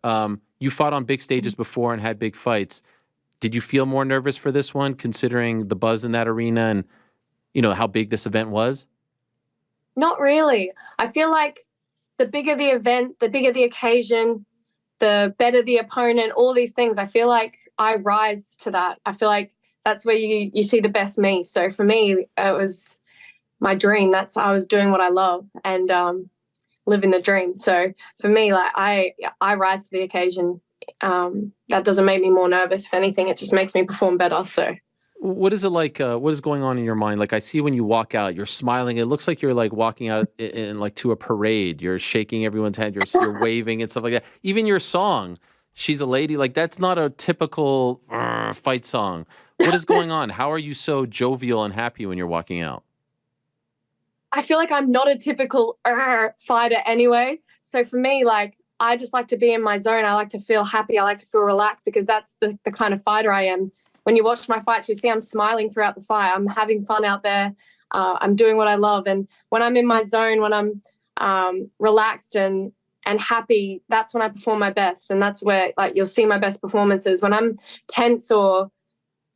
You fought on big stages before and had big fights. Did you feel more nervous for this one, considering the buzz in that arena and you know how big this event was? Not really. I feel like the bigger the event, the bigger the occasion, the better the opponent. All these things. I feel like I rise to that. I feel like that's where you see the best me. So for me, it was my dream. I was doing what I love and living the dream. So for me, like I rise to the occasion. That doesn't make me more nervous. If anything, it just makes me perform better. So what is it like? What is going on in your mind? Like I see when you walk out, you're smiling. It looks like you're like walking out in like to a parade. You're shaking everyone's hand. You're waving and stuff like that. Even your song, "She's a Lady," like that's not a typical fight song. What is going on? How are you so jovial and happy when you're walking out? I feel like I'm not a typical fighter anyway. So for me, like, I just like to be in my zone. I like to feel happy. I like to feel relaxed because that's the kind of fighter I am. When you watch my fights, you see I'm smiling throughout the fight. I'm having fun out there. I'm doing what I love. And when I'm in my zone, when I'm relaxed and happy, that's when I perform my best. And that's where like you'll see my best performances. When I'm tense or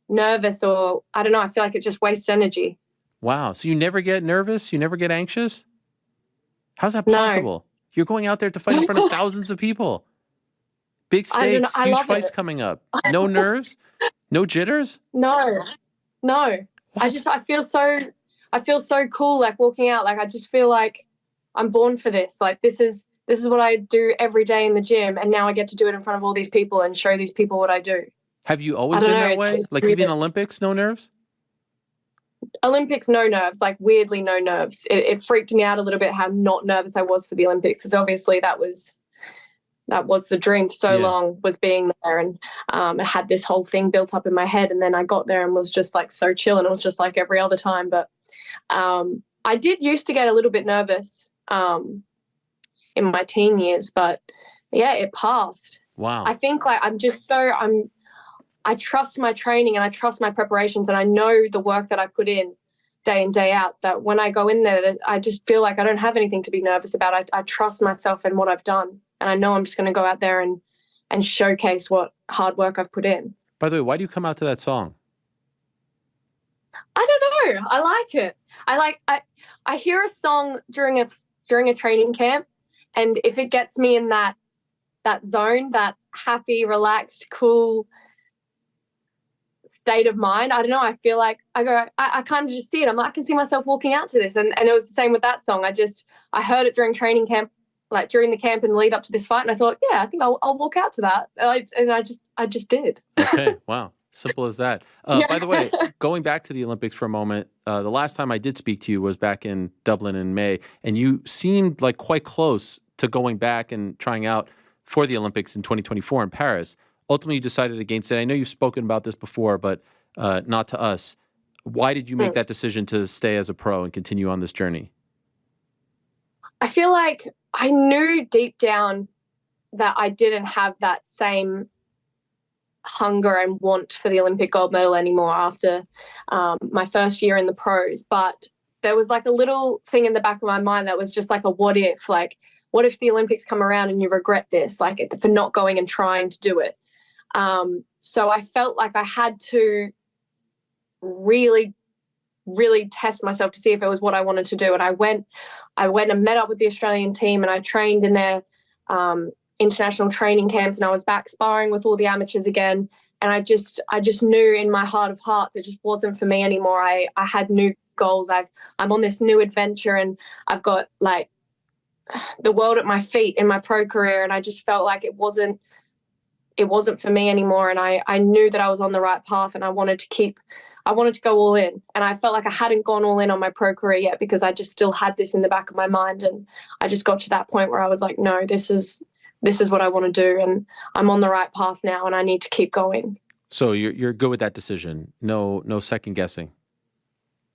nervous or I don't know, I feel like it just wastes energy. Wow. So you never get nervous? You never get anxious? How's that possible? No. You're going out there to fight in front of thousands of people. Big stakes, huge fights coming up. No nerves? No jitters? No. What? I feel so cool like walking out. Like I just feel like I'm born for this. Like this is what I do every day in the gym, and now I get to do it in front of all these people and show these people what I do. Have you always I don't been know, that it's way? just Like weird. even Olympics, no nerves? Olympics, no nerves, like weirdly no nerves. It freaked me out a little bit how not nervous I was for the Olympics, because obviously that was the dream for so long, was being there, and I had this whole thing built up in my head, and then I got there and was just like so chill, and it was just like every other time. But I did used to get a little bit nervous in my teen years, but yeah, it passed. Wow. I think like I trust my training and I trust my preparations, and I know the work that I put in day out, that when I go in there, I just feel like I don't have anything to be nervous about. I trust myself and what I've done. And I know I'm just going to go out there and showcase what hard work I've put in. By the way, why do you come out to that song? I don't know. I like it. I hear a song during a training camp, and if it gets me in that zone, that happy, relaxed, cool state of mind, I don't know, I feel like I kind of just see it. I'm like, I can see myself walking out to this. And it was the same with that song. I heard it during training camp, like during the camp in the lead up to this fight, and I thought, yeah, I think I'll walk out to that. And I just did. Okay, wow. Simple as that. By the way, going back to the Olympics for a moment, the last time I did speak to you was back in Dublin in May, and you seemed like quite close to going back and trying out for the Olympics in 2024 in Paris. Ultimately, you decided against it. I know you've spoken about this before, but not to us. Why did you make that decision to stay as a pro and continue on this journey? I feel like I knew deep down that I didn't have that same hunger and want for the Olympic gold medal anymore after my first year in the pros. But there was like a little thing in the back of my mind that was just like a what if, like, what if the Olympics come around and you regret this, like for not going and trying to do it? So I felt like I had to really test myself to see if it was what I wanted to do. And I went and met up with the Australian team, and I trained in their international training camps, and I was back sparring with all the amateurs again. And I just knew in my heart of hearts it just wasn't for me anymore. I had new goals. I'm on this new adventure, and I've got like the world at my feet in my pro career, and I just felt like it wasn't for me anymore. And I knew that I was on the right path, and I wanted to go all in. And I felt like I hadn't gone all in on my pro career yet, because I just still had this in the back of my mind. And I just got to that point where I was like, no, this is what I want to do, and I'm on the right path now, and I need to keep going. So you're good with that decision? No second guessing?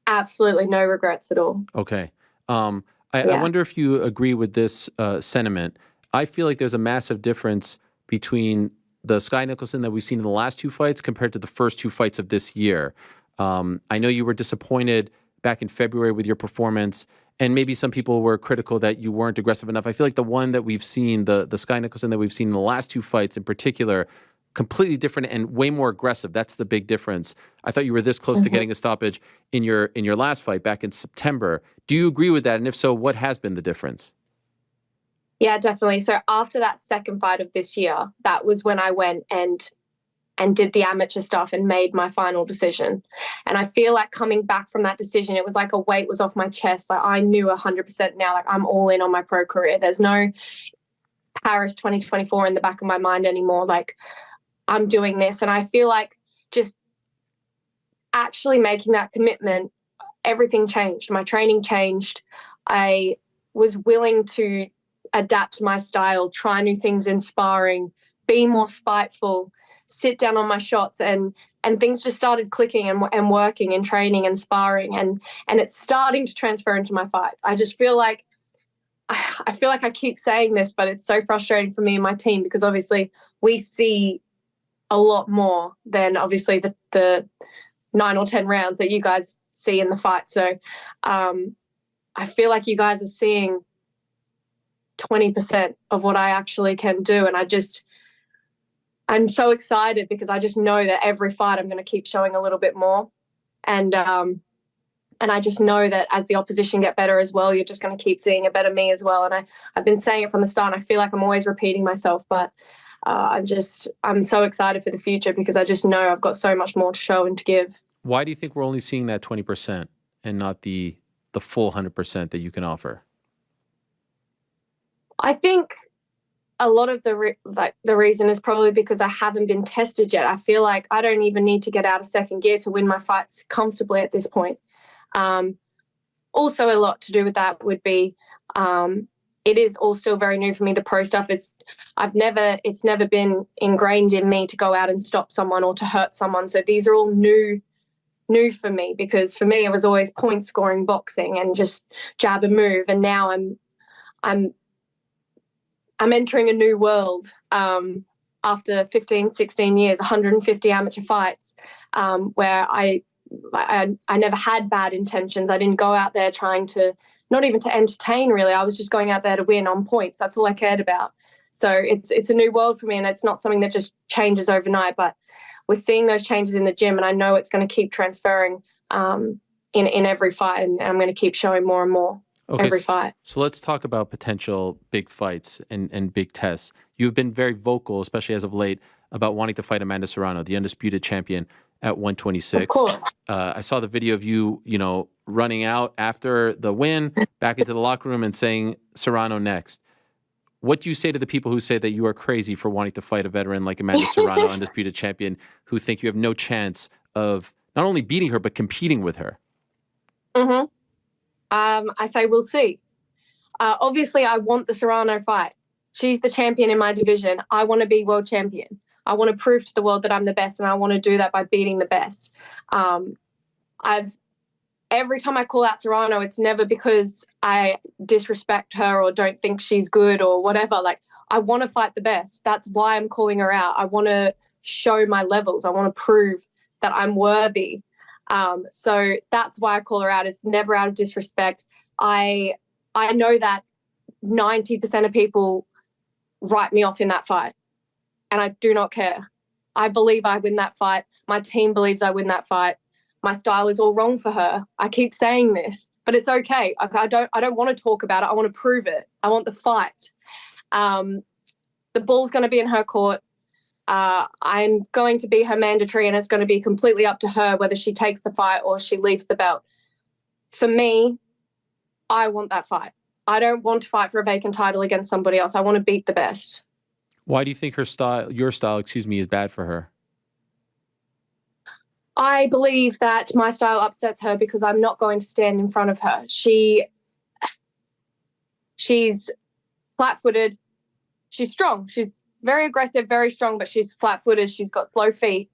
Absolutely no regrets at all. Okay. I wonder if you agree with this sentiment. I feel like there's a massive difference between the Skye Nicolson that we've seen in the last two fights compared to the first two fights of this year. I know you were disappointed back in February with your performance, and maybe some people were critical that you weren't aggressive enough. I feel like the one that we've seen, the Skye Nicolson that we've seen in the last two fights in particular, completely different and way more aggressive. That's the big difference. I thought you were this close to getting a stoppage in your last fight back in September. Do you agree with that? And if so, what has been the difference? Yeah, definitely. So after that second fight of this year, that was when I went and did the amateur stuff and made my final decision. And I feel like coming back from that decision, it was like a weight was off my chest. Like I knew 100% now, like I'm all in on my pro career. There's no Paris 2024 in the back of my mind anymore. Like I'm doing this. And I feel like just actually making that commitment, everything changed. My training changed. I was willing to adapt my style, try new things in sparring, be more spiteful, sit down on my shots, and things just started clicking and working in training and sparring, and it's starting to transfer into my fights. I just feel like I keep saying this, but it's so frustrating for me and my team, because obviously we see a lot more than obviously the 9 or 10 rounds that you guys see in the fight. So I feel like you guys are seeing 20% of what I actually can do. And I'm so excited, because I just know that every fight I'm going to keep showing a little bit more. And I just know that as the opposition get better as well, you're just going to keep seeing a better me as well. And I've been saying it from the start, and I feel like I'm always repeating myself, but I'm so excited for the future, because I just know I've got so much more to show and to give. Why do you think we're only seeing that 20% and not the full 100% that you can offer? I think a lot of the reason is probably because I haven't been tested yet. I feel like I don't even need to get out of second gear to win my fights comfortably at this point. Also, a lot to do with that would be it is all still very new for me, the pro stuff. It's never been ingrained in me to go out and stop someone or to hurt someone. So these are all new for me, because for me it was always point scoring boxing and just jab and move. And now I'm entering a new world after 15, 16 years, 150 amateur fights, where I never had bad intentions. I didn't go out there trying to, not even to entertain really. I was just going out there to win on points. That's all I cared about. So it's a new world for me, and it's not something that just changes overnight, but we're seeing those changes in the gym, and I know it's going to keep transferring in every fight, and I'm going to keep showing more and more every fight. So let's talk about potential big fights and big tests. You've been very vocal, especially as of late, about wanting to fight Amanda Serrano, the undisputed champion at 126. Of course. I saw the video of you, running out after the win, back into the locker room and saying Serrano next. What do you say to the people who say that you are crazy for wanting to fight a veteran like Amanda Serrano, undisputed champion, who think you have no chance of not only beating her, but competing with her? Mm-hmm. I say we'll see. Obviously, I want the Serrano fight. She's the champion in my division. I want to be world champion. I want to prove to the world that I'm the best, and I want to do that by beating the best. Every time I call out Serrano, it's never because I disrespect her or don't think she's good or whatever. Like, I want to fight the best. That's why I'm calling her out. I want to show my levels. I want to prove that I'm worthy. So that's why I call her out. It's never out of disrespect. I know that 90% of people write me off in that fight, and I do not care. I believe I win that fight. My team believes I win that fight. My style is all wrong for her. I keep saying this, but it's okay. I don't want to talk about it. I want to prove it. I want the fight. The ball's going to be in her court. I'm going to be her mandatory, and it's going to be completely up to her whether she takes the fight or she leaves the belt. For me, I want that fight. I don't want to fight for a vacant title against somebody else. I want to beat the best. Why do you think your style, is bad for her? I believe that my style upsets her because I'm not going to stand in front of her. She's flat-footed. She's strong. She's very aggressive, very strong, but she's flat-footed. She's got slow feet.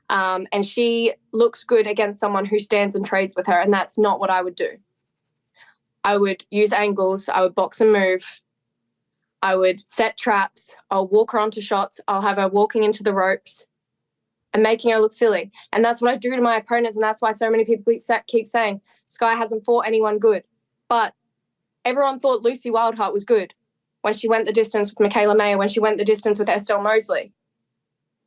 And she looks good against someone who stands and trades with her, and that's not what I would do. I would use angles. I would box and move. I would set traps. I'll walk her onto shots. I'll have her walking into the ropes and making her look silly. And that's what I do to my opponents, and that's why so many people keep saying Skye hasn't fought anyone good. But everyone thought Lucy Wildheart was good when she went the distance with Michaela Mayer, when she went the distance with Estelle Mosley.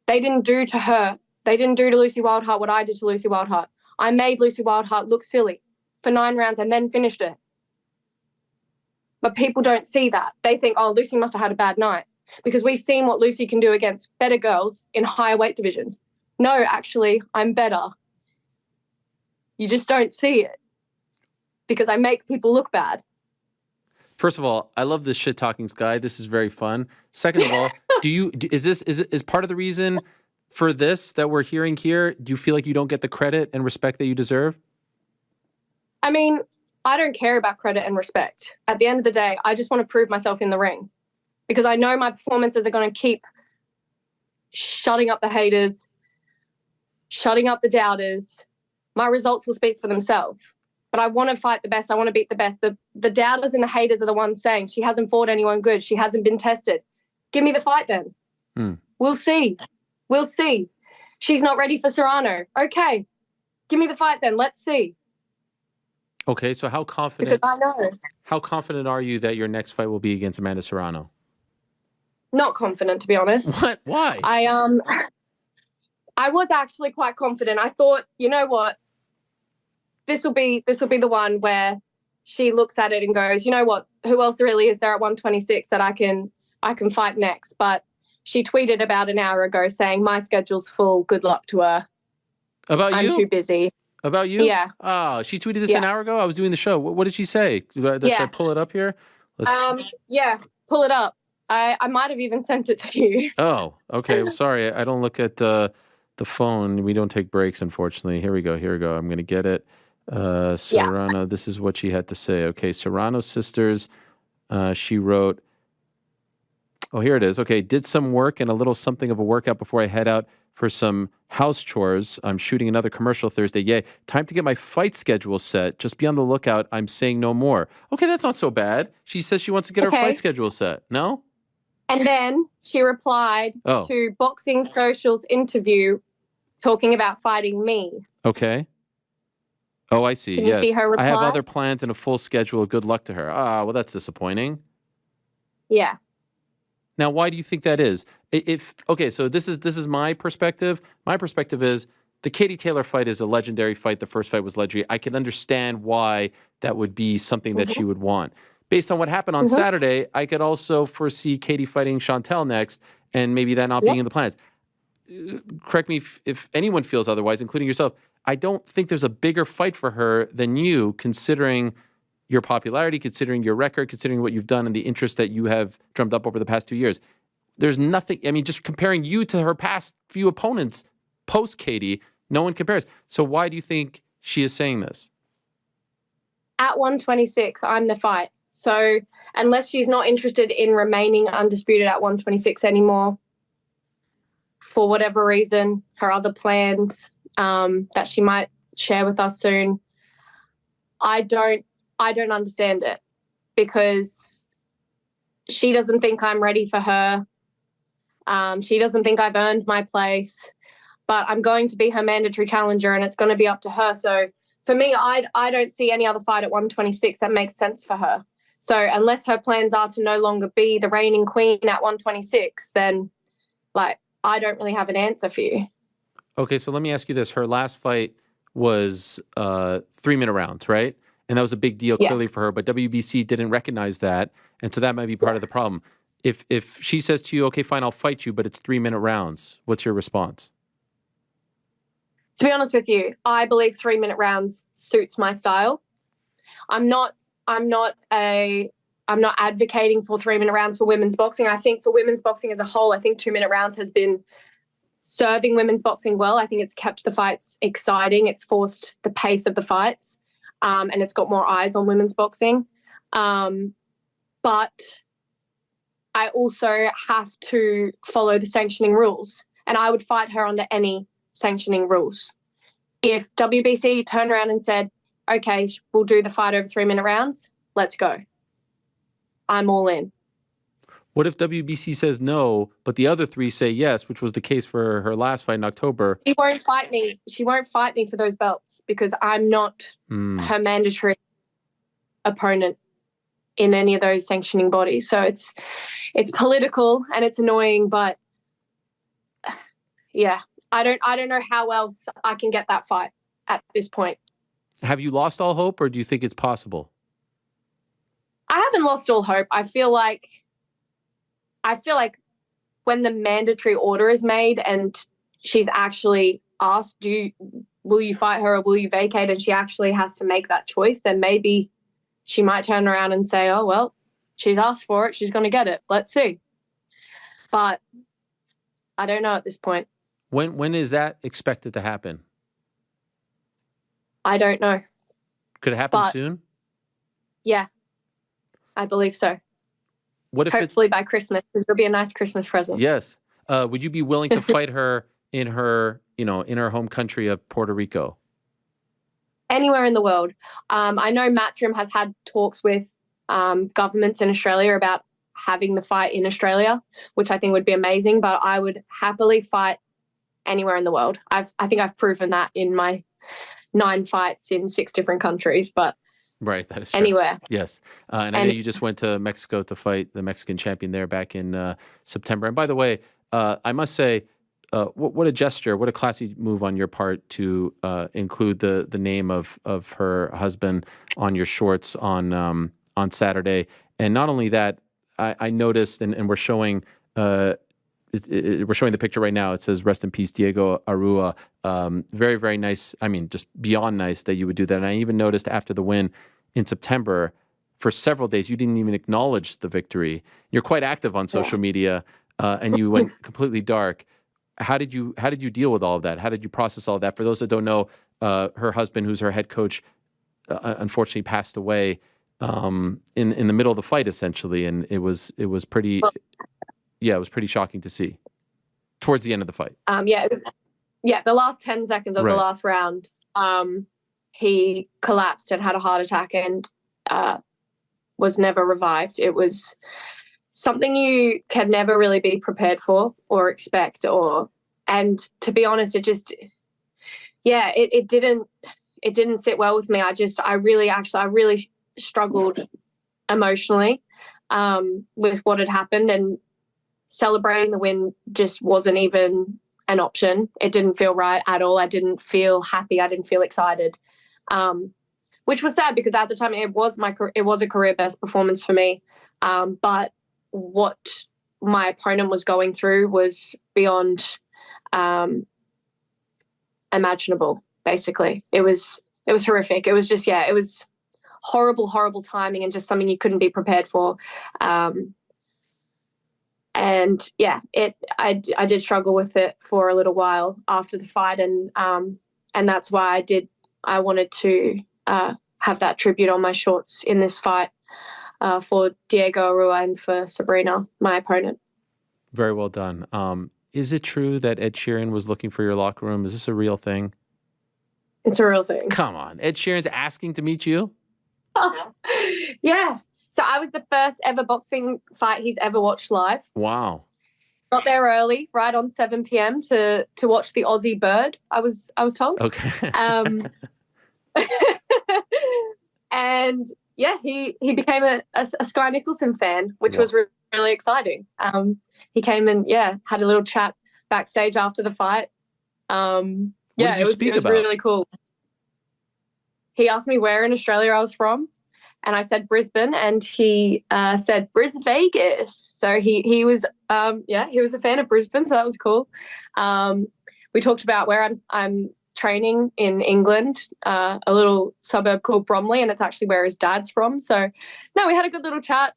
They didn't do to her. They didn't do to Lucy Wildheart what I did to Lucy Wildheart. I made Lucy Wildheart look silly for 9 rounds and then finished it. But people don't see that. They think, oh, Lucy must have had a bad night, because we've seen what Lucy can do against better girls in higher weight divisions. No, actually, I'm better. You just don't see it because I make people look bad. First of all, I love this shit talking, Skye. This is very fun. Second of all, is part of the reason for this that we're hearing here? Do you feel like you don't get the credit and respect that you deserve? I mean, I don't care about credit and respect. At the end of the day, I just want to prove myself in the ring, because I know my performances are going to keep shutting up the haters, shutting up the doubters. My results will speak for themselves. But I want to fight the best. I want to beat the best. The doubters and the haters are the ones saying she hasn't fought anyone good. She hasn't been tested. Give me the fight then. We'll see. We'll see. She's not ready for Serrano. Okay. Give me the fight then. Let's see. Okay, so how confident? Because I know. How confident are you that your next fight will be against Amanda Serrano? Not confident, to be honest. What? Why? I was actually quite confident. I thought, you know what? This will be the one where she looks at it and goes, you know what? Who else really is there at 126 that I can fight next? But she tweeted about an hour ago saying, my schedule's full. Good luck to her. About you? I'm too busy. About you? Yeah. Oh, she tweeted this an hour ago? I was doing the show. What did she say? Should I pull it up here? Yeah, pull it up. I might have even sent it to you. Oh, okay. Well, sorry, I don't look at the phone. We don't take breaks, unfortunately. Here we go. I'm going to get it. Serrano, this is what she had to say. Okay, Serrano sisters, she wrote, oh, here it is. Okay, did some work and a little something of a workout before I head out for some house chores. I'm shooting another commercial Thursday. Yay. Time to get my fight schedule set. Just be on the lookout. I'm saying no more. Okay, that's not so bad. She says she wants to get her fight schedule set. No? And then she replied to Boxing Social's interview talking about fighting me. Okay. Oh, I see. Can you see her reply? I have other plans and a full schedule. Good luck to her. Ah, well, that's disappointing. Yeah. Now, why do you think that is? So this is my perspective. My perspective is the Katie Taylor fight is a legendary fight. The first fight was legendary. I can understand why that would be something that she would want. Based on what happened on Saturday, I could also foresee Katie fighting Chantel next, and maybe that not being in the plans. Correct me if anyone feels otherwise, including yourself. I don't think there's a bigger fight for her than you, considering your popularity, considering your record, considering what you've done and the interest that you have drummed up over the past 2 years. There's nothing, I mean, just comparing you to her past few opponents post Katie, no one compares. So why do you think she is saying this? At 126, I'm the fight. So unless she's not interested in remaining undisputed at 126 anymore, for whatever reason, her other plans that she might share with us soon, I don't understand it, because she doesn't think I'm ready for her. She doesn't think I've earned my place, but I'm going to be her mandatory challenger, and it's going to be up to her. So for me, I don't see any other fight at 126 that makes sense for her. So unless her plans are to no longer be the reigning queen at 126, then I don't really have an answer for you. Okay, so let me ask you this. Her last fight was 3-minute rounds, right? And that was a big deal clearly for her, but WBC didn't recognize that. And so that might be part of the problem. If she says to you, okay, fine, I'll fight you, but it's 3-minute rounds, what's your response? To be honest with you, I believe 3-minute rounds suits my style. I'm not advocating for 3-minute rounds for women's boxing. I think for women's boxing as a whole, I think 2-minute rounds has been serving women's boxing well. I think it's kept the fights exciting. It's forced the pace of the fights, and it's got more eyes on women's boxing. But I also have to follow the sanctioning rules, and I would fight her under any sanctioning rules. If WBC turned around and said, okay, we'll do the fight over 3-minute rounds, let's go, I'm all in. What if WBC says no, but the other three say yes, which was the case for her last fight in October? She won't fight me. She won't fight me for those belts, because I'm not her mandatory opponent in any of those sanctioning bodies. So it's political and it's annoying, but yeah, I don't know how else I can get that fight at this point. Have you lost all hope, or do you think it's possible? I haven't lost all hope. I feel like when the mandatory order is made and she's actually asked, will you fight her or will you vacate, and she actually has to make that choice, then maybe she might turn around and say, oh, well, she's asked for it, she's going to get it. Let's see. But I don't know at this point. When is that expected to happen? I don't know. Could it happen soon? Yeah, I believe so. What if hopefully by Christmas? It'll be a nice Christmas present. Yes. Would you be willing to fight her in her home country of Puerto Rico? Anywhere in the world. I know Matchroom has had talks with governments in Australia about having the fight in Australia, which I think would be amazing, but I would happily fight anywhere in the world. I think I've proven that in my 9 fights in 6 different countries, but right, that is true. Anywhere. Yes. And I know you just went to Mexico to fight the Mexican champion there back in September. And by the way, I must say, what a gesture, what a classy move on your part to include the name of her husband on your shorts on Saturday. And not only that, I noticed, and we're showing we're showing the picture right now. It says, rest in peace, Diego Arrua. Very, very nice. I mean, just beyond nice that you would do that. And I even noticed after the win in September, for several days. You didn't even acknowledge the victory. You're quite active on social media, and you went completely dark. How did you deal with all of that? How did you process all of that? For those that don't know, her husband, who's her head coach, unfortunately passed away in the middle of the fight, essentially, and it was pretty it was pretty shocking to see towards the end of the fight. It was the last 10 seconds of the last round. He collapsed and had a heart attack and was never revived. It was something you can never really be prepared for or expect, and to be honest, it didn't sit well with me. I really struggled emotionally with what had happened, and celebrating the win just wasn't even an option. It didn't feel right at all. I didn't feel happy. I didn't feel excited, which was sad because at the time it was a career best performance for me. But what my opponent was going through was beyond imaginable. Basically, it was horrific. It was just it was horrible timing and just something you couldn't be prepared for. I did struggle with it for a little while after the fight, and that's why I wanted to have that tribute on my shorts in this fight for Diego Arua and for Sabrina, my opponent. Very well done. Is it true that Ed Sheeran was looking for your locker room? Is this a real thing? It's a real thing. Come on. Ed Sheeran's asking to meet you? Yeah. So I was the first ever boxing fight he's ever watched live. Wow. Got there early, right on 7 p.m. to watch the Aussie Bird, I was told. Okay. And he became a Skye Nicolson fan, which was really exciting. He came and had a little chat backstage after the fight. It was really cool. He asked me where in Australia I was from, and I said Brisbane, and he said Brisbane Vegas. So he was a fan of Brisbane, so that was cool. We talked about where I'm training in England, a little suburb called Bromley, and it's actually where his dad's from. So no, we had a good little chat.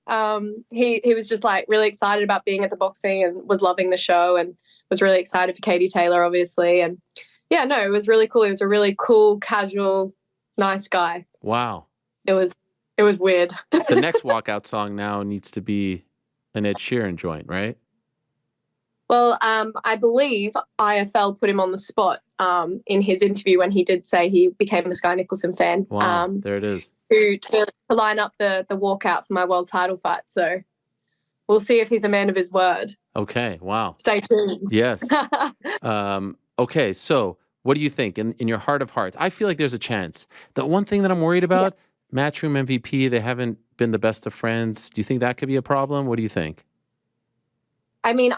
He was just like really excited about being at the boxing and was loving the show and was really excited for Katie Taylor, obviously. And it was really cool. He was a really cool, casual, nice guy. Wow. It was weird. The next walkout song now needs to be an Ed Sheeran joint, right? Well, I believe IFL put him on the spot in his interview when he did say he became a Skye Nicolson fan. Wow, there it is. To line up the walkout for my world title fight. So we'll see if he's a man of his word. Okay, wow. Stay tuned. Yes. Okay, so what do you think? In your heart of hearts, I feel like there's a chance. The one thing that I'm worried about, Matchroom MVP, they haven't been the best of friends. Do you think that could be a problem? What do you think? I mean,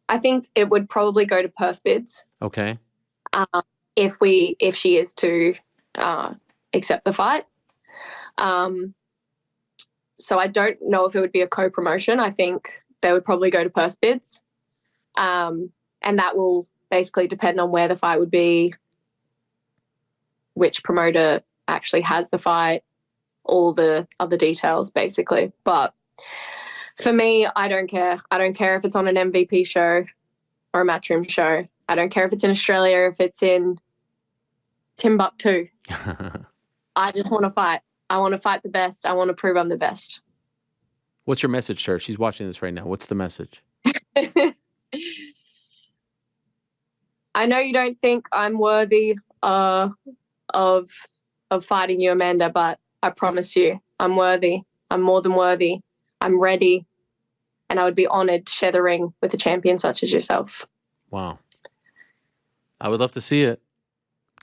I think it would probably go to purse bids. Okay. If she is to accept the fight. So I don't know if it would be a co-promotion. I think they would probably go to purse bids. And that will basically depend on where the fight would be, which promoter actually has the fight, all the other details, basically. But for me, I don't care. I don't care if it's on an MVP show or a Matchroom show. I don't care if it's in Australia, if it's in Timbuktu. I just want to fight. I want to fight the best. I want to prove I'm the best. What's your message, sir? She's watching this right now. What's the message? I know you don't think I'm worthy of fighting you, Amanda, but I promise you, I'm worthy. I'm more than worthy. I'm ready, and I would be honored to share the ring with a champion such as yourself. Wow. I would love to see it.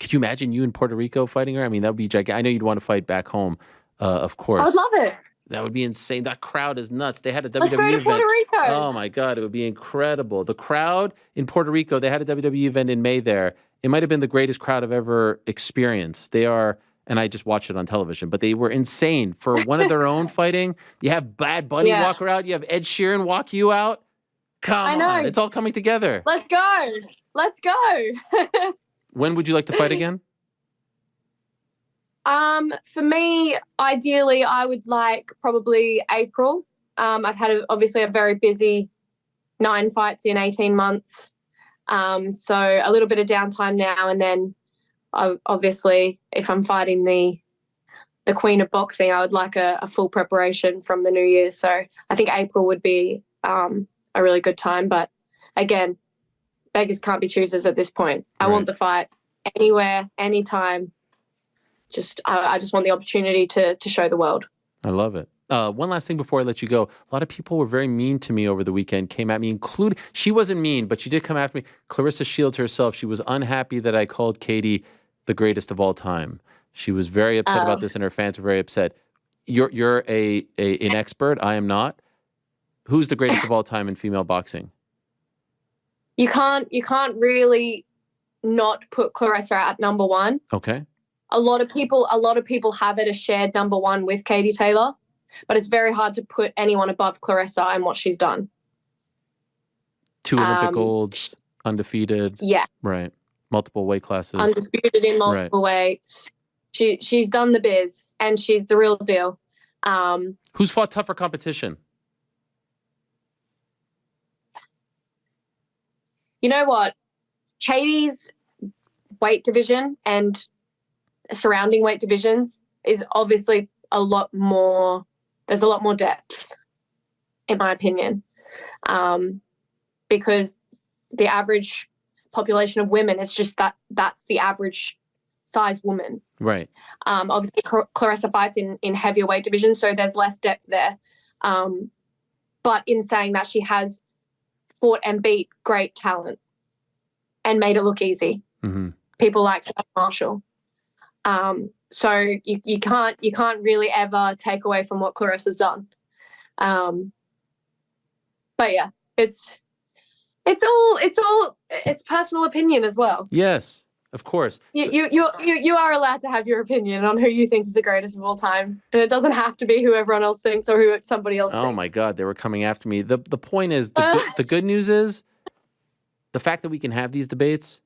Could you imagine you in Puerto Rico fighting her? I mean, that would be gigantic. I know you'd want to fight back home, of course. I would love it. That would be insane. That crowd is nuts. They had a WWE Let's go to event. Puerto Rico. Oh, my God. It would be incredible. The crowd in Puerto Rico, they had a WWE event in May there. It might have been the greatest crowd I've ever experienced. They are... And I just watched it on television, but they were insane. For one of their own fighting, you have Bad Bunny walk her out. You have Ed Sheeran walk you out. Come on. It's all coming together. Let's go. Let's go. When would you like to fight again? For me, ideally, I would like probably April. I've had obviously a very busy 9 fights in 18 months. So a little bit of downtime now, and then obviously if I'm fighting the queen of boxing, I would like a full preparation from the new year. So I think April would be a really good time. But again, beggars can't be choosers at this point. I want the fight anywhere, anytime. I just want the opportunity to show the world. I love it. One last thing before I let you go. A lot of people were very mean to me over the weekend, came at me, including, she wasn't mean, but she did come after me. Claressa Shields herself, she was unhappy that I called Katie the greatest of all time. She was very upset about this, and her fans were very upset. You're an expert. I am not. Who's the greatest of all time in female boxing? You can't really not put Claressa at number one. Okay. A lot of people have it as shared number one with Katie Taylor, but it's very hard to put anyone above Claressa and what she's done. 2 Olympic golds, undefeated. Yeah. Right. Multiple weight classes. Undisputed in multiple weights. She's done the biz, and she's the real deal. Who's fought tougher competition? You know what? Katie's weight division and surrounding weight divisions is obviously a lot more. There's a lot more depth, in my opinion, because the average population of women is just that's the average size woman. Right. Obviously, Claressa fights in heavier weight divisions, so there's less depth there. But in saying that, she has fought and beat great talent and made it look easy. Mm-hmm. People like Skye Marshall. So you can't really ever take away from what Claressa's done. But yeah, it's personal opinion as well. Yes, of course. You are allowed to have your opinion on who you think is the greatest of all time, and it doesn't have to be who everyone else thinks or who somebody else thinks. Oh my God, they were coming after me. The point is, the good news is the fact that we can have these debates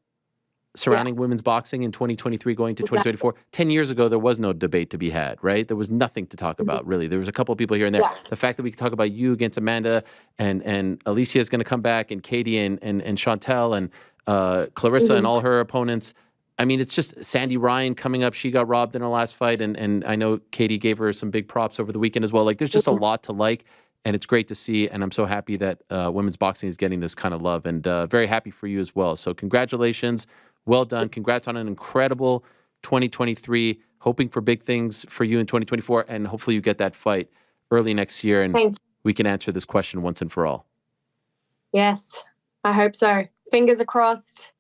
surrounding women's boxing in 2023 going to 2024. 10 years ago, there was no debate to be had, right? There was nothing to talk about, really. There was a couple of people here and there. Yeah. The fact that we can talk about you against Amanda and Alicia is going to come back, and Katie and Chantel and Claressa and all her opponents. I mean, it's just Sandy Ryan coming up. She got robbed in her last fight, and I know Katie gave her some big props over the weekend as well. Like, there's just a lot to like, and it's great to see, and I'm so happy that women's boxing is getting this kind of love, and very happy for you as well. So congratulations. Well done. Congrats on an incredible 2023. Hoping for big things for you in 2024, and hopefully you get that fight early next year, and we can answer this question once and for all. Yes, I hope so. Fingers are crossed.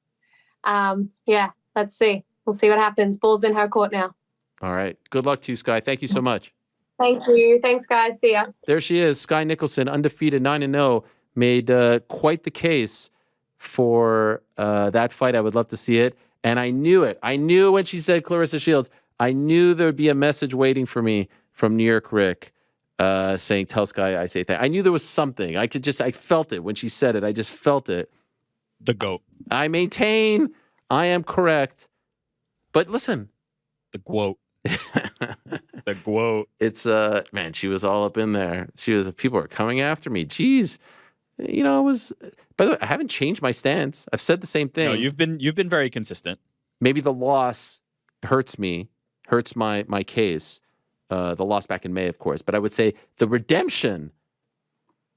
Yeah, let's see. We'll see what happens. Ball's in her court now. All right. Good luck to you, Skye. Thank you so much. Thank you. Thanks, guys. See ya. There she is, Skye Nicolson, undefeated, 9-0, made quite the case for that fight. I would love to see it. And I knew it. I knew when she said Claressa Shields, I knew there would be a message waiting for me from New York Rick saying, tell Skye I say thank. I knew there was something. I felt it when she said it. I just felt it. The GOAT. I maintain I am correct. But listen. The GWOAT. The GWOAT. It's, man, she was all up in there. People were coming after me. Jeez. You know, by the way, I haven't changed my stance. I've said the same thing. No, you've been very consistent. Maybe the loss hurts my case. The loss back in May, of course. But I would say the redemption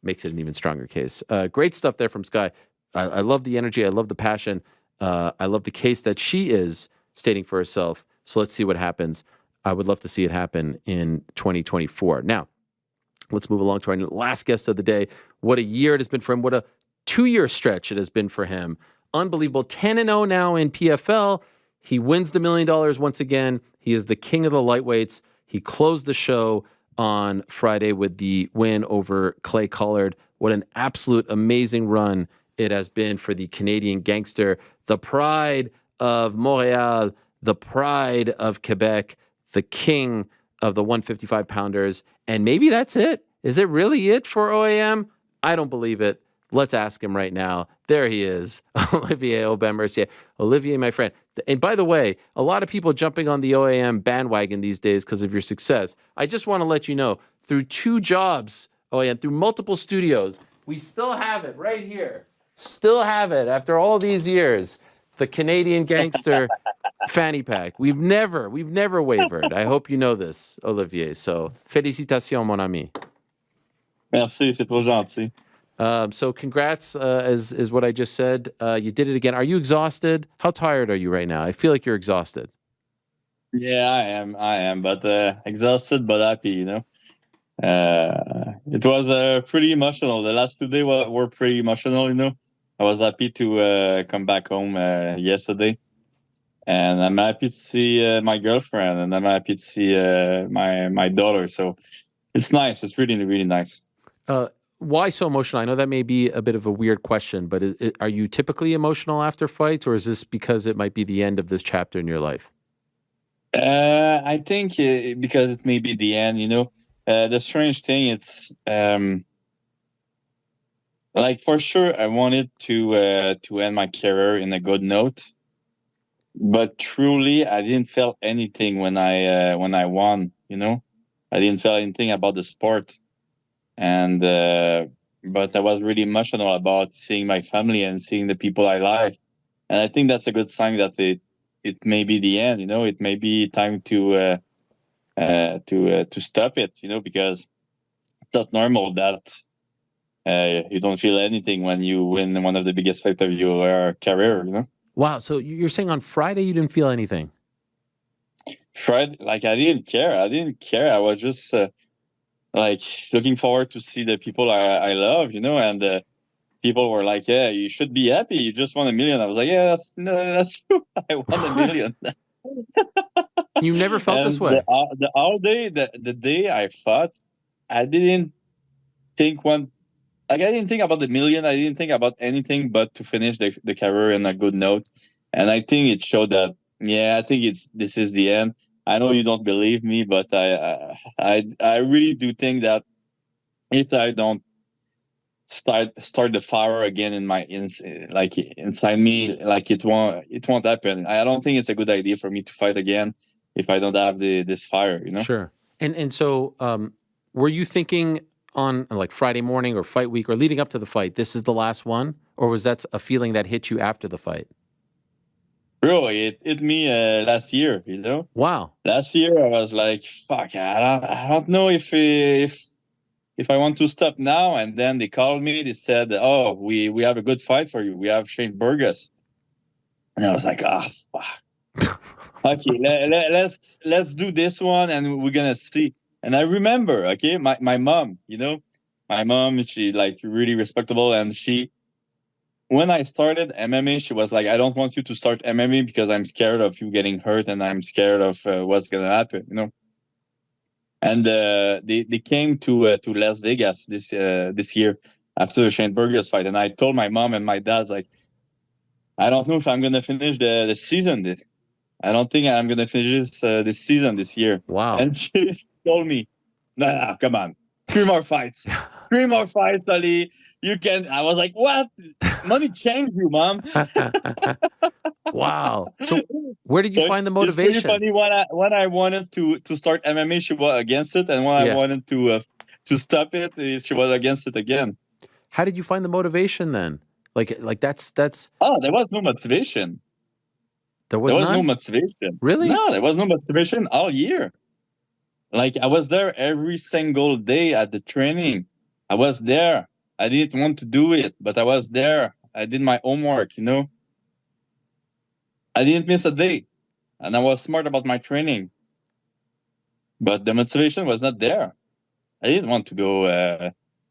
makes it an even stronger case. Great stuff there from Skye. I love the energy. I love the passion. I love the case that she is stating for herself. So let's see what happens. I would love to see it happen in 2024. Now, let's move along to our last guest of the day. What a year it has been for him. What a 2-year stretch it has been for him. Unbelievable. 10-0 now in PFL. He wins the $1 million once again. He is the king of the lightweights. He closed the show on Friday with the win over Clay Collard. What an absolute amazing run it has been for the Canadian gangster. The pride of Montreal, the pride of Quebec, the king of the 155-pounders. And maybe that's it. Is it really it for OAM? I don't believe it. Let's ask him right now. There he is, Olivier Aubin-Mercier. Olivier, my friend. And by the way, a lot of people jumping on the OAM bandwagon these days because of your success. I just want to let you know, through 2 jobs, OAM, through multiple studios, we still have it right here. Still have it after all these years. The Canadian Gangster fanny pack. We've never wavered. I hope you know this, Olivier. So, félicitations, mon ami. Merci, c'est trop gentil. So congrats, is what I just said. You did it again. Are you exhausted? How tired are you right now? I feel like you're exhausted. Yeah, I am, but exhausted but happy, you know. It was pretty emotional. The last 2 days were pretty emotional, you know. I was happy to come back home yesterday. And I'm happy to see my girlfriend, and I'm happy to see my daughter. So it's nice. It's really, really nice. Why so emotional? I know that may be a bit of a weird question, but are you typically emotional after fights, or is this because it might be the end of this chapter in your life? I think because it may be the end, you know. The strange thing, it's like for sure I wanted to end my career in a good note, but truly I didn't feel anything when I won, you know. I didn't feel anything about the sport. And but I was really emotional about seeing my family and seeing the people I like, and I think that's a good sign that it may be the end. You know, it may be time to stop it. You know, because it's not normal that you don't feel anything when you win one of the biggest fights of your career. You know. Wow. So you're saying on Friday you didn't feel anything? Friday, like I didn't care. I was just. Like looking forward to see the people I love, you know, and people were like, "Yeah, you should be happy. You just won $1 million." I was like, "Yeah, that's true. I won $1 million." You never felt this way. The all day, the day I fought, I didn't think I didn't think about the million. I didn't think about anything but to finish the career on a good note, and I think it showed that. Yeah, I think this is the end. I know you don't believe me, but I really do think that if I don't start the fire again inside me, like it won't happen. I don't think it's a good idea for me to fight again if I don't have this fire, you know. Sure. And so were you thinking on like Friday morning or fight week or leading up to the fight, this is the last one, or was that a feeling that hit you after the fight? Bro, it hit me last year, you know. Wow. Last year I was like, fuck, I don't know if I want to stop now. And then they called me. They said, "Oh, we have a good fight for you. We have Shane Burgos." And I was like, "Ah, fuck. Okay, let's do this one, and we're gonna see." And I remember, okay, my mom, you know, my mom, she like really respectable, and when I started MMA, she was like, "I don't want you to start MMA because I'm scared of you getting hurt and I'm scared of what's gonna happen," you know. And they came to Las Vegas this year after the Shane Burgos fight, and I told my mom and my dad, like, "I don't know if I'm gonna finish the season. I don't think I'm gonna finish this season this year." Wow. And she told me, "No, come on, 3 more fights, 3 more fights, Ali. You can." I was like, "What? Money changed you, mom." Wow. So where did you find the motivation? It's pretty funny. When I wanted to start MMA, she was against it, and when I wanted to stop it, she was against it again. How did you find the motivation then? Like that's. Oh, there was no motivation. There was no motivation. Really? No, there was no motivation all year. Like I was there every single day at the training. I was there. I didn't want to do it, but I was there. I did my homework, you know. I didn't miss a day, and I was smart about my training. But the motivation was not there. I didn't want to go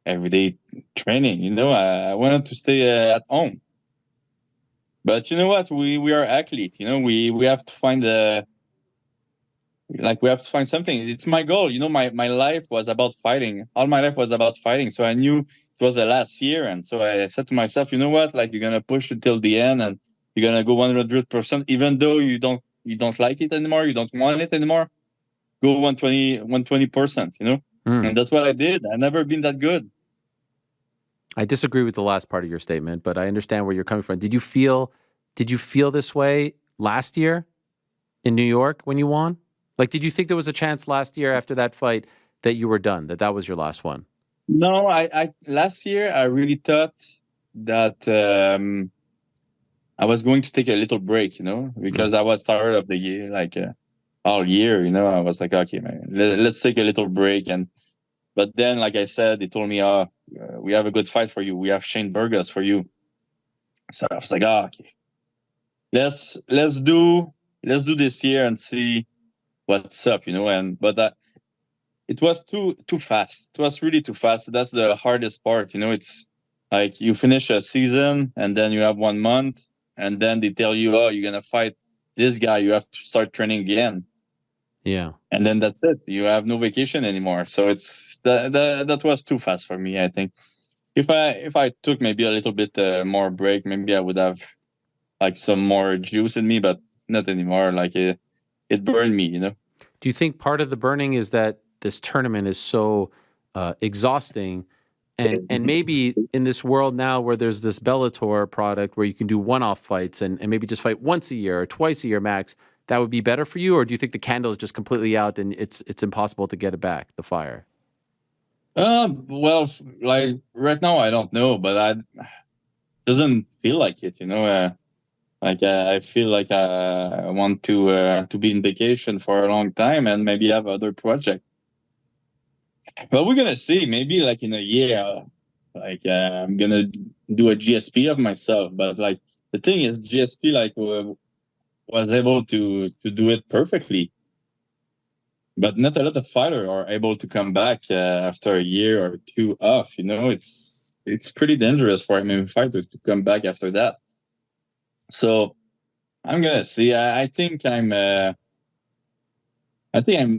everyday training, you know. I wanted to stay at home. But you know what? We are athletes, you know. We have to find we have to find something. It's my goal, you know. My life was about fighting. All my life was about fighting. So I knew it was the last year, and so I said to myself, you know what? Like, you're gonna push until the end, and you're gonna go 100%, even though you don't like it anymore, you don't want it anymore. Go 120%, you know. And that's what I did. I've never been that good. I disagree with the last part of your statement, but I understand where you're coming from. Did you feel this way last year in New York when you won? Like, did you think there was a chance last year after that fight that you were done, that was your last one? No, I last year I really thought that I was going to take a little break, because I was tired of the year, like all year, I was like, okay, man, let's take a little break. But then, like I said, they told me, we have a good fight for you. We have Shane Burgos for you. So I was like, okay, let's do this year and see what's up, but it was too fast. It was really too fast. That's the hardest part, It's like you finish a season and then you have 1 month, and then they tell you, oh, you're gonna fight this guy. You have to start training again. Yeah. And then that's it. You have no vacation anymore. So it's that was too fast for me, I think. If I took maybe a little bit more break, maybe I would have like some more juice in me, but not anymore. Like it burned me, Do you think part of the burning is that this tournament is so exhausting, and maybe in this world now where there's this Bellator product where you can do one-off fights and maybe just fight once a year or twice a year max, that would be better for you? Or do you think the candle is just completely out and it's impossible to get it back, the fire? Well, like right now, I don't know, but doesn't feel like it, I feel like I want to be in vacation for a long time and maybe have other project. But we're gonna see. Maybe like in a year, I'm gonna do a GSP of myself. But like the thing is, GSP was able to do it perfectly. But not a lot of fighters are able to come back after a year or two off. It's pretty dangerous for MMA fighters to come back after that. So I'm gonna see. I think I'm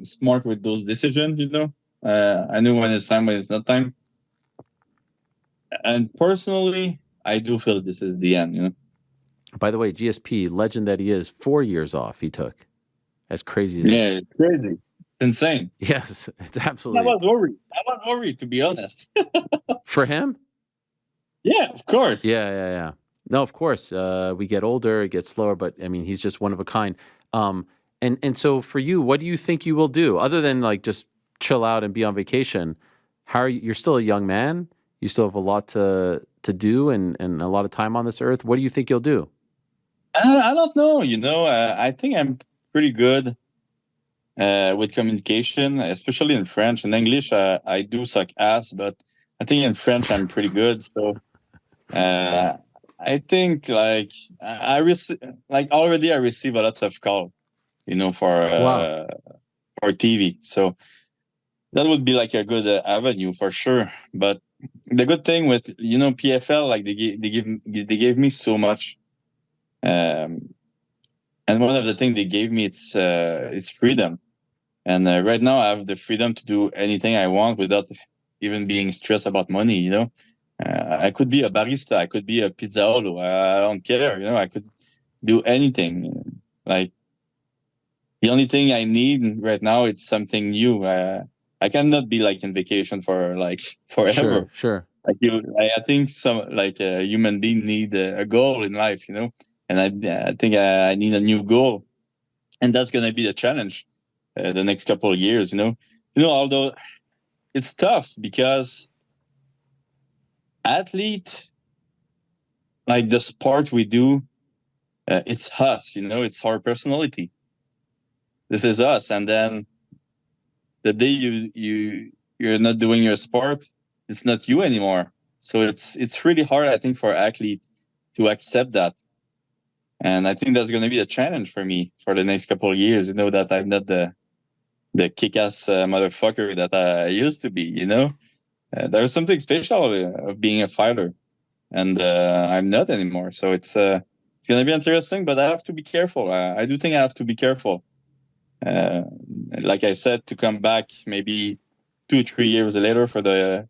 smart with those decisions. I know when it's time, when it's not time. And personally, I do feel this is the end. By the way, GSP, legend that he is, 4 years off he took. As crazy as Yeah, it's crazy. Insane. Yes, it's absolutely. I was worried, to be honest. For him? Yeah, of course. Yeah. No, of course. We get older, it gets slower, but I mean, he's just one of a kind. And so for you, what do you think you will do other than like just chill out and be on vacation? How are you? You're still a young man. You still have a lot to do and a lot of time on this earth. What do you think you'll do? I don't know. I think I'm pretty good with communication, especially in French. In English, I do suck ass, but I think in French I'm pretty good. So I think like I receive already I receive a lot of call, for TV. So that would be like a good avenue for sure. But the good thing with PFL, like they gave me so much, and one of the things they gave me it's freedom. And right now I have the freedom to do anything I want without even being stressed about money. I could be a barista, I could be a pizzaiolo. I don't care. I could do anything. Like the only thing I need right now it's something new. I cannot be like in vacation for like forever. Sure. Like I think some like a human being need a goal in life, and I think I need a new goal, and that's gonna be the challenge the next couple of years. Although it's tough because athlete, like the sport we do, it's us. It's our personality. This is us, and then the day you're not doing your sport, it's not you anymore. So it's really hard, I think, for athlete to accept that. And I think that's going to be a challenge for me for the next couple of years. That I'm not the kick-ass motherfucker that I used to be. There's something special of being a fighter, and I'm not anymore. So it's going to be interesting, but I have to be careful. I do think I have to be careful. Like I said, to come back maybe 2-3 years later for the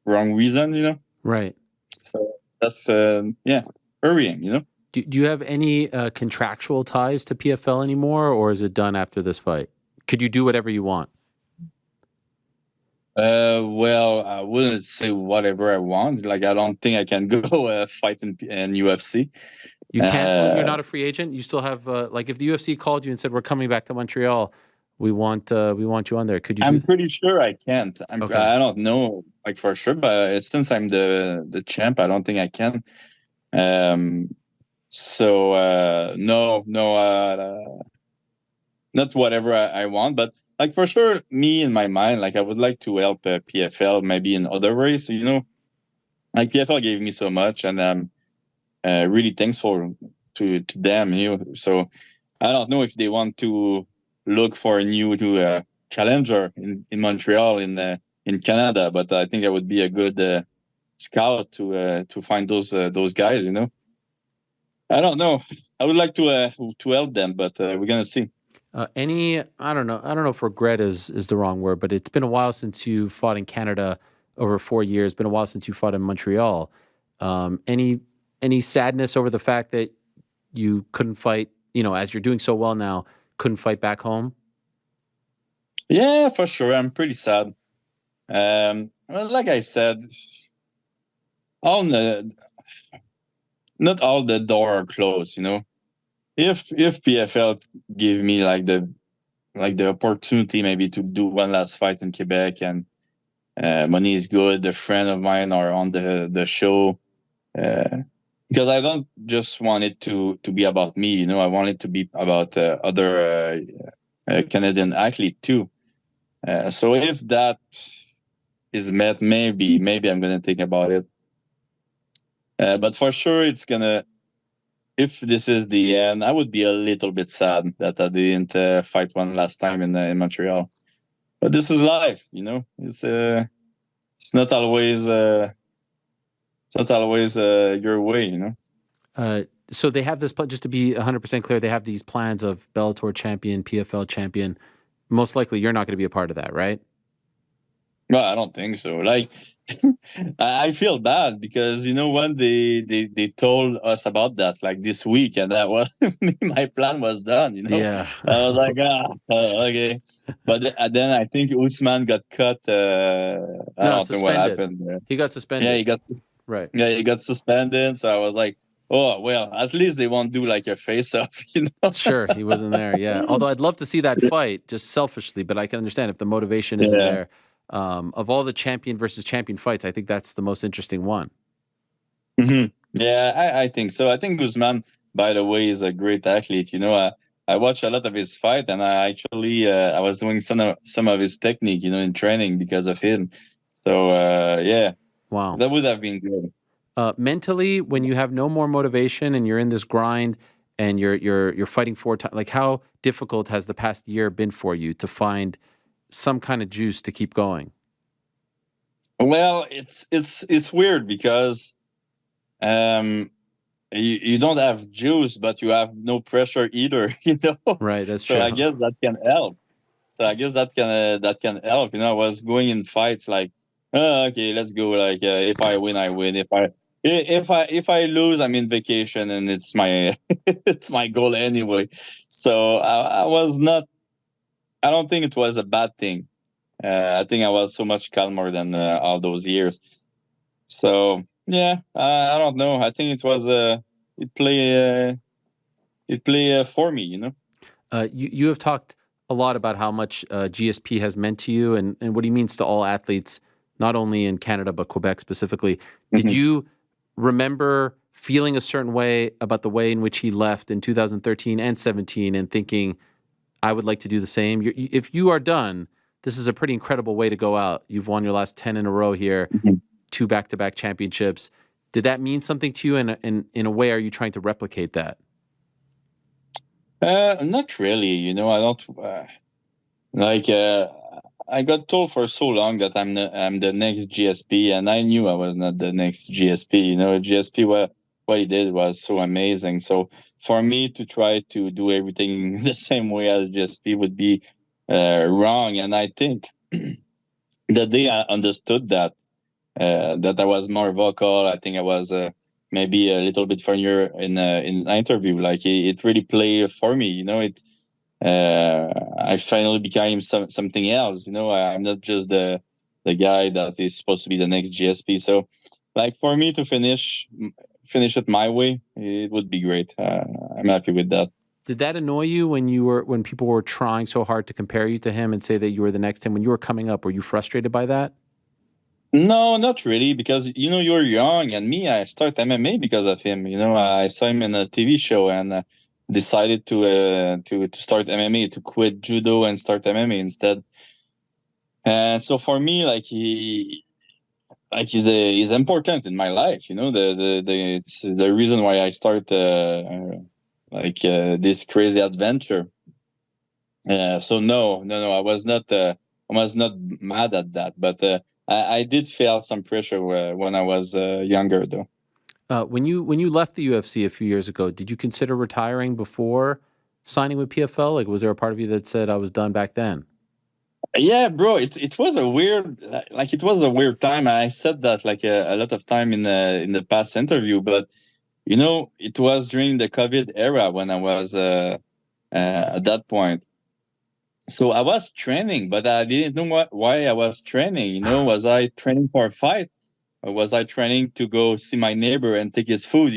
wrong reason, Right. So that's worrying, Do you have any contractual ties to PFL anymore, or is it done after this fight? Could you do whatever you want? Well, I wouldn't say whatever I want. Like, I don't think I can go fight in UFC. You can't. Well, you're not a free agent. You still have like if the UFC called you and said we're coming back to Montreal, we want you on there. Could you do? I'm pretty sure I can't. Okay. I don't know, like for sure, but since I'm the champ, I don't think I can. So no, not whatever I want, but like for sure, me in my mind, like I would like to help PFL maybe in other ways. You know, like PFL gave me so much, and I'm really thankful to them. You know, so I don't know if they want to look for a new challenger in Montreal in Canada, but I think I would be a good scout to find those guys. You know, I don't know. I would like to help them, but we're gonna see. I don't know if regret is the wrong word, but it's been a while since you fought in Canada, over 4 years. Been a while since you fought in Montreal. Any sadness over the fact that you couldn't fight, you know, as you're doing so well now, couldn't fight back home? Yeah, for sure. I'm pretty sad. Well, like I said, not all the door are closed. You know, if PFL give me like the opportunity maybe to do one last fight in Quebec, and money is good, a friend of mine are on the show, because I don't just want it to be about me. You know, I want it to be about other Canadian athlete too. So if that is met, maybe I'm gonna think about it. But for sure, it's gonna. If this is the end, I would be a little bit sad that I didn't fight one last time in Montreal. But this is life, you know. It's not always your way, you know. So they have this, just to be 100% clear, they have these plans of Bellator champion, PFL champion. Most likely, you're not going to be a part of that, right? Well, I don't think so. Like, I feel bad because, you know, when they told us about that, like this week, and that was my plan was done. You know, Yeah. I was like, okay. But then I think Usman got cut. I don't know what happened there. He got suspended. Yeah, he got right. Yeah, he got suspended. So I was like, oh well, at least they won't do like a face-off, you know. Sure, he wasn't there. Yeah, although I'd love to see that fight, just selfishly, but I can understand if the motivation isn't there. Of all the champion versus champion fights, I think that's the most interesting one. Mm-hmm. Yeah, I think so. I think Guzman, by the way, is a great athlete. You know, I watched a lot of his fight, and I actually I was doing some of his technique, you know, in training because of him. So yeah, wow, that would have been good. Mentally, when you have no more motivation and you're in this grind and you're fighting for time, like how difficult has the past year been for you to find some kind of juice to keep going? Well, it's weird because you don't have juice, but you have no pressure either, you know. Right, that's true. So I guess that can help. That can help. You know, I was going in fights like, oh, okay, let's go. Like, if I win, I win. If I lose, I'm in vacation, and it's my it's my goal anyway. So I was not. I don't think it was a bad thing. I think I was so much calmer than all those years. So yeah, I don't know. I think it was it play for me, you know. You have talked a lot about how much GSP has meant to you and what he means to all athletes, not only in Canada but Quebec specifically. Did you remember feeling a certain way about the way in which he left in 2013 and 17 and thinking, I would like to do the same? If you are done, this is a pretty incredible way to go out. You've won your last 10 in a row here, 2 back-to-back championships. Did that mean something to you? And in a way, are you trying to replicate that? Not really. You know, I don't I got told for so long that I'm the next GSP, and I knew I was not the next GSP. You know, GSP, what he did was so amazing. So for me to try to do everything the same way as GSP would be wrong. And I think the day I understood that I was more vocal, I think I was maybe a little bit funnier in an interview. Like it really played for me. You know, I finally became something else. You know, I'm not just the the guy that is supposed to be the next GSP. So, like for me to finish it my way, it would be great. I'm happy with that. Did that annoy you when people were trying so hard to compare you to him and say that you were the next him? When you were coming up, were you frustrated by that? No, not really, because you're young, and me, I start MMA because of him. I saw him in a TV show and decided to start MMA, to quit judo and start MMA instead. And so for me, like he's important in my life. It's the reason why I start this crazy adventure. So no, I was not mad at that, but I did feel some pressure when I was younger, though. When you left the UFC a few years ago, did you consider retiring before signing with PFL? Like, was there a part of you that said I was done back then? Yeah, bro, it was a weird time. I said that like a lot of time in the past interview, but it was during the COVID era when I was at that point. So I was training, but I didn't know why I was training. Was I training for a fight, or was I training to go see my neighbor and take his food?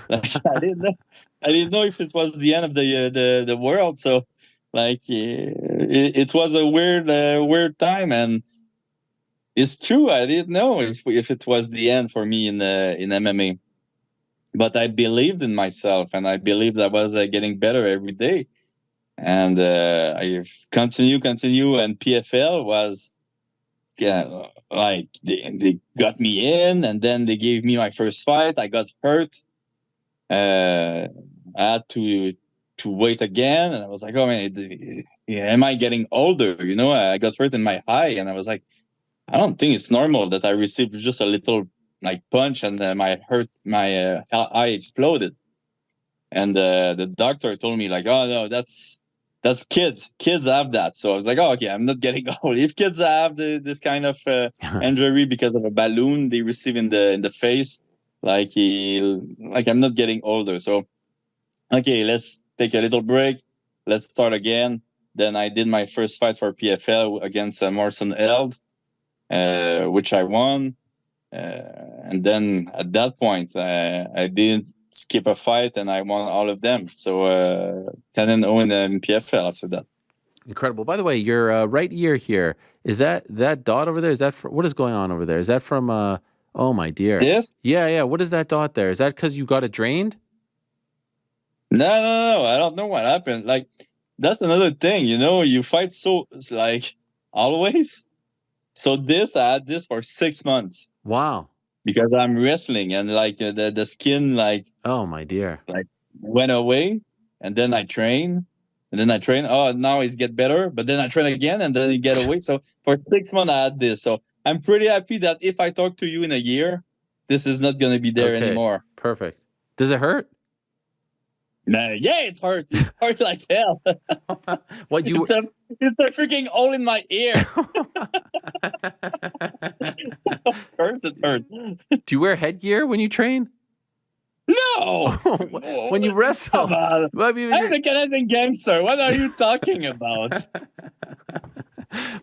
Like, I didn't know. I didn't know if it was the end of the world. So, like, it was a weird time, and it's true. I didn't know if it was the end for me in MMA, but I believed in myself, and I believed I was getting better every day. And I continue, and PFL was, like they got me in, and then they gave me my first fight. I got hurt. I had to wait again, and I was like, oh man, am I getting older? I got hurt in my eye, and I was like, I don't think it's normal that I received just a little like punch, and my eye exploded. And the doctor told me like, oh no, that's kids. Kids have that. So I was like, oh, okay, I'm not getting old. If kids have this kind of injury because of a balloon they receive in the face, like I'm not getting older. So, okay, let's take a little break. Let's start again. Then I did my first fight for PFL against Morrison Eld, which I won. And then at that point, I didn't skip a fight, and I won all of them. So 10-0 in PFL after that. Incredible. By the way, your right ear here, is that dot over there? Is that what is going on over there? Is that from? Oh my dear. Yes. Yeah. What is that dot there? Is that because you got it drained? No. I don't know what happened. Like, that's another thing. You fight so like always. So I had this for 6 months. Wow. Because I'm wrestling, and like the skin, like, oh my dear, like went away, and then I train, oh, now it's get better, but then I train again, and then it get away. So for 6 months I had this. So I'm pretty happy that if I talk to you in a year, this is not going to be there anymore. Perfect. Does it hurt? Nah, yeah, it hurts. It hurts like hell. What you? It's a freaking hole in my ear. Of course it hurts. Do you wear headgear when you train? No. When you wrestle. Come on. I'm a Canadian gangster. What are you talking about?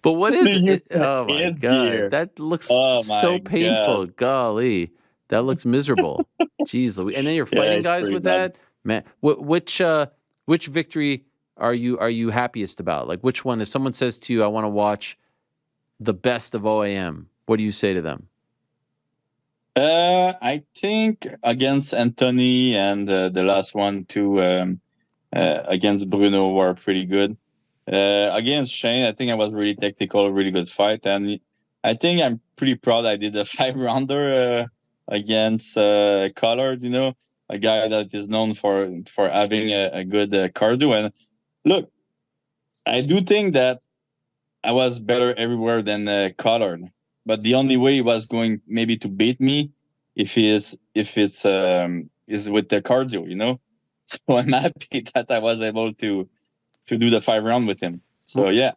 But what is it? Oh my god, that looks so painful. God. Golly, that looks miserable. Jeez, Louis. And then you're fighting guys with that, man. Which victory are you happiest about? Like, which one? If someone says to you, "I want to watch the best of OAM," what do you say to them? I think against Anthony and the last one too, against Bruno were pretty good. Against Shane, I think I was really technical, really good fight, and I think I'm pretty proud I did a 5-rounder against Collard. A guy that is known for having a good cardio. And look, I do think that I was better everywhere than Collard, but the only way he was going maybe to beat me if it's is with the cardio. So I'm happy that I was able to do the 5-round with him. So yeah.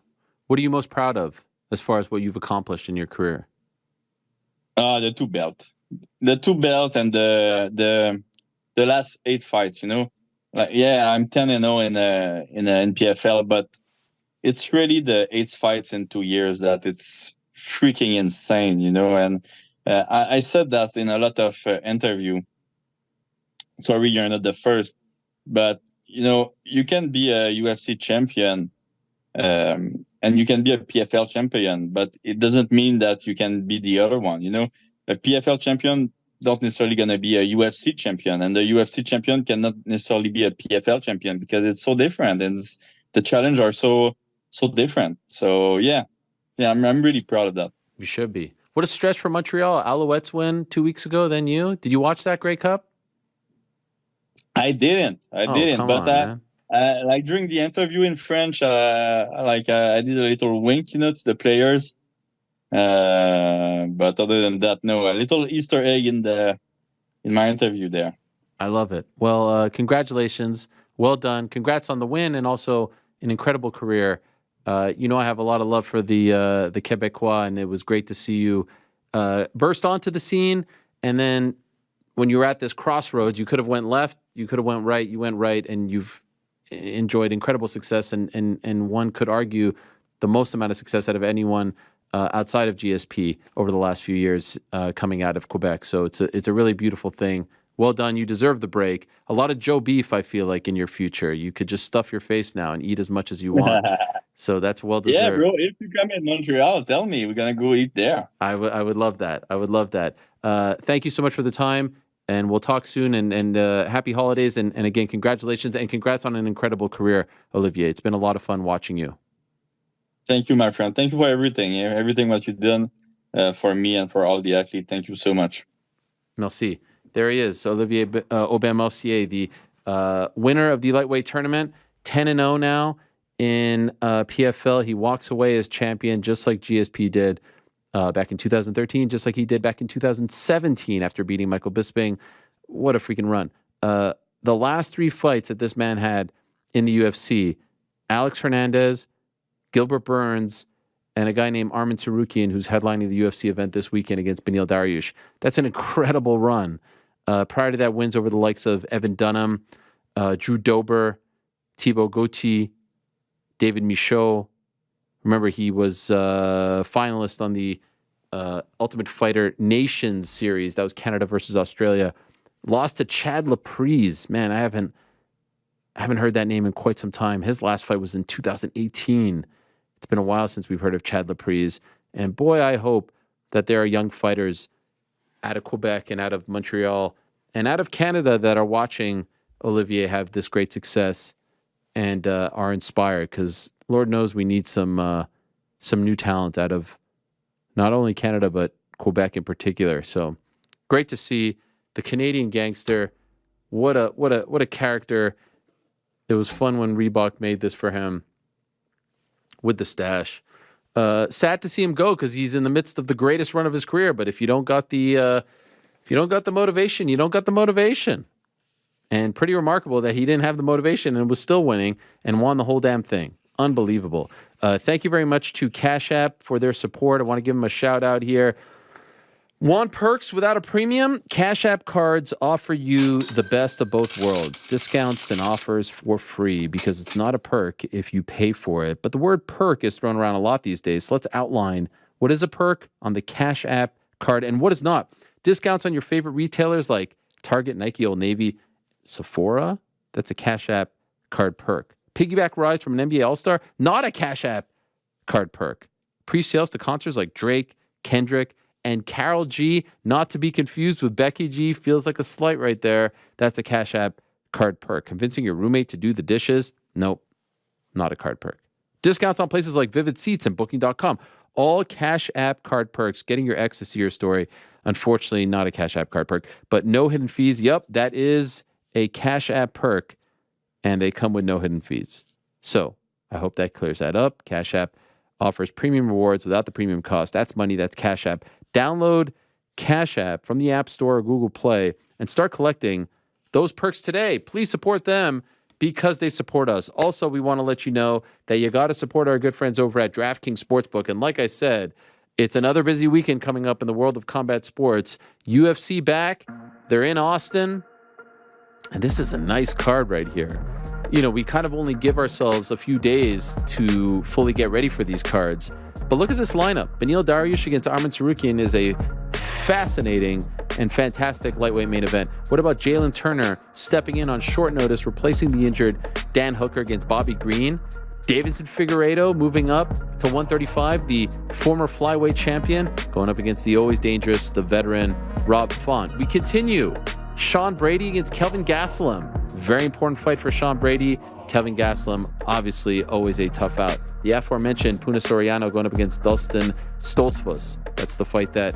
What are you most proud of as far as what you've accomplished in your career? The 2 belt, and the last 8 fights. Like, yeah, I'm 10-0 in PFL, but it's really the 8 fights in 2 years that it's freaking insane, and I said that in a lot of interview. Sorry, you're not the first, but you can be a UFC champion, and you can be a PFL champion, but it doesn't mean that you can be the other one. A PFL champion don't necessarily going to be a UFC champion, and the UFC champion cannot necessarily be a PFL champion because it's so different, and the challenge are so different. So yeah, I'm really proud of that. You should be. What a stretch for Montreal. Alouettes win 2 weeks ago. Then you did you watch that Grey Cup? I didn't, but like during the interview in French, I did a little wink, to the players. But other than that, no, a little Easter egg in my interview there. I love it. Well, congratulations. Well done. Congrats on the win and also an incredible career. I have a lot of love for the Quebecois, and it was great to see you burst onto the scene. And then when you were at this crossroads, you could have went left, you could have went right, you went right, and you've enjoyed incredible success and one could argue the most amount of success out of anyone outside of GSP over the last few years coming out of Quebec. So it's a really beautiful thing. Well done. You deserve the break. A lot of Joe beef, I feel like, in your future. You could just stuff your face now and eat as much as you want. So that's well deserved. Yeah, bro. If you come in Montreal, tell me. We're going to go eat there. I would love that. I would love that. Thank you so much for the time. And we'll talk soon. And happy holidays. And again, congratulations. And congrats on an incredible career, Olivier. It's been a lot of fun watching you. Thank you, my friend. Thank you for everything. Everything what you've done for me and for all the athletes. Thank you so much. Merci. There he is, Olivier Aubin-Mercier, the winner of the lightweight tournament, 10-0 now in PFL. He walks away as champion, just like GSP did back in 2013, just like he did back in 2017 after beating Michael Bisping. What a freaking run. The last 3 fights that this man had in the UFC, Alex Hernandez, Gilbert Burns, and a guy named Arman Tsarukyan, who's headlining the UFC event this weekend against Beneil Dariush. That's an incredible run. Prior to that, wins over the likes of Evan Dunham, Drew Dober, Thibaut Gauthier, David Michaud. Remember, he was finalist on the Ultimate Fighter Nations series. That was Canada versus Australia. Lost to Chad Laprise. Man, I haven't heard that name in quite some time. His last fight was in 2018. It's been a while since we've heard of Chad Laprise. And boy, I hope that there are young fighters out of Quebec and out of Montreal and out of Canada that are watching Olivier have this great success and are inspired, because Lord knows we need some new talent out of not only Canada but Quebec in particular. So great to see the Canadian gangster. What a character. It was fun when Reebok made this for him with the stash. Sad to see him go because he's in the midst of the greatest run of his career. But if you don't got the motivation, you don't got the motivation. And pretty remarkable that he didn't have the motivation and was still winning and won the whole damn thing. Unbelievable. Thank you very much to Cash App for their support. I want to give them a shout out here. Want perks without a premium? Cash App cards offer you the best of both worlds. Discounts and offers for free, because it's not a perk if you pay for it. But the word perk is thrown around a lot these days. So let's outline what is a perk on the Cash App card and what is not. Discounts on your favorite retailers like Target, Nike, Old Navy, Sephora. That's a Cash App card perk. Piggyback rides from an NBA All-Star. Not a Cash App card perk. Pre-sales to concerts like Drake, Kendrick, and Karol G, not to be confused with Becky G. Feels like a slight right there. That's a Cash App card perk. Convincing your roommate to do the dishes? Nope, not a card perk. Discounts on places like Vivid Seats and Booking.com. All Cash App card perks. Getting your ex to see your story. Unfortunately, not a Cash App card perk. But no hidden fees. Yep, that is a Cash App perk. And they come with no hidden fees. So I hope that clears that up. Cash App offers premium rewards without the premium cost. That's money. That's Cash App. Download Cash App from the App Store or Google Play and start collecting those perks today. Please support them because they support us. Also, we want to let you know that you got to support our good friends over at DraftKings Sportsbook. And like I said, it's another busy weekend coming up in the world of combat sports. UFC back. They're in Austin. And this is a nice card right here. we kind of only give ourselves a few days to fully get ready for these cards. But look at this lineup. Beneil Dariush against Arman Tsarukyan is a fascinating and fantastic lightweight main event. What about Jalen Turner stepping in on short notice, replacing the injured Dan Hooker against Bobby Green? Davidson Figueiredo moving up to 135, the former flyweight champion, going up against the always dangerous, the veteran Rob Font. We continue. Sean Brady against Kelvin Gastelum. Very important fight for Sean Brady. Kelvin Gastelum, obviously, always a tough out. The aforementioned Puna Soriano going up against Dustin Stoltzfus. That's the fight that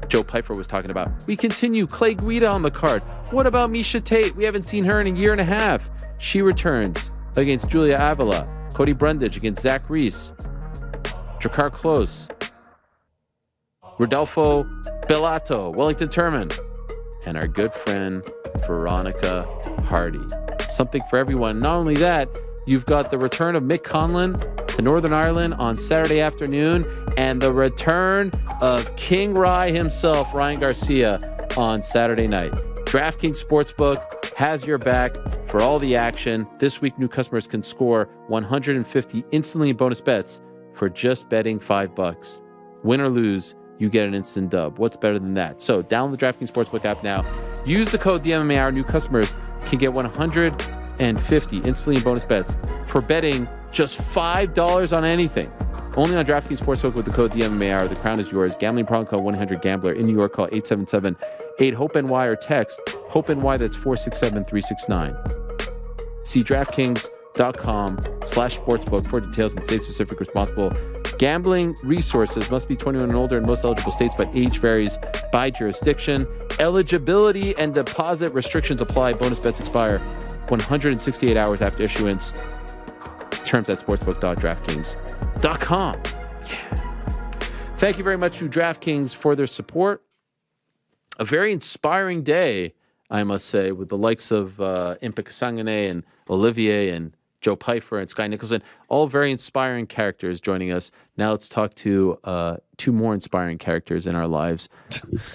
Joe Pyfer was talking about. We continue. Clay Guida on the card. What about Misha Tate? We haven't seen her in a year and a half. She returns against Julia Avila. Cody Brundage against Zach Reese. Drakkar Klose. Rodolfo Bellato. Wellington Turman. And our good friend, Veronica Hardy. Something for everyone. Not only that, you've got the return of Mick Conlon to Northern Ireland on Saturday afternoon, and the return of King Rye himself, Ryan Garcia, on Saturday night. DraftKings Sportsbook has your back for all the action. This week, new customers can score 150 instantly in bonus bets for just betting $5. Win or lose, you get an instant dub. What's better than that? So download the DraftKings Sportsbook app now. Use the code TheMMAHour. New customers can get 150 instantly in bonus bets for betting just $5 on anything. Only on DraftKings Sportsbook with the code TheMMAHour. The crown is yours. Gambling problem, call 1-800-GAMBLER. In New York, call 877-8-HOPE-NY or text HOPE-NY. That's 467-369. See DraftKings.com/sportsbook for details and state-specific responsible gambling resources. Must be 21 and older in most eligible states, but age varies by jurisdiction. Eligibility and deposit restrictions apply. Bonus bets expire 168 hours after issuance. Terms at sportsbook.draftkings.com. Yeah. Thank you very much to DraftKings for their support. A very inspiring day, I must say, with the likes of Impa Kasanganay and Olivier and Joe Pyfer and Skye Nicolson, all very inspiring characters joining us. Now let's talk to two more inspiring characters in our lives.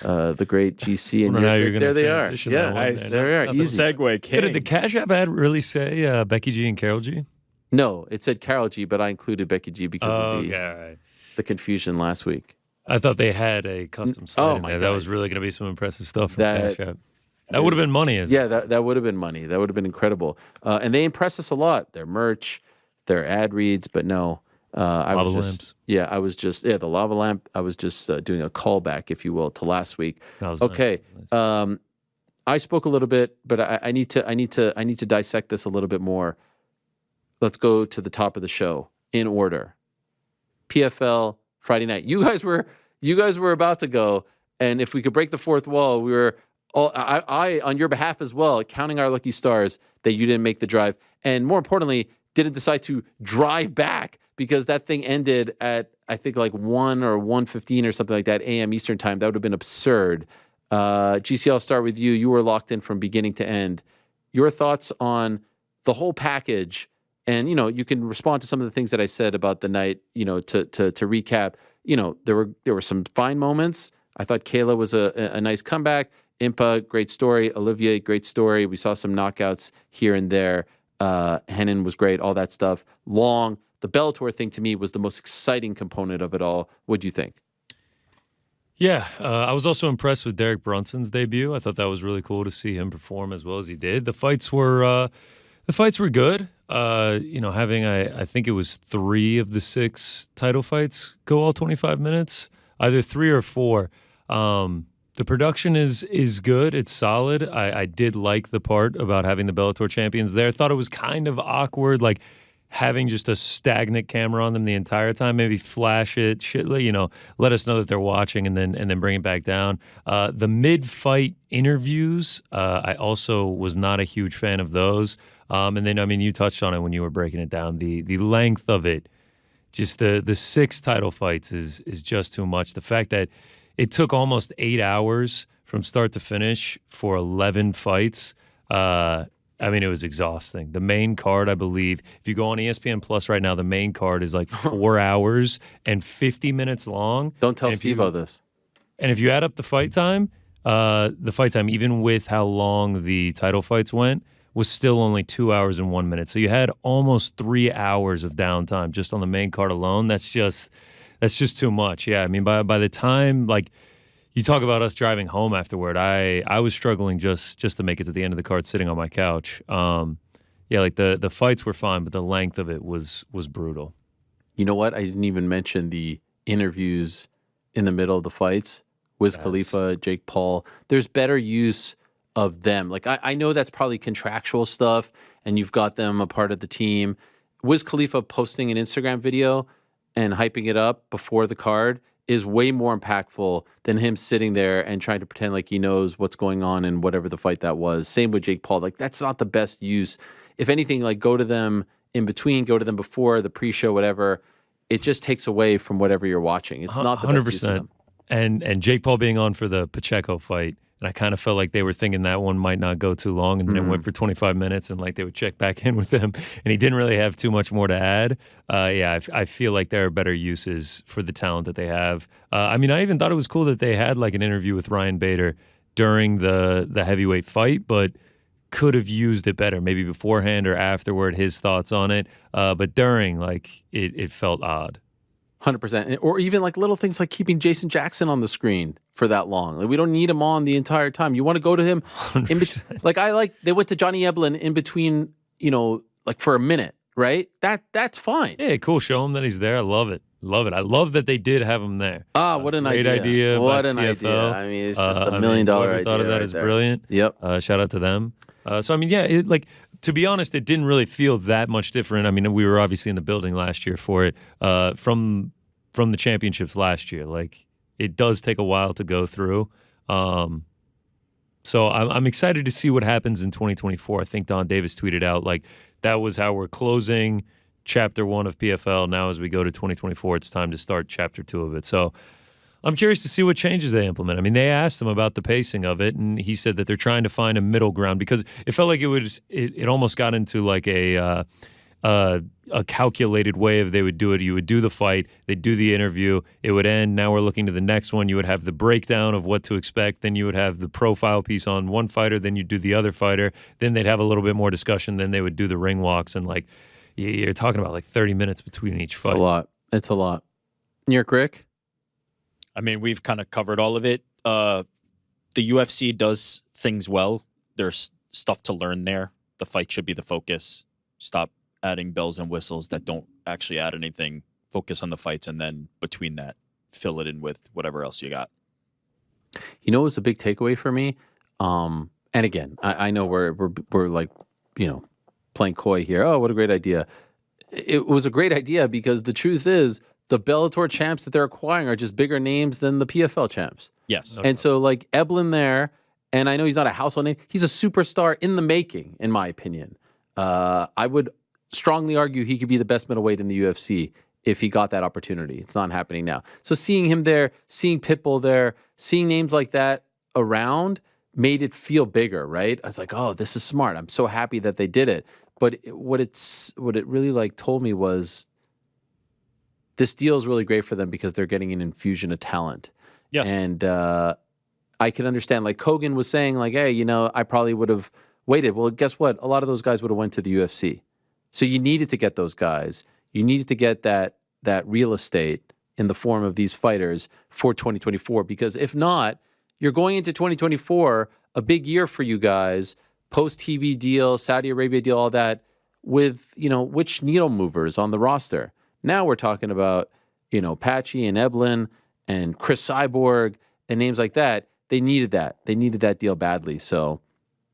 The great GC and there they are. Yeah, nice. There they are. The segue, king. Did the Cash App ad really say Becky G and Carol G? No, it said Carol G, but I included Becky G because of the confusion last week. I thought they had a custom slide in there. That was really going to be some impressive stuff from Cash App. That would have been money. That would have been money. That would have been incredible. And they impress us a lot. Their merch, their ad reads, but no. Lava lamps. Yeah, I was just, the lava lamp. I was just doing a callback, if you will, to last week. Okay. Nice. I spoke a little bit, but I need to dissect this a little bit more. Let's go to the top of the show in order. PFL Friday night. You guys were about to go, and if we could break the fourth wall, we were I on your behalf as well, counting our lucky stars that you didn't make the drive, and more importantly, didn't decide to drive back because that thing ended at I think like 1 or 1:15 or something like that a.m. Eastern time. That would have been absurd. GC, I'll start with you. You were locked in from beginning to end. Your thoughts on the whole package, and you can respond to some of the things that I said about the night. To recap, there were some fine moments. I thought Kayla was a nice comeback. Impa, great story. Olivier, great story. We saw some knockouts here and there. Henin was great. All that stuff. Long. The Bellator thing to me was the most exciting component of it all. What do you think? Yeah, I was also impressed with Derek Brunson's debut. I thought that was really cool to see him perform as well as he did. The fights were good. Having I think it was 3 of the 6 title fights go all 25 minutes, either 3 or 4. The production is good. It's solid. I did like the part about having the Bellator champions there. I thought it was kind of awkward, like having just a stagnant camera on them the entire time. Maybe flash it, let us know that they're watching, and then bring it back down. The mid-fight interviews, I also was not a huge fan of those. And then, you touched on it when you were breaking it down. The length of it, just the 6 title fights is just too much. The fact that it took almost 8 hours from start to finish for 11 fights. It was exhausting. The main card, I believe, if you go on ESPN Plus right now, the main card is like 4 hours and 50 minutes long. Don't tell Steve-O this. And if you add up the fight time, even with how long the title fights went, was still only 2 hours and 1 minute. So you had almost 3 hours of downtime just on the main card alone. That's just too much. Yeah, I mean, by the time, like, you talk about us driving home afterward, I was struggling just to make it to the end of the card sitting on my couch. Yeah, like the fights were fine, but the length of it was brutal. You know what? I didn't even mention the interviews in the middle of the fights. Wiz Khalifa, Jake Paul. There's better use of them. Like, I know that's probably contractual stuff, and you've got them a part of the team. Wiz Khalifa posting an Instagram video and hyping it up before the card is way more impactful than him sitting there and trying to pretend like he knows what's going on in whatever the fight that was. Same with Jake Paul. Like, that's not the best use. If anything, like, go to them in between, go to them before the pre-show, whatever. It just takes away from whatever you're watching. It's not the best use of them. And Jake Paul being on for the Pacheco fight, and I kind of felt like they were thinking that one might not go too long, and then it went for 25 minutes, and like they would check back in with him, and he didn't really have too much more to add. Yeah, I feel like there are better uses for the talent that they have. I mean, I even thought it was cool that they had like an interview with Ryan Bader during the heavyweight fight, but could have used it better, maybe beforehand or afterward, his thoughts on it. But during, like, it felt odd. 100%. Or even like little things like keeping Jason Jackson on the screen for that long. Like, we don't need him on the entire time. You want to go to him in between. Like, they went to Johnny Eblin in between, like for a minute, right? That's fine. Yeah, cool. Show him that he's there. I love it. Love it. I love that they did have him there. What an great idea. What an PFL. idea. I mean, it's just $1 million idea. Thought of that right is there. brilliant. Yep. Shout out to them. So, I mean, yeah, to be honest, it didn't really feel that much different. I mean, we were obviously in the building last year for it. From the championships last year, like, it does take a while to go through. So I'm excited to see what happens in 2024. I think Don Davis tweeted out, like, that was how we're closing Chapter 1 of PFL. Now as we go to 2024, it's time to start Chapter 2 of it. So I'm curious to see what changes they implement. I mean, they asked him about the pacing of it, and he said that they're trying to find a middle ground because it felt like it almost got into like a calculated way of they would do it. You would do the fight, they'd do the interview, it would end. Now we're looking to the next one. You would have the breakdown of what to expect. Then you would have the profile piece on one fighter. Then you'd do the other fighter. Then they'd have a little bit more discussion. Then they would do the ring walks. And like, you're talking about like 30 minutes between each fight. It's a lot. New York, Rick? I mean, we've kind of covered all of it. The UFC does things well. There's stuff to learn there. The fight should be the focus. Stop adding bells and whistles that don't actually add anything. Focus on the fights, and then between that, fill it in with whatever else you got. You know, it was a big takeaway for me. And again, I know we're like, playing coy here. Oh, what a great idea. It was a great idea because the truth is the Bellator champs that they're acquiring are just bigger names than the PFL champs. Yes. And so like Eblin there, and I know he's not a household name, he's a superstar in the making, in my opinion. I would strongly argue he could be the best middleweight in the UFC if he got that opportunity. It's not happening now. So seeing him there, seeing Pitbull there, seeing names like that around made it feel bigger, right? I was like, oh, this is smart. I'm so happy that they did it. But what it really like told me was this deal is really great for them because they're getting an infusion of talent. Yes. And I can understand, like Kogan was saying, like, hey, I probably would have waited. Well, guess what? A lot of those guys would have went to the UFC. So you needed to get those guys. You needed to get that real estate in the form of these fighters for 2024. Because if not, you're going into 2024, a big year for you guys, post-TV deal, Saudi Arabia deal, all that, with, which needle movers on the roster. Now we're talking about, Patchy and Eblin and Chris Cyborg and names like that. They needed that. They needed that deal badly. So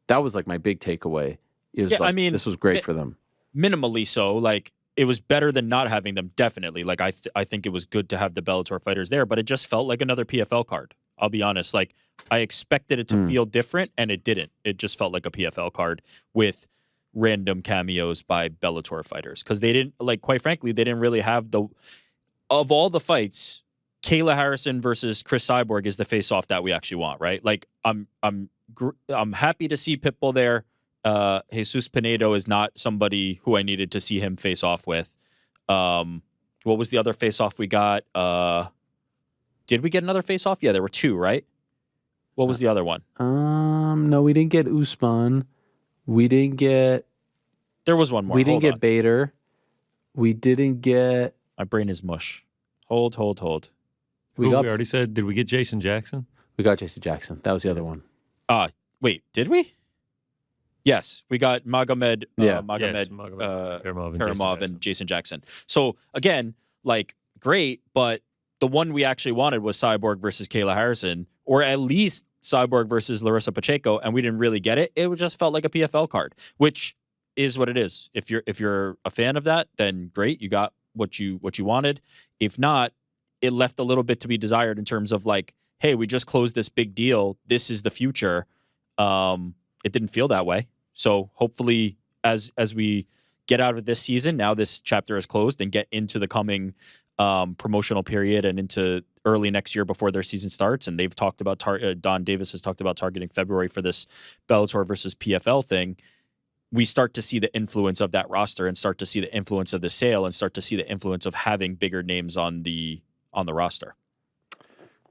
that was like my big takeaway. It was this was great for them. Minimally so. Like, it was better than not having them, definitely. Like, I think it was good to have the Bellator fighters there, but it just felt like another PFL card. I'll be honest. Like, I expected it to feel different, and it didn't. It just felt like a PFL card with random cameos by Bellator fighters. Because they didn't, like, quite frankly, they didn't really have of all the fights, Kayla Harrison versus Chris Cyborg is the face-off that we actually want, right? Like, I'm happy to see Pitbull there. Jesus Pinedo is not somebody who I needed to see him face off with. What was the other face off we got? Did we get another face off? Yeah, there were two, right? What was the other one? No, we didn't get Usman. We didn't get. There was one more. We didn't Hold get on. Bader. We didn't get. My brain is mush. Hold. We already said, did we get Jason Jackson? We got Jason Jackson. That was the other one. Wait, did we? Yes, we got Magomed, Karamov and Jason Jackson. So again, like great, but the one we actually wanted was Cyborg versus Kayla Harrison, or at least Cyborg versus Larissa Pacheco, and we didn't really get it. It just felt like a PFL card, which is what it is. If you're a fan of that, then great, you got what you wanted. If not, it left a little bit to be desired in terms of like, hey, we just closed this big deal. This is the future. It didn't feel that way. So hopefully, as we get out of this season, now this chapter is closed, and get into the coming promotional period and into early next year before their season starts. And they've talked about Don Davis has talked about targeting February for this Bellator versus PFL thing. We start to see the influence of that roster, and start to see the influence of the sale, and start to see the influence of having bigger names on the roster.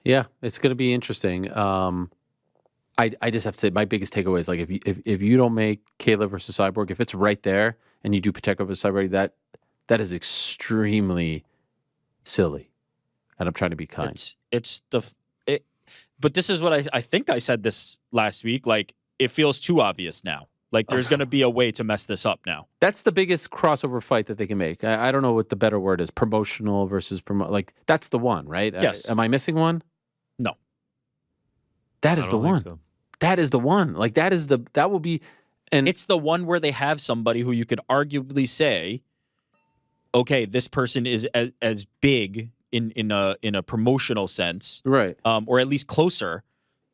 Yeah, it's going to be interesting. I just have to say my biggest takeaway is like if you don't make Kayla versus Cyborg, if it's right there and you do Pacheco versus Cyborg, that is extremely silly. And I'm trying to be kind. But this is what I think I said this last week. Like, it feels too obvious now. Like, there's going to be a way to mess this up now. That's the biggest crossover fight that they can make. I don't know what the better word is. Promotional versus like that's the one, right? Yes. Am I missing one? No. That is the one. So. That is the one. Like that will be, and it's the one where they have somebody who you could arguably say, okay, this person is as big in a promotional sense, right? Or at least closer,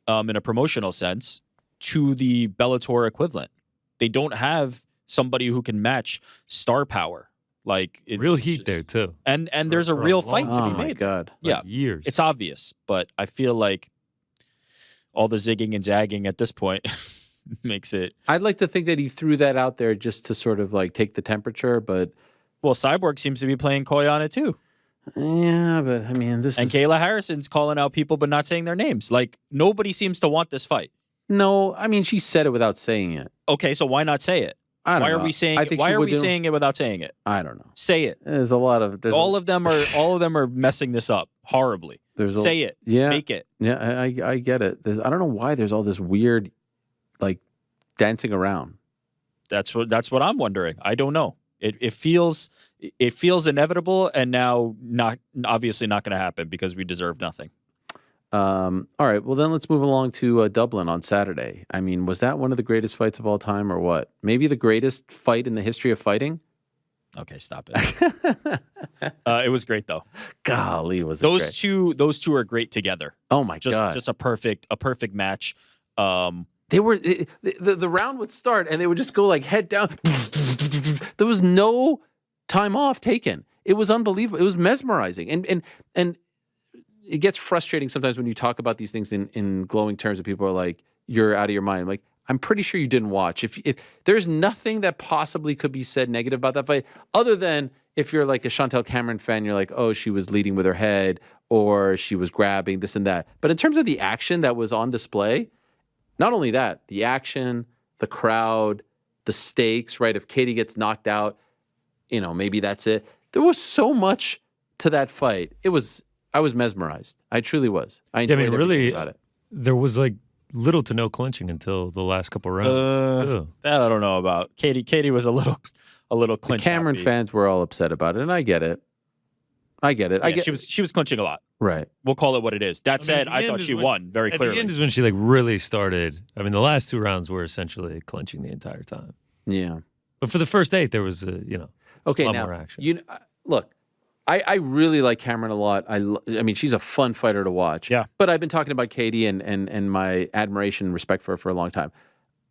in a promotional sense to the Bellator equivalent. They don't have somebody who can match star power. Like real heat there too, and there's a real fight to be made. Oh my God! Yeah, years. It's obvious, but I feel like all the zigging and zagging at this point makes it. I'd like to think that he threw that out there just to sort of like take the temperature, but Cyborg seems to be playing coy on it too. Yeah, but I mean, Kayla Harrison's calling out people but not saying their names. Like, nobody seems to want this fight. No, I mean, she said it without saying it. Okay, so why not say it? I don't know. Why are we saying? Saying it without saying it? I don't know. Say it. There's a lot of. All of them are messing this up horribly. Say it. Yeah. Make it. Yeah, I get it. I don't know why there's all this weird, like, dancing around. That's what I'm wondering. I don't know. It feels inevitable, and now obviously not going to happen because we deserve nothing. All right. Well, then let's move along to Dublin on Saturday. I mean, was that one of the greatest fights of all time, or what? Maybe the greatest fight in the history of fighting. Okay, stop it. It was great though. Golly, was it those great. Those two are great together. Oh my God, just a perfect match. They were the round would start and they would just go like head down. There was no time off taken. It was unbelievable. It was mesmerizing, and it gets frustrating sometimes when you talk about these things in glowing terms and people are like, you're out of your mind. Like, I'm pretty sure you didn't watch. If there's nothing that possibly could be said negative about that fight, other than if you're like a Chantel Cameron fan, you're like, oh, she was leading with her head or she was grabbing this and that. But in terms of the action that was on display, not only that, the action, the crowd, the stakes, right? If Katie gets knocked out, maybe that's it. There was so much to that fight. I was mesmerized. I truly was. I enjoyed everything about it. There was like little to no clinching until the last couple rounds. That I don't know about. Katie was a little clinch. The Cameron fans were all upset about it, and I get it. Yeah, she was clinching a lot. Right. We'll call it what it is. That said, I thought she won very clearly. At the end is when she like really started. I mean, the last two rounds were essentially clinching the entire time. Yeah. But for the first 8, there was a lot more action. Look, I really like Cameron a lot. I mean, she's a fun fighter to watch. Yeah. But I've been talking about Katie and my admiration and respect for her for a long time.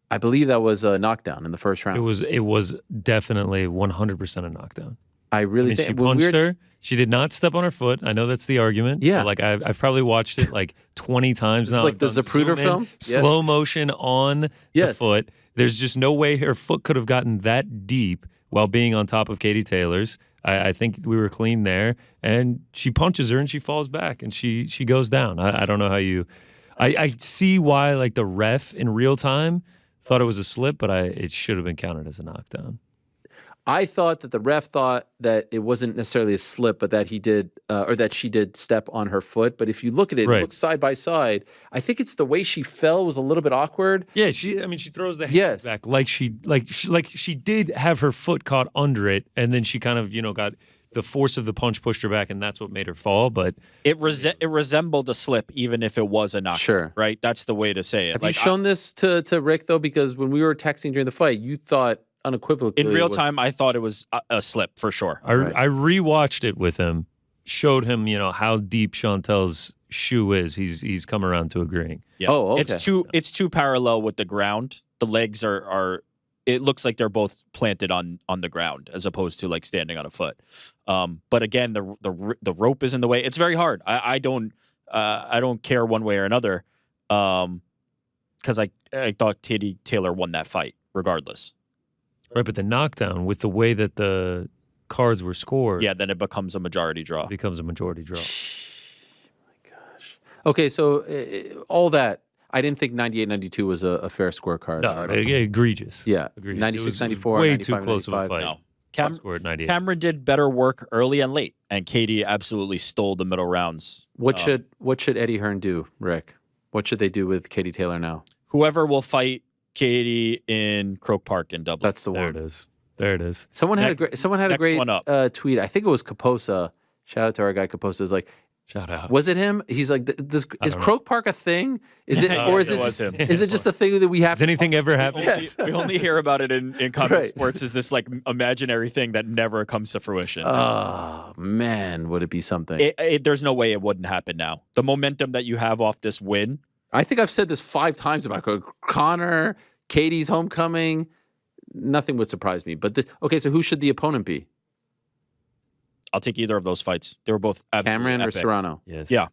I believe that was a knockdown in the first round. It was definitely 100% a knockdown. I really think she punched her. She did not step on her foot. I know that's the argument. Yeah. But like I've probably watched it like 20 times now. Like the Zapruder film? Slow motion on the foot. There's just no way her foot could have gotten that deep while being on top of Katie Taylor's. I think we were clean there. And she punches her and she falls back and she goes down. I don't know how you... I see why like the ref in real time Thought it was a slip, but it should have been counted as a knockdown. I thought that the ref thought that it wasn't necessarily a slip, but that he did, or that she did step on her foot. But if you look at it, Right. look side by side, I think it's the way she fell was a little bit awkward. Yeah, she throws the hand Yes. back like she did have her foot caught under it, and then she kind of got the force of the punch pushed her back, and that's what made her fall. But It resembled a slip, even if it was a knockdown. Sure. Right? That's the way to say it. Have you shown this to Rick, though? Because when we were texting during the fight, you thought unequivocally in real it was- time, I thought it was a slip for sure. I rewatched it with him, showed him how deep Chantel's shoe is. He's come around to agreeing. Yeah. Oh, okay. It's too parallel with the ground. The legs are it looks like they're both planted on the ground as opposed to like standing on a foot. But again, the rope is in the way. It's very hard. I don't care one way or another. Because I thought Katie Taylor won that fight regardless. Right, but the knockdown with the way that the cards were scored, Yeah, then it becomes a majority draw. it becomes a majority draw. Okay, so all that, I didn't think 98-92 was a fair scorecard. No, egregious. Yeah, Egregious. 96-94, Way too 95-95. close of a fight. No. Scored 98. Cameron did better work early and late, and Katie absolutely stole the middle rounds. What should Eddie Hearn do, Rick? What should they do with Katie Taylor now? Whoever will fight Katie in Croke Park in Dublin. That's the There one. it is. There it is. Someone had a next great one up. tweet. I think it was Kaposa. Shout out to our guy Kaposa. Is like, Shout out. was it him? He's like, is don't know. Croke Park a thing? Is it, or is it it was just, him. is it just a thing that we have? Has anything ever happened? Yes. We only hear about it in combat Right. sports as this like imaginary thing that never comes to fruition. Oh man, would it be something? There's no way it wouldn't happen now. The momentum that you have off this win. I think I've said this 5 times about Connor, Katie's homecoming. Nothing would surprise me. But okay, so who should the opponent be? I'll take either of those fights. They were both absolutely Cameron or epic. Serrano? Yes. Yeah.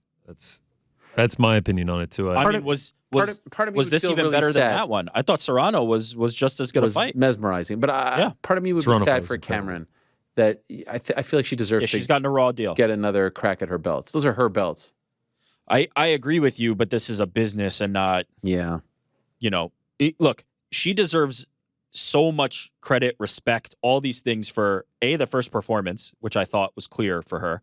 That's my opinion on it too. I Part mean, of- was part of me was would this feel even really better sad. than that one? I thought Serrano was just as good Was a fight. mesmerizing. But Yeah. part of me would Serrano be fight sad was for incredible. Cameron that I feel like she deserves Yeah, to she's gotten a raw deal. get another crack at her belts. Those are her belts. I agree with you, but this is a business and not, Yeah. look, she deserves so much credit, respect, all these things for the first performance, which I thought was clear for her.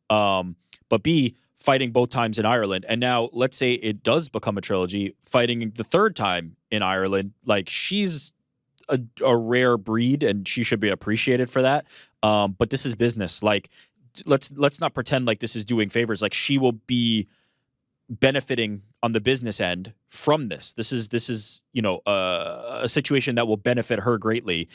But B, fighting both times in Ireland. And now let's say it does become a trilogy, fighting the third time in Ireland. Like she's a rare breed and she should be appreciated for that. But this is business. Like let's not pretend like this is doing favors. Like she will be benefiting on the business end from this. This is a situation that will benefit her greatly,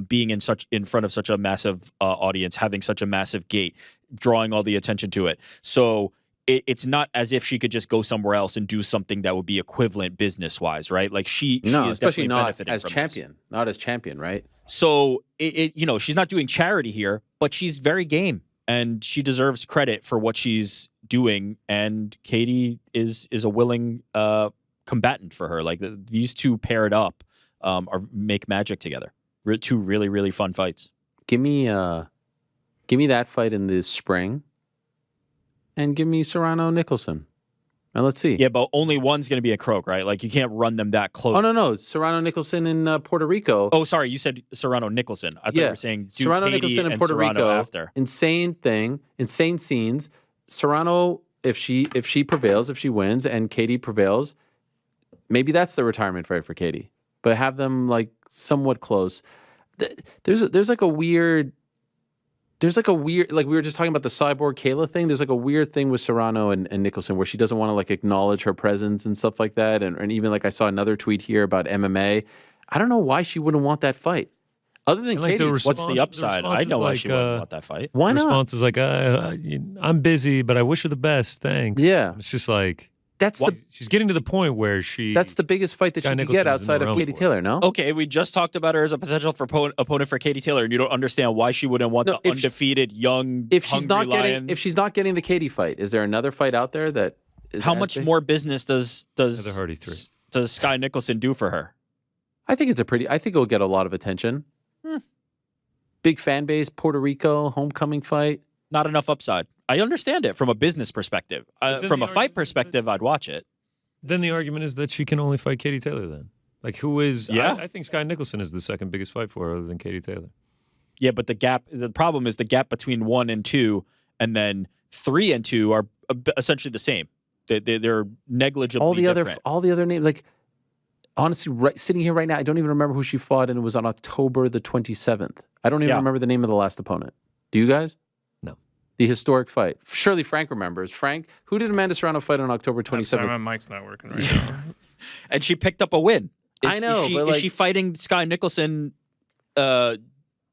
being in front of such a massive audience, having such a massive gate, drawing all the attention to it. So it's not as if she could just go somewhere else and do something that would be equivalent business wise, right? Like she is especially definitely not benefiting as from champion. this. Not as champion, right? So she's not doing charity here, but she's very game and she deserves credit for what she's doing. And Katie is a willing combatant for her. Like these two paired up make magic together. Two really, really fun fights. Give me that fight in the spring, and give me Serrano Nicholson, and let's see. Yeah, but only one's going to be a Croak, right? Like you can't run them that close. Oh no, Serrano Nicholson in Puerto Rico. Oh, sorry, you said Serrano Nicholson. I thought you were saying do Serrano Katie Nicholson in and Puerto Serrano Rico. after. Insane scenes. Serrano, if she prevails, if she wins, and Katie prevails, maybe that's the retirement fight for Katie. But have them like somewhat close. There's like a weird, like we were just talking about the Cyborg Kayla thing. There's like a weird thing with Serrano and Nicholson where she doesn't want to like acknowledge her presence and stuff like that. And even like I saw another tweet here about MMA. I don't know why she wouldn't want that fight. Other than And, like, Katie, the What's the upside? response I is know why like, she wouldn't want that fight. why not? Response is like, I'm busy, but I wish her the best. Thanks. Yeah. It's just like That's she's getting to the point where that's the biggest fight that Skye she could Nicholson get is in the outside of realm Katie for it. Taylor, no? Okay, we just talked about her as a potential opponent for Katie Taylor, and you don't understand why she wouldn't want No, the if she- undefeated young If she's not hungry getting lion. if she's not getting the Katie fight, is there another fight out there that is How as much big? more business does Heather Hardy 3. does Skye Nicholson do for her? I think it'll get a lot of attention. Big fan base, Puerto Rico, homecoming fight. Not enough upside. I understand it from a business perspective. then From the a fight argument is perspective, I'd watch it. Then the argument is that she can only fight Katie Taylor then. Like, who is? Yeah. I think Skye Nicolson is the second biggest fight for her other than Katie Taylor. Yeah, but the problem is the gap between 1 and 2, and then 3 and 2 are essentially the same. They're negligibly different. All the other names, like, honestly, sitting here right now, I don't even remember who she fought, and it was on October the 27th. I don't even remember the name of the last opponent. Do you guys? No. The historic fight. Surely Frank remembers. Frank, who did Amanda Serrano fight on October 27th? Sorry, my mic's not working right now. And she picked up a win. I know, Is she fighting Skye Nicolson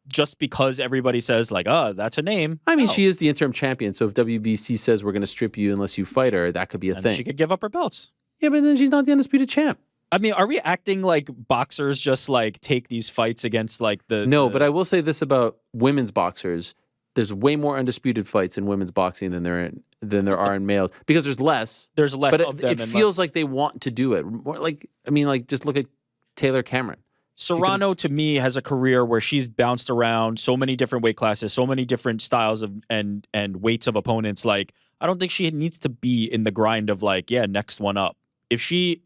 just because everybody says, like, oh, that's a name? I mean, she is the interim champion, so if WBC says we're going to strip you unless you fight her, that could be a thing. She could give up her belts. Yeah, but then she's not the undisputed champ. I mean, are we acting like boxers just, like, take these fights against, like, No, but I will say this about women's boxers. There's way more undisputed fights in women's boxing than there are in males, because there's less. There's less but of them. It feels like they want to do it. More like, I mean, like, just look at Taylor Cameron. Serrano, to me, has a career where she's bounced around so many different weight classes, so many different styles of and weights of opponents. Like, I don't think she needs to be in the grind of, like, next one up. If she's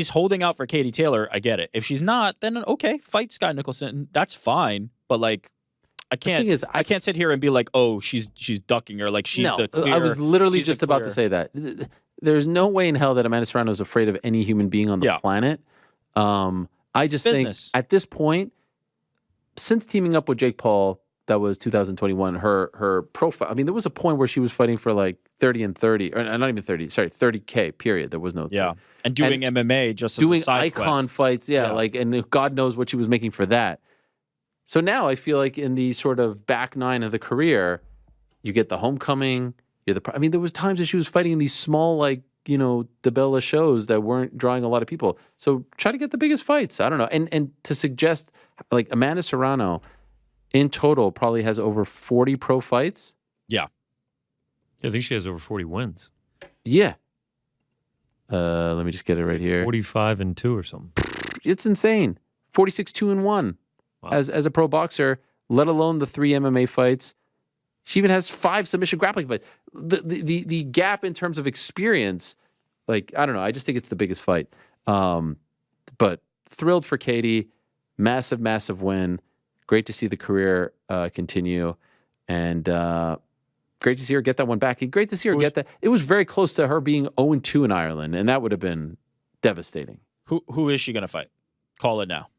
holding out for Katie Taylor, I get it. If she's not, then okay, fight Skye Nicolson. That's fine. But, like, I can't sit here and be like, oh, she's ducking, or like she's the clear. I was literally just about to say that. There's no way in hell that Amanda Serrano is afraid of any human being on the planet. I just think at this point, since teaming up with Jake Paul, that was 2021, her profile. I mean, there was a point where she was fighting for like 30 and 30, or not even 30, sorry, 30K, period. There was no 30. And doing MMA just as doing a side icon quest. fights, like, and God knows what she was making for that. So now I feel like in the sort of back nine of the career, you get the homecoming. I mean, there was times that she was fighting in these small, like, you know, DeBella shows that weren't drawing a lot of people. So try to get the biggest fights. I don't know. And to suggest, like, Amanda Serrano in total probably has over 40 pro fights. Yeah. I think she has over 40 wins. Yeah. Let me just get it right here. 45-2 or something. It's insane. 46-2-1 as a pro boxer, let alone the 3 MMA fights. She even has 5 submission grappling fights. The gap in terms of experience, like, I don't know. I just think it's the biggest fight. But thrilled for Katie. Massive, massive win. Great to see the career continue. And great to see her get that one back. And great to see her get that. It was very close to her being 0-2 in Ireland, and that would have been devastating. Who is she going to fight? Call it now.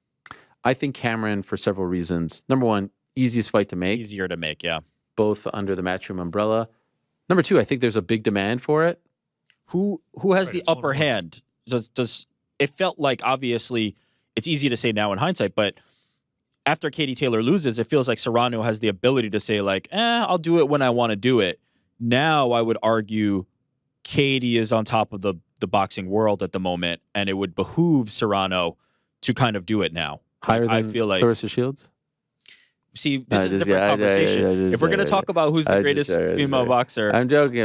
I think Cameron, for several reasons. Number one, easiest fight to make. Easier to make, yeah. Both under the Matchroom umbrella. Number two, I think there's a big demand for it. Who has the upper hand? Does it felt like, obviously, it's easy to say now in hindsight, but after Katie Taylor loses, it feels like Serrano has the ability to say, like, I'll do it when I want to do it. Now I would argue Katie is on top of the boxing world at the moment, and it would behoove Serrano to kind of do it now. Higher than I feel like Clarissa Shields? See, this is a different conversation. If we're going to talk about who's the greatest female boxer. I'm joking.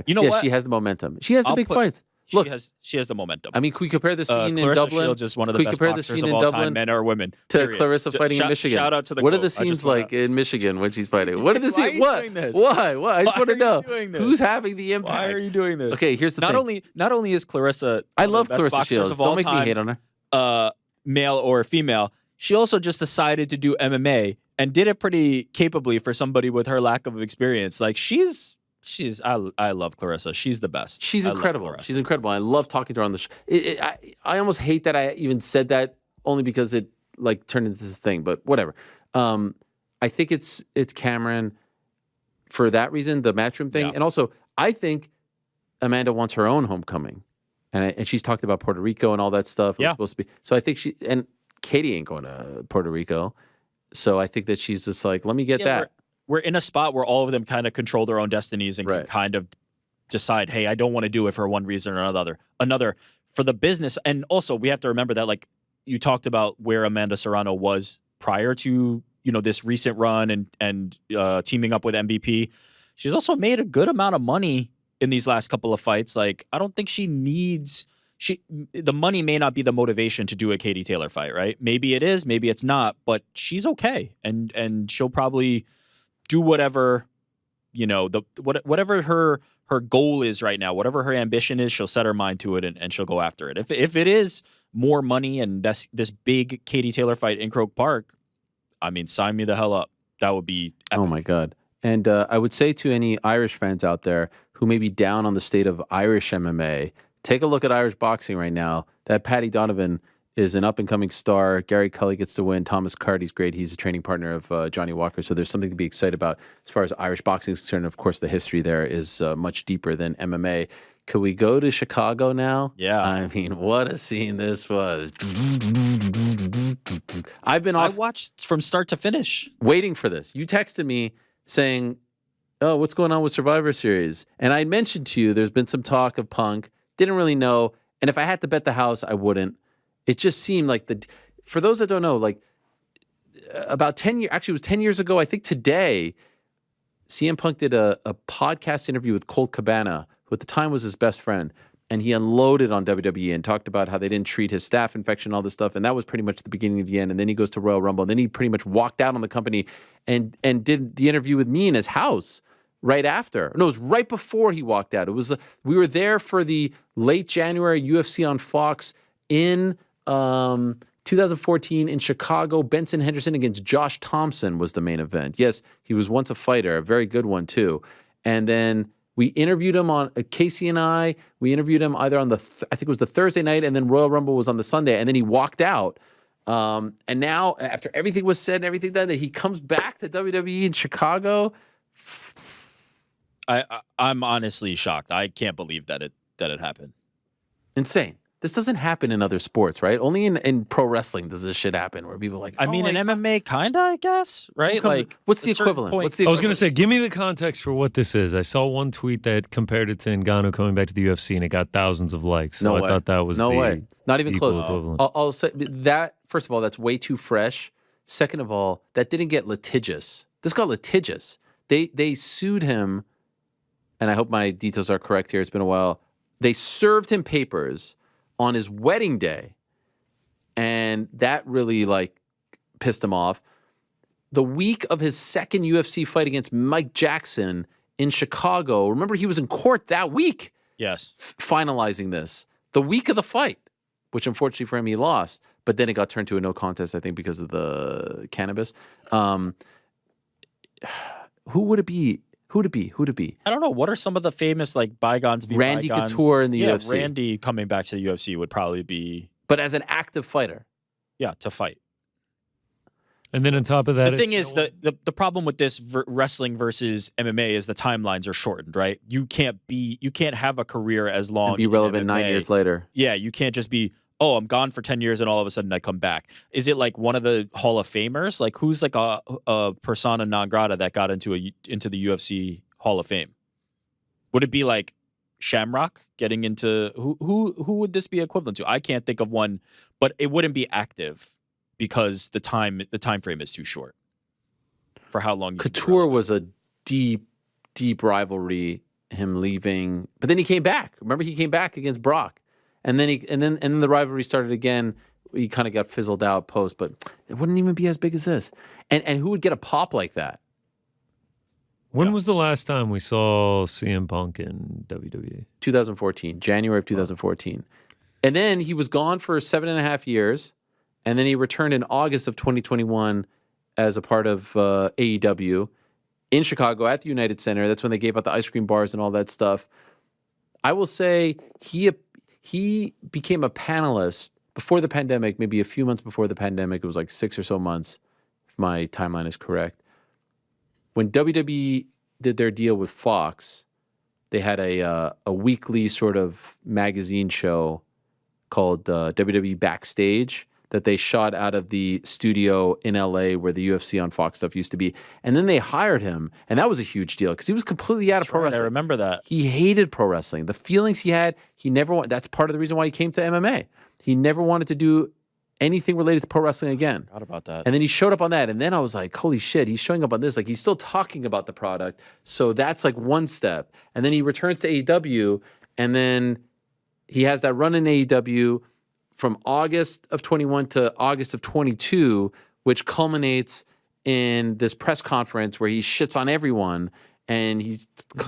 You know what? She has the momentum. She has the big fights. Look, she has the momentum. I mean, can we compare the scene in Clarissa Dublin? Shields is one of the best boxers of all time, men or women. To Clarissa fighting in Michigan. Shout out to the What are quote. the scenes like in Michigan when she's fighting? What are the Why are scenes? you What? doing this? Why? What? I just want to know doing this? who's having the impact. Why are you doing this? Okay, here's the thing. Not only is Clarissa, I love one of the best Clarissa boxers Shields. of all Don't make me time, hate on her. Male or female, she also just decided to do MMA and did it pretty capably for somebody with her lack of experience. Like, I love Clarissa. She's the best. She's incredible. She's incredible. I love talking to her on the show. I almost hate that I even said that, only because it, like, turned into this thing, but whatever. I think it's Cameron for that reason, the Matchroom thing. And also, I think Amanda wants her own homecoming. And she's talked about Puerto Rico and all that stuff. It was supposed to be. So I think and Katie ain't going to Puerto Rico. So I think that she's just like, let me get that. We're in a spot where all of them kind of control their own destinies and can kind of decide, hey, I don't want to do it for one reason or another for the business. And also, we have to remember that, like, you talked about where Amanda Serrano was prior to, you know, this recent run and teaming up with MVP. She's also made a good amount of money in these last couple of fights. Like, I don't think she needs... the money may not be the motivation to do a Katie Taylor fight, right? Maybe it is, maybe it's not, but she's okay. And she'll probably do whatever, you know, whatever her her goal is right now. Whatever her ambition is, she'll set her mind to it and she'll go after it. If it is more money and this big Katie Taylor fight in Croke Park, I mean, sign me the hell up. That would be epic. Oh my God. And I would say to any Irish fans out there who may be down on the state of Irish MMA, take a look at Irish boxing right now. That Paddy Donovan is an up-and-coming star. Gary Cully gets to win. Thomas Carty's great. He's a training partner of Johnny Walker. So there's something to be excited about as far as Irish boxing is concerned. Of course, the history there is much deeper than MMA. Could we go to Chicago now? Yeah. I mean, what a scene this was. I watched from start to finish. Waiting for this. You texted me saying, oh, what's going on with Survivor Series? And I mentioned to you there's been some talk of Punk. Didn't really know. And if I had to bet the house, I wouldn't. It just seemed like for those that don't know, like about 10 years, actually it was 10 years ago, I think today, CM Punk did a podcast interview with Colt Cabana, who at the time was his best friend. And he unloaded on WWE and talked about how they didn't treat his staph infection, all this stuff. And that was pretty much the beginning of the end. And then he goes to Royal Rumble. And then he pretty much walked out on the company and did the interview with me in his house right after. No, it was right before he walked out. It was we were there for the late January UFC on Fox in 2014 in Chicago. Benson Henderson against Josh Thompson was the main event. Yes, he was once a fighter, a very good one too. And then we interviewed him on Casey and we interviewed him either on I think it was the Thursday night, and then Royal Rumble was on the Sunday, and then he walked out. And now, after everything was said and everything done, that he comes back to WWE in Chicago. I'm honestly shocked. I can't believe that it happened. Insane. This doesn't happen in other sports, right? Only in pro wrestling does this shit happen, where people are like, I mean, in MMA, kinda, I guess, right? Like, what's the equivalent? I was going to say, give me the context for what this is. I saw one tweet that compared it to Ngannou coming back to the UFC, and it got thousands of likes. So I thought that was no way, not even close. Equivalent. I'll say that first of all, that's way too fresh. Second of all, that didn't get litigious. This got litigious. They sued him, and I hope my details are correct here. It's been a while. They served him papers on his wedding day, and that really pissed him off. The week of his second UFC fight against Mike Jackson in Chicago, remember he was in court that week. Yes, finalizing this the week of the fight, which unfortunately for him he lost. But then it got turned to a no contest, I think, because of the cannabis. Who would it be? Who'd it be? I don't know. What are some of the famous bygones be Randy bygones? Couture in the UFC. Randy coming back to the UFC would probably be. But as an active fighter. Yeah, to fight. And then on top of that, the thing is the problem with this wrestling versus MMA is the timelines are shortened, right? You can't have a career as long and be relevant in 9 years later. Yeah, you can't just be, oh, I'm gone for 10 years and all of a sudden I come back. Is it like one of the Hall of Famers? Like who's like a persona non grata that got into the UFC Hall of Fame? Would it be like Shamrock getting into who would this be equivalent to? I can't think of one, but it wouldn't be active because the time frame is too short for how long. Couture was a deep rivalry. Him leaving, but then he came back. Remember, he came back against Brock. And then the rivalry started again. He kind of got fizzled out post, but it wouldn't even be as big as this. And who would get a pop like that? When was the last time we saw CM Punk in WWE? 2014, January of 2014. And then he was gone for 7.5 years. And then he returned in August of 2021 as a part of AEW in Chicago at the United Center. That's when they gave out the ice cream bars and all that stuff. I will say he became a panelist before the pandemic, maybe a few months before the pandemic. It was like 6 or so months, if my timeline is correct. When WWE did their deal with Fox, they had a weekly sort of magazine show called WWE Backstage that they shot out of the studio in LA where the UFC on Fox stuff used to be. And then they hired him, and that was a huge deal because he was completely out of pro wrestling. I remember that. He hated pro wrestling. The feelings he had, he never wanted. That's part of the reason why he came to MMA. He never wanted to do anything related to pro wrestling again. Forgot about that. And then he showed up on that, and then I was like, holy shit, he's showing up on this. Like, he's still talking about the product. So that's like one step. And then he returns to AEW, and then he has that run in AEW from August of 21 to August of 22, which culminates in this press conference where he shits on everyone and he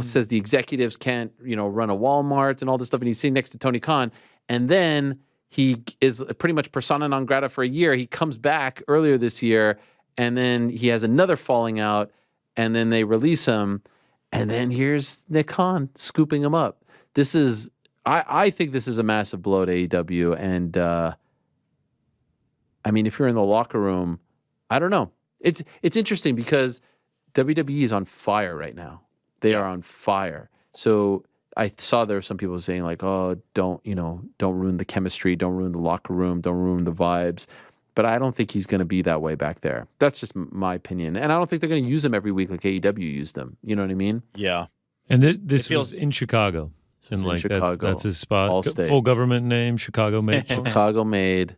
says the executives can't, run a Walmart and all this stuff. And he's sitting next to Tony Khan. And then he is pretty much persona non grata for a year. He comes back earlier this year, and then he has another falling out, and then they release him. And then here's Nick Khan scooping him up. I think this is a massive blow to AEW. And I mean, if you're in the locker room, I don't know. It's interesting because WWE is on fire right now. They are on fire. So I saw there were some people saying like, oh, don't ruin the chemistry, don't ruin the locker room, don't ruin the vibes. But I don't think he's going to be that way back there. That's just my opinion. And I don't think they're going to use him every week like AEW used him. You know what I mean? Yeah. And this was in Chicago. And like Chicago. That's his spot. Allstate. Full government name, Chicago made. Chicago made.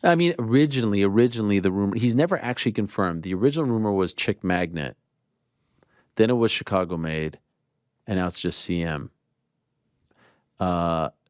I mean, originally the rumor, he's never actually confirmed. The original rumor was Chick Magnet. Then it was Chicago made. And now it's just CM.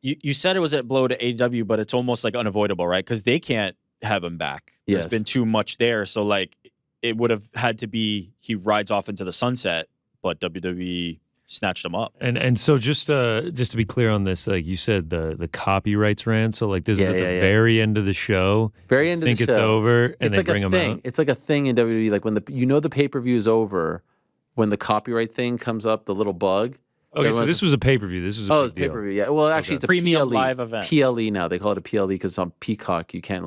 You said it was a blow to AEW, but it's almost like unavoidable, right? Because they can't have him back. There's been too much there. So like it would have had to be he rides off into the sunset, but WWE snatched him up. And so just to be clear on this, like you said, the copyrights ran. So like this is at the very end of the show. Very end of the show. Think it's over, and they bring him out. It's like a thing in WWE. Like when the pay-per-view is over, when the copyright thing comes up, the little bug. Okay, so this was a pay-per-view. This was a it's pay-per-view. Yeah. Well, actually, it's a premium PLE, live event. PLE now. They call it a PLE because on Peacock you can't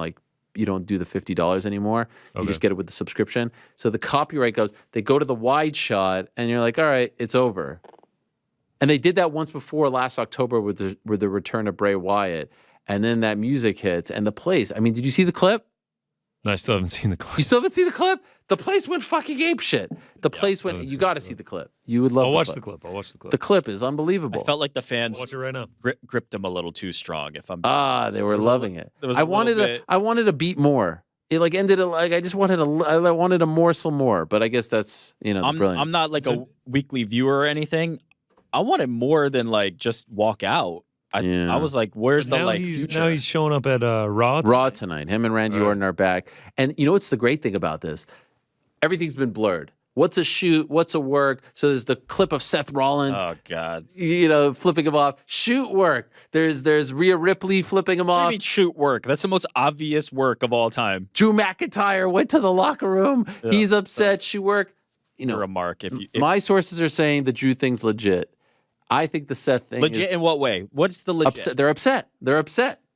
you don't do the $50 anymore. You just get it with the subscription. So the copyright goes. They go to the wide shot, and you're like, all right, it's over. And they did that once before last October with the return of Bray Wyatt, and then that music hits and the place. I mean, did you see the clip? No, I still haven't seen the clip. You still haven't seen the clip? The place went fucking apeshit. The place went. You got to see the clip. You would love. I'll watch the clip. I'll watch the clip. The clip is unbelievable. I felt like the fans watch it right now. Gripped him a little too strong. If I'm they were loving it. I wanted a beat more. It like ended like I just wanted a morsel more. But I guess that's the brilliance. I'm not like a weekly viewer or anything. I wanted more than like just walk out. I was like, where's the future? Now he's showing up at Raw tonight. Raw tonight. Him and Randy Orton are back. And you know what's the great thing about this? Everything's been blurred. What's a shoot? What's a work? So there's the clip of Seth Rollins. Oh God! Flipping him off. Shoot work. There's Rhea Ripley flipping him off. What do you mean shoot work? That's the most obvious work of all time. Drew McIntyre went to the locker room. Yeah, he's upset. Shoot work. For a mark. If my sources are saying the Drew thing's legit. I think the Seth thing legit in what way? What's the legit? They're upset.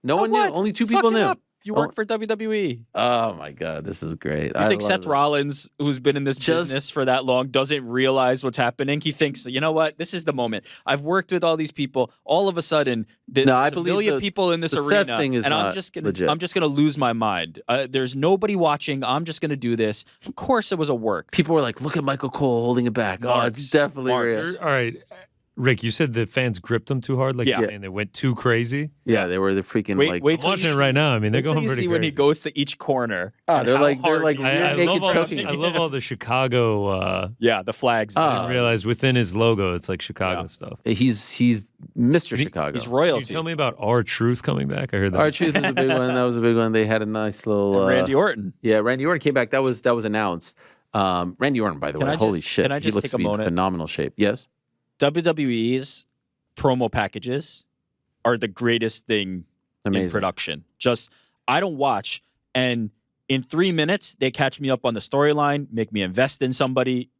No one knew. Only two people knew. You work for WWE. Oh my God, this is great. You think Seth Rollins, who's been in this business for that long, doesn't realize what's happening? He thinks, you know what? This is the moment. I've worked with all these people. All of a sudden, there's a million people in this arena, and I'm just gonna lose my mind. There's nobody watching. I'm just gonna do this. Of course, it was a work. People were like, "Look at Michael Cole holding it back." It's definitely real. All right. Rick, you said the fans gripped them too hard, and they went too crazy. Yeah, they were the freaking wait I'm watching it right now. I mean, they're going pretty crazy. When he goes to each corner. They're like I love all the Chicago. The flags. I didn't realize within his logo, it's like Chicago stuff. He's Mr. Chicago. He's royalty. Can you tell me about R-Truth coming back? I heard that. R-Truth was a big one. That was a big one. They had a nice little Randy Orton. Yeah, Randy Orton came back. That was announced. Randy Orton, by the way, holy shit, he looks to be in phenomenal shape. Yes. WWE's promo packages are the greatest thing in production. I don't watch, and in 3 minutes, they catch me up on the storyline, make me invest in somebody.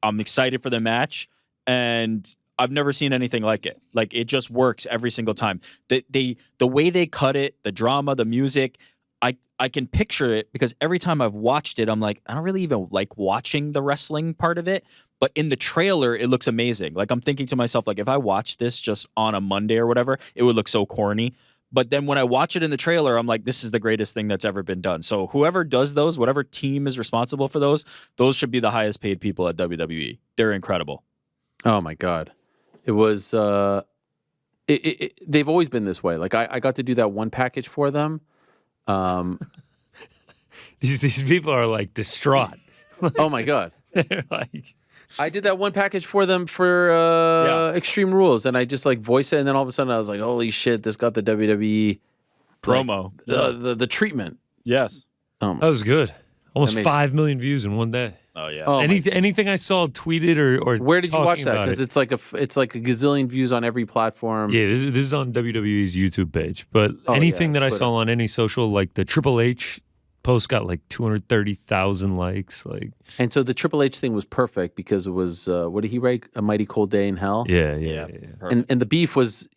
I'm excited for the match, and I've never seen anything like it. Like, it just works every single time. The way they cut it, the drama, the music, I can picture it because every time I've watched it, I'm like, I don't really even like watching the wrestling part of it. But in the trailer, it looks amazing. Like, I'm thinking to myself, like, if I watch this just on a Monday or whatever, it would look so corny. But then when I watch it in the trailer, I'm like, this is the greatest thing that's ever been done. So whoever does those, whatever team is responsible for those should be the highest paid people at WWE. They're incredible. Oh, my God. It was, they've always been this way. Like, I got to do that one package for them. These people are like distraught. Oh my God. They're like, I did that one package for them for Extreme Rules, and I just like voice it, and then all of a sudden I was like, holy shit, this got the WWE promo. The treatment. Yes. That was good. Almost 5 million views in one day. Oh yeah. Oh, Anything I saw tweeted or where did you watch talking that? about Because it. it's like a gazillion views on every platform. Yeah, this is on WWE's YouTube page. But Oh, anything yeah, that I Twitter. saw on any social, like the Triple H post got like 230,000 likes. Like, And so the Triple H thing was perfect because it was what did he write? A Mighty Cold Day in Hell. yeah. And the beef was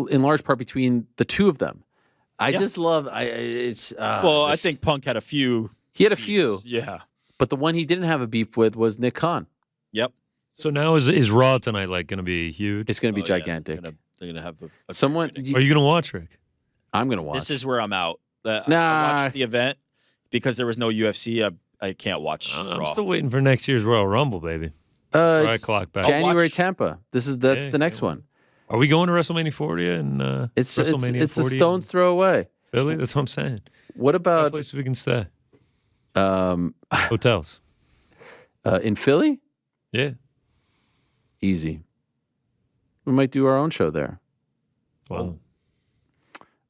in large part between the two of them. I just love. I think Punk had a few. He had a beefs. few, Yeah. but the one he didn't have a beef with was Nick Khan. Yep. So now is Raw tonight like going to be huge? It's going to be Oh, yeah, gigantic. They're gonna have a Someone, great rating. Are you going to watch, Rick? I'm going to watch. This is where I'm out. I Nah. watched the event because there was no UFC. I can't watch I'm Raw. still waiting for next year's Royal Rumble, baby. Try it's clock back. January watch- Tampa. That's Yeah, the next yeah. one. Are we going to WrestleMania 40 and It's WrestleMania it's a 40 stone's throw away. in Philly? That's what I'm saying. What What about places we can stay? in Hotels. Philly? Yeah. Easy. We might do our own show there. Wow.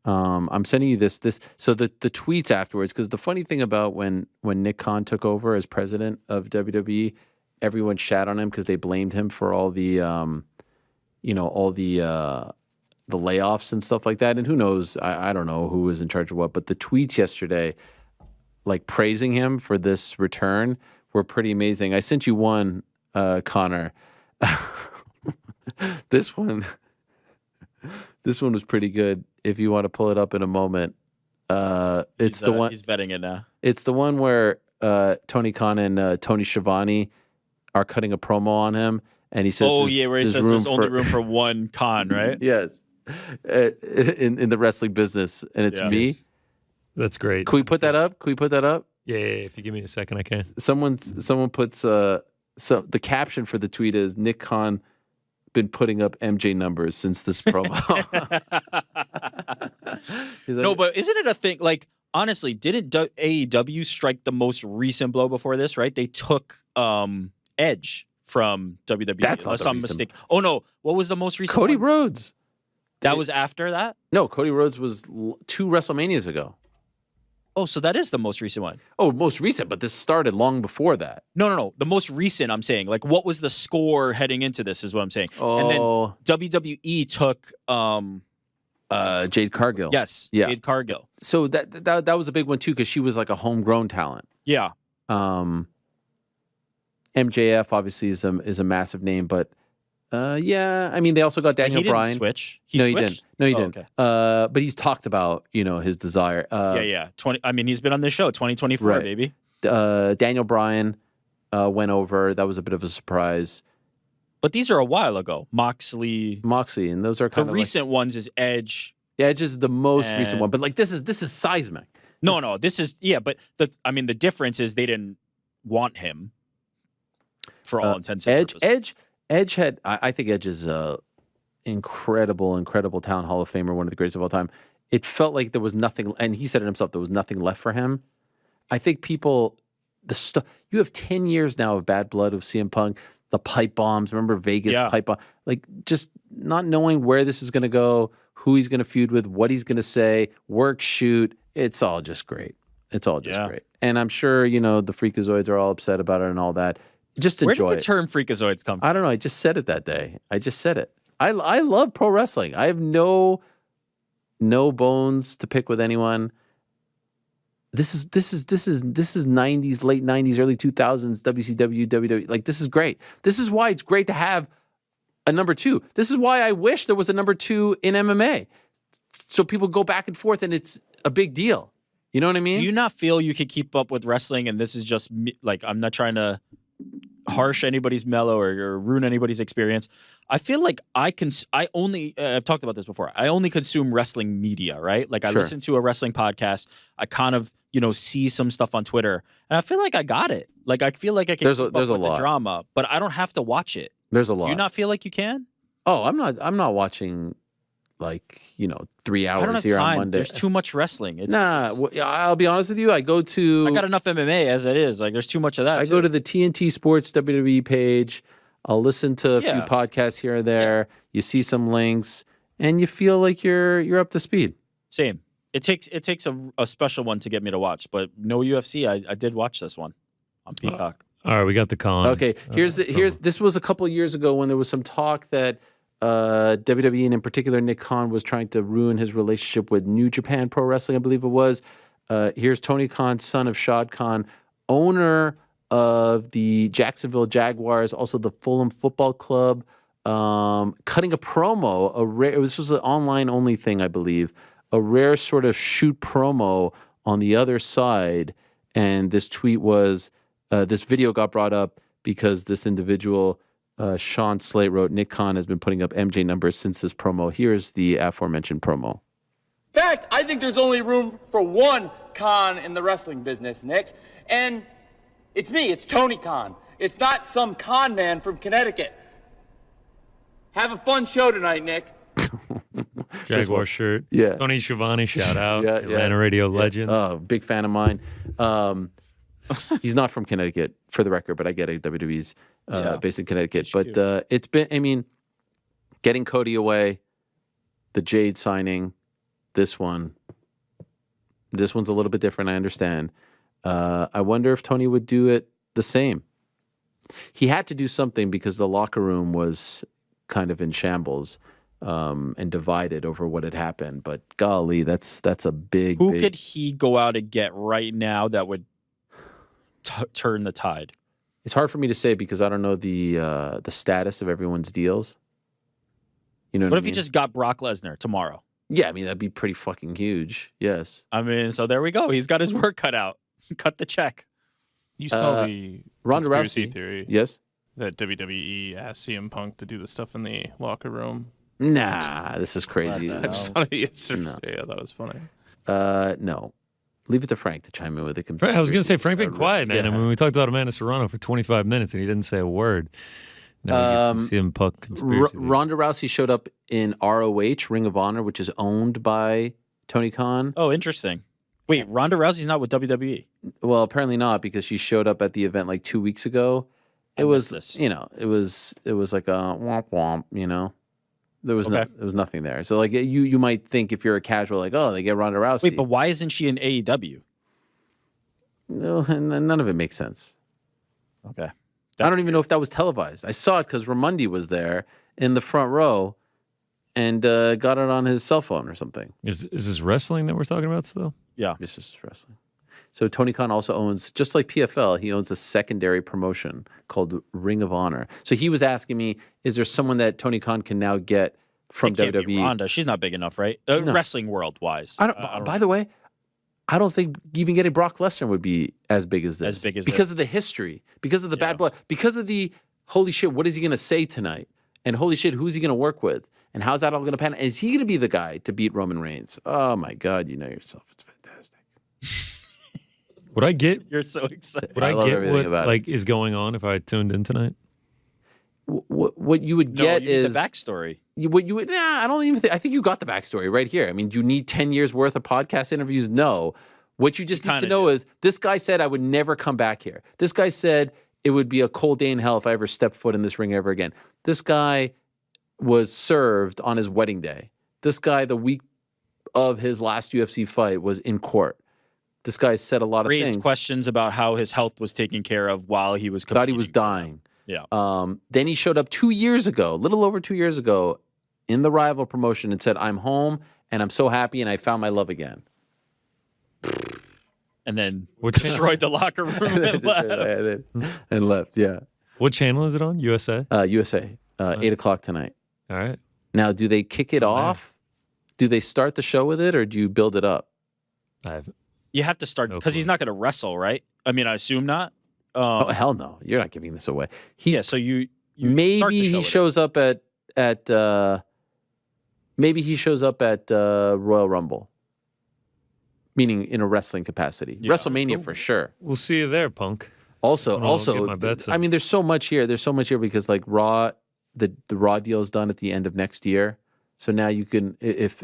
I'm sending you this. So the tweets afterwards, because the funny thing about when Nick Khan took over as president of WWE, everyone shat on him because they blamed him for all the, all the layoffs and stuff like that. And who knows? I don't know who was in charge of what. But the tweets yesterday, like praising him for this return, were pretty amazing. I sent you one, Connor. This one was pretty good. If you want to pull it up in a moment, it's the one. He's vetting it now. It's the one where Tony Khan and Tony Schiavone are cutting a promo on him, and he says, Where he says there's only room for one Khan, right? Yes, in the wrestling business, and it's me. That's great. Can we put that up? Can we put that up? Yeah, if you give me a second, I can. Someone puts so the caption for the tweet is Nick Khan been putting up MJ numbers since this promo. No, but isn't it a thing? Like, honestly, didn't AEW strike the most recent blow before this? Right? They took Edge from WWE. That's not unless the I'm recent- mistaken. Oh no, what was the most recent? Cody one? Rhodes. That was after that. No, Cody Rhodes was 2 WrestleManias ago. Oh, so that is the most recent one. Oh, most recent, but this started long before that. No. The most recent, I'm saying. Like, what was the score heading into this is what I'm saying. And then Oh, WWE took, Jade Cargill. yes, Yeah. Jade Cargill. So that was a big one too because she was like a homegrown talent. Yeah. MJF obviously is a massive name, but yeah, I mean they also got Daniel he didn't Bryan. switch. No, he switched? didn't. No, he Oh, didn't. okay. But he's talked about his desire. Yeah. 20. I mean, he's been on this show 2024, Right. baby. Daniel Bryan went over. That was a bit of a surprise. But these are a while ago. Moxley. Moxley, and those are The kind of recent ones is Edge. Edge is the most recent And- one, but like this is seismic. No. This is but the difference is they didn't want him for all intents and purposes. Edge had. I think Edge is a incredible talent, Hall of Famer, one of the greatest of all time. It felt like there was nothing, and he said it himself. There was nothing left for him. I think people, you have 10 years now of bad blood of CM Punk, the pipe bombs. Remember Vegas pipe bomb? Like just not knowing where this is going to go, who he's going to feud with, what he's going to say, work, shoot. It's all just great. It's all just great. And I'm sure the Freakazoids are all upset about it and all that. Just Where enjoy did the it. term Freakazoids come from? I don't know. I just said it that day. I just said it. I love pro wrestling. I have no bones to pick with anyone. This is 90s, late 90s, early 2000s WCW, WWE. Like this is great. This is why it's great to have a number 2. This is why I wish there was a number 2 in MMA. So people go back and forth and it's a big deal. You know what I mean? Do you not feel you could keep up with wrestling? And this is just me, like, I'm not trying to harsh anybody's mellow or ruin anybody's experience. I feel like I've talked about this before. I only consume wrestling media, right? Like I Sure. listen to a wrestling podcast. I kind of, see some stuff on Twitter and I feel like I got it. Like I feel like I can There's keep a up with lot. the drama, but I don't have to watch it. There's a Do lot. you not feel like you can? Oh, I'm not watching 3 I don't hours have here time. on Monday. There's too much wrestling. I'll be honest with you. I got enough MMA as it is. Like there's too much of that. I go to the TNT Sports WWE page. I'll listen to a few podcasts here and there. You see some links, and you feel like you're up to speed. Same. It takes a special one to get me to watch, but no UFC. I did watch this one on Peacock. All right, we got the con. Okay, this was a couple of years ago when there was some talk that WWE and in particular Nick Khan was trying to ruin his relationship with New Japan Pro Wrestling, I believe it was. Here's Tony Khan, son of Shad Khan, owner of the Jacksonville Jaguars, also the Fulham Football Club, cutting a promo. This was an online only thing, I believe. A rare sort of shoot promo on the other side, and this tweet was. This video got brought up because this individual, Sean Slate, wrote, Nick Khan has been putting up MJ numbers since this promo. Here's the aforementioned promo. In fact, I think there's only room for one Khan in the wrestling business, Nick. And it's me, it's Tony Khan. It's not some con man from Connecticut. Have a fun show tonight, Nick. Jaguar shirt. Yeah. Tony Schiavone, shout out. Yeah, Atlanta radio legend. Oh, big fan of mine. He's not from Connecticut, for the record, but I get it. WWE's based in Connecticut. But it's been, I mean, getting Cody away, the Jade signing, this one's a little bit different, I understand. I wonder if Tony would do it the same. He had to do something because the locker room was kind of in shambles and divided over what had happened. But golly, that's a big. Who could he go out and get right now that would turn the tide? It's hard for me to say because I don't know the status of everyone's deals. You know what I if mean? he just got Brock Lesnar tomorrow? Yeah, I mean that'd be pretty fucking huge. Yes. I mean, so there we go. He's got his work cut out. Cut the check. You saw the Ronda conspiracy Rousey theory. Yes. That WWE asked CM Punk to do the stuff in the locker room. Nah, this is crazy. I just thought yeah, that was funny. No. Leave it to Frank to chime in with it. I was going to say, Frank been quiet, man. I mean, we talked about Amanda Serrano for 25 minutes, and he didn't say a word. Now we get some CM Punk conspiracy. Ronda Rousey showed up in ROH, Ring of Honor, which is owned by Tony Khan. Oh, interesting. Wait, Ronda Rousey's not with WWE? Well, apparently not, because she showed up at the event like 2 weeks ago. It was like a womp womp, you know. There was there was nothing there. So like you might think if you're a casual, like, oh, they get Ronda Rousey. Wait, but why isn't she in AEW? No, none of it makes sense. Okay. I don't even know if that was televised. I saw it because Ramundi was there in the front row and got it on his cell phone or something. Is this wrestling that we're talking about still? Yeah. This is wrestling. So Tony Khan also owns, just like PFL, he owns a secondary promotion called Ring of Honor. So he was asking me, is there someone that Tony Khan can now get from WWE? Be Ronda. She's not big enough, right? No. Wrestling world-wise. By the way, I don't think even getting Brock Lesnar would be as big as this. Because of the history, because of the bad blood, because of the, holy shit, what is he going to say tonight? And holy shit, who's he going to work with? And how's that all going to pan? Is he going to be the guy to beat Roman Reigns? Oh my God, you know yourself. It's fantastic. Would I get? You're so excited. Would I get what is going on if I tuned in tonight? What you would get is the backstory. What you would? Nah, I don't even think. I think you got the backstory right here. I mean, do you need 10 years worth of podcast interviews? No. What you just need to know is this guy said I would never come back here. This guy said it would be a cold day in hell if I ever stepped foot in this ring ever again. This guy was served on his wedding day. This guy, the week of his last UFC fight, was in court. This guy said a lot of things. Raised questions about how his health was taken care of while he was competing. Thought he was dying. Yeah. Then he showed up 2 years ago, a little over 2 years ago, in the rival promotion and said, I'm home and I'm so happy and I found my love again. And then destroyed the locker room and left. And left, yeah. What channel is it on? USA? USA. 8 o'clock tonight. All right. Now, do they kick it off? Do they start the show with it or do you build it up? You have to start because he's not going to wrestle, right? I mean, I assume not. Oh hell no! You're not giving this away. So you maybe he shows up at Royal Rumble, meaning in a wrestling capacity. Yeah, WrestleMania for sure. We'll see you there, Punk. Also, get my bets in. I mean, there's so much here. There's so much here because like Raw, the Raw deal is done at the end of next year. So now you can, if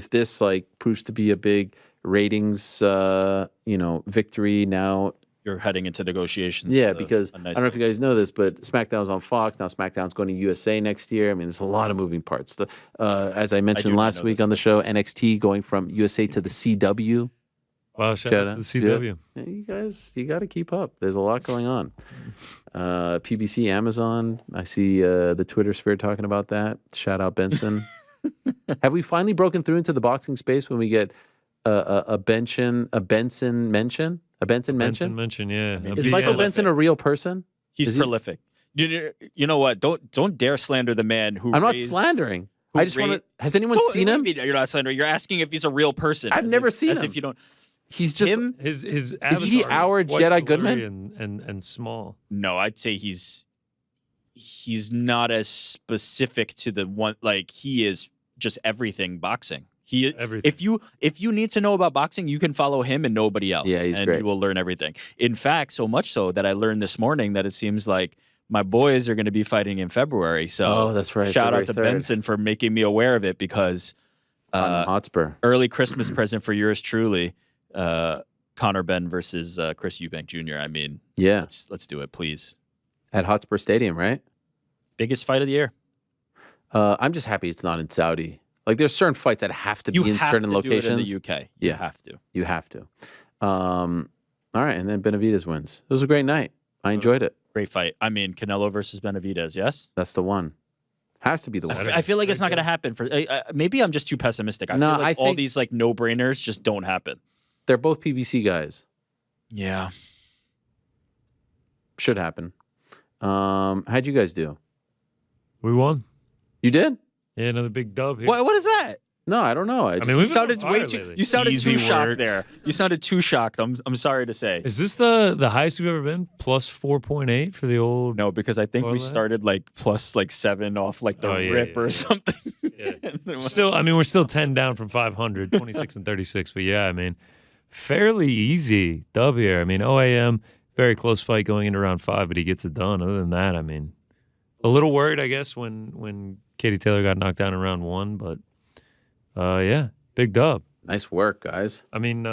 this like proves to be a big ratings, victory. Now you're heading into negotiations. Yeah, because I don't know if you guys know this, but SmackDown's on Fox now. SmackDown's going to USA next year. I mean, there's a lot of moving parts. As I mentioned last week on the show, NXT going from USA to the CW. Wow, shout out to the CW. Yeah, you guys, you got to keep up. There's a lot going on. PBC, Amazon. I see the Twitter sphere talking about that. Shout out Benson. Have we finally broken through into the boxing space when we get a Benson mention? Yeah. Is Michael Benson a real person? He's prolific. You know what? Don't dare slander the man who. I'm not slandering. I just want to. Has anyone seen him? You're not slandering. You're asking if he's a real person. I've never seen him. As if you don't. He's just him. His is he our Jedi Goodman? And small. No, I'd say he's not as specific to the one. Like he is just everything boxing. Everything. If you need to know about boxing, you can follow him and nobody else. Yeah, he's and great. You will learn everything. In fact, so much so that I learned this morning that it seems like my boys are going to be fighting in February. So that's right. Shout out to February 3rd. Benson for making me aware of it because Hotspur. Early Christmas present for yours truly, Connor Ben versus Chris Eubank Jr. I mean, yeah, let's do it, please. At Hotspur Stadium, right? Biggest fight of the year. I'm just happy it's not in Saudi. Like, there's certain fights that have to be in certain locations. Do it in the UK. Yeah. You have to. All right, and then Benavidez wins. It was a great night. I enjoyed it. Great fight. I mean, Canelo versus Benavidez, yes? That's the one. Has to be the one. I feel like it's not going to happen. Maybe I'm just too pessimistic. I feel like all these like no-brainers just don't happen. They're both PBC guys. Yeah. Should happen. How'd you guys do? We won. You did? Yeah, another big dub here. What is that? No, I don't know. mean, we've sounded way too. You sounded Easy too shocked work. there. You sounded too shocked. I'm sorry to say. Is this the highest we've ever been? Plus 4.8 for the old. No, because I think we parlay? started like plus like 7 off like the rip or something. Still, I mean, we're still 10 down from 500, 26 and 36. But yeah, I mean, fairly easy dub here. I mean, OAM, very close fight going into round 5, but he gets it done. Other than that, I mean, a little worried, I guess, when Katie Taylor got knocked down in round 1, but yeah, big dub. Nice work, guys. I mean,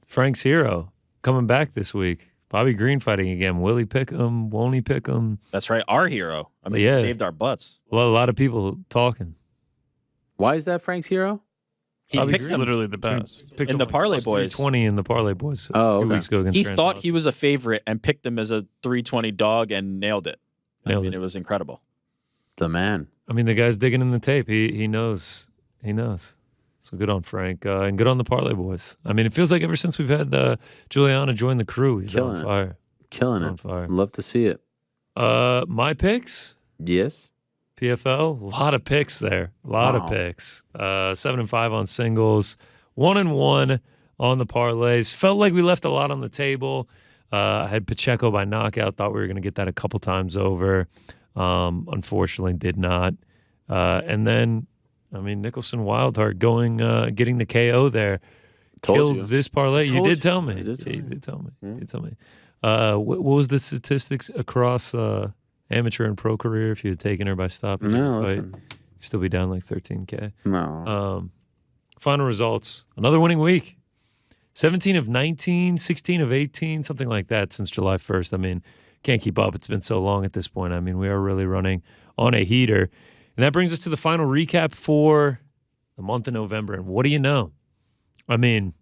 Frank's hero coming back this week. Bobby Green fighting again. Will he pick him? Won't he pick him? That's right. Our hero. I mean, Yeah. he saved our butts. Well, a lot of people talking. Why is that Frank's hero? He Bobby picked Green him Literally the best. picked in him the like Parlay plus Boys. 320 in the Parlay Boys. Oh, a few okay. weeks ago against He Grant thought Dawson. he was a favorite and picked him as a 320 dog and nailed it. Nailed I mean, it. it was incredible. The man. I mean, the guy's digging in the tape. He knows. He knows. So good on Frank and good on the Parlay Boys. I mean, it feels like ever since we've had Juliana join the crew, he's Killing on it. fire. Killing On it. fire. Love to see it. My picks, Yes. PFL, a lot of picks there. A lot of Wow. picks. 7-5 on singles, 1-1 on the parlays. Felt like we left a lot on the table. I had Pacheco by knockout. Thought we were going to get that a couple times over. Unfortunately, did not. And then, I mean, Nicholson Wildheart getting the KO there. Killed you. this parlay. You Told did you. tell me. You did tell You me. did tell me. Yeah. You told me. What was the statistics across amateur and pro career if you had taken her by stoppage? No, fight? listen. You'd still be down like 13K. No. Final results. Another winning week. 17 of 19, 16 of 18, something like that since July 1st. I mean, can't keep up. It's been so long at this point. I mean, we are really running on a heater. And that brings us to the final recap for the month of November. And what do you know? I mean,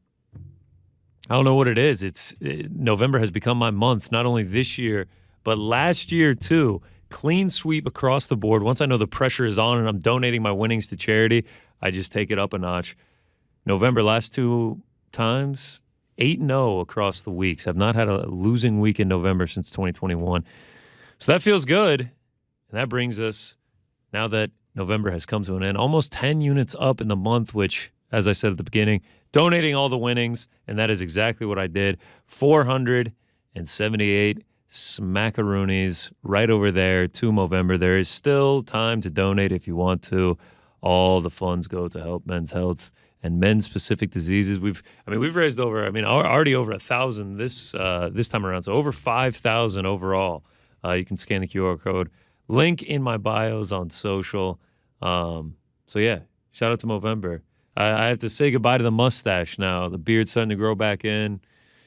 I don't know what it is. November has become my month, not only this year, but last year too. Clean sweep across the board. Once I know the pressure is on and I'm donating my winnings to charity, I just take it up a notch. November, last 2 times, 8-0 across the weeks. I've not had a losing week in November since 2021. So that feels good. And that brings us, now that November has come to an end, almost 10 units up in the month, which, as I said at the beginning, donating all the winnings, and that is exactly what I did. 478 smackaroonies right over there to Movember. There is still time to donate if you want to. All the funds go to help men's health and men's specific diseases. We've raised already over 1,000 this time around. So over 5,000 overall. You can scan the QR code. Link in my bios on social. So yeah, shout out to Movember. I have to say goodbye to the mustache now. The beard's starting to grow back in.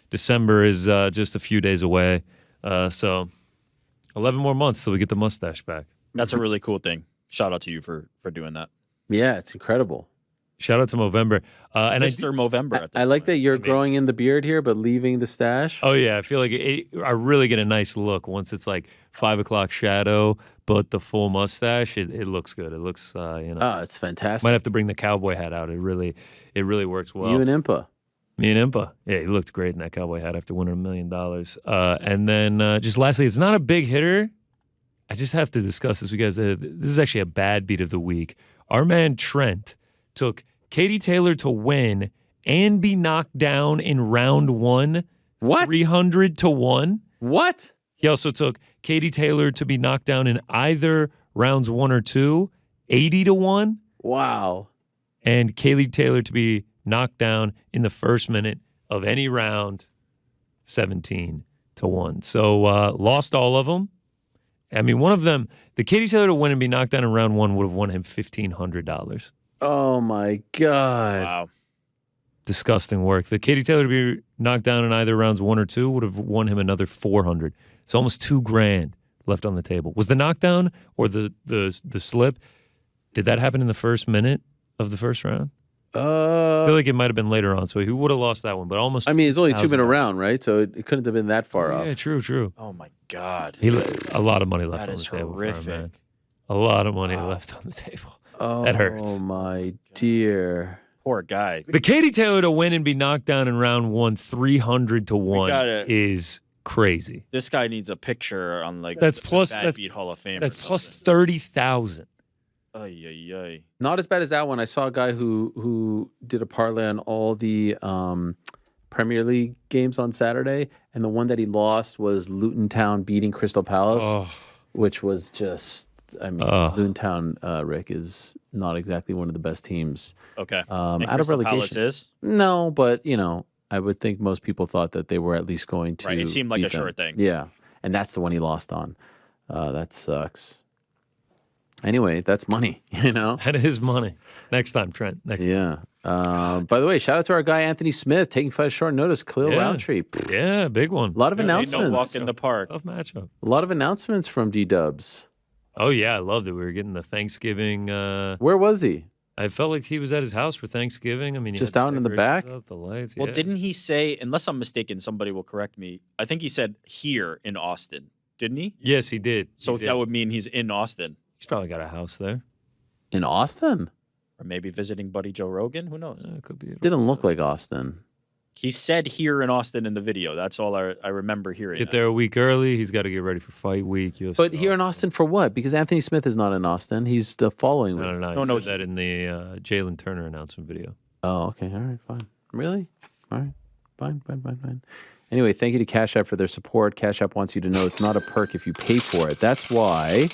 December is just a few days away. So 11 more months till we get the mustache back. That's a really cool thing. Shout out to you for doing that. Yeah, it's incredible. Shout out to Movember. And Mr. Movember. At this I like point. that you're growing in the beard here, but leaving the stash. Oh yeah, I feel like I really get a nice look once it's like 5 o'clock shadow, but the full mustache. It looks good. It looks It's fantastic. Might have to bring the cowboy hat out. It really works well. You and Impa. Me and Impa. Yeah, he looked great in that cowboy hat after winning $1 million. And then just lastly, it's not a big hitter. I just have to discuss this with you guys. This is actually a bad beat of the week. Our man Trent took Katie Taylor to win and be knocked down in round 1. What? 300 to 1. What? He also took Katie Taylor to be knocked down in either rounds 1 or 2, 80 to 1. Wow. And Kaylee Taylor to be knocked down in the first minute of any round, 17 to 1. So lost all of them. I mean, one of them, the Katie Taylor to win and be knocked down in round 1 would have won him $1,500. Oh my God. Wow. Disgusting work. The Katie Taylor to be knocked down in either rounds 1 or 2 would have won him another $400. It's almost $2,000 left on the table. Was the knockdown or the slip? Did that happen in the first minute of the first round? I feel like it might have been later on, so he would have lost that one. But almost. I mean, it's only 2 minute $2,000. round, right? So it couldn't have been that far off. Yeah, true. Oh my God. A lot of money left That on the is table. For our horrific. man. A lot of money left on the table. That hurts. Oh my dear. Poor guy. The Katie Taylor to win and be knocked down in round 1, 300 to 1 is crazy. This guy needs a picture on like That's the plus Bad that's Beat Hall of Fame. That's plus 30,000. Ay. Not as bad as that one. I saw a guy who did a parlay on all the Premier League games on Saturday, and the one that he lost was Luton Town beating Crystal Palace, which was just. I mean, Luton Town, Rick, is not exactly one of the best teams. Okay. Out of Crystal relegation. Palace is? No, but I would think most people thought that they were at least going to. Right. It seemed like beat a sure them. thing. Yeah, and that's the one he lost on. That sucks. Anyway, that's money, That is money. Next time, Trent. Next time. Yeah. By the way, shout out to our guy Anthony Smith taking fight at short notice. Khalil Roundtree. Yeah, big one. A lot of Ain't announcements. no walk in the park. Tough matchup. A lot of announcements from D-Dubs. Oh, yeah, I loved it. We were getting the Thanksgiving. Where was he? I felt like he was at his house for Thanksgiving. I mean, he Just had out in the back? decorations up, the lights. Well, yeah. didn't he say, unless I'm mistaken, somebody will correct me. I think he said here in Austin, didn't he? Yes, he did. So He did. that would mean he's in Austin. He's probably got a house there. In Austin? Or maybe visiting buddy Joe Rogan. Who knows? It could be. Didn't look like Austin. He said here in Austin in the video. That's all I remember hearing. Get there a week early. He's got to get ready for fight week. UFC But here in Austin for what? Because Anthony Smith is not in Austin. He's the following week. No. He said that in the Jalen Turner announcement video. Oh, okay. All right, fine. Really? All right. Fine. Anyway, thank you to Cash App for their support. Cash App wants you to know it's not a perk if you pay for it. That's why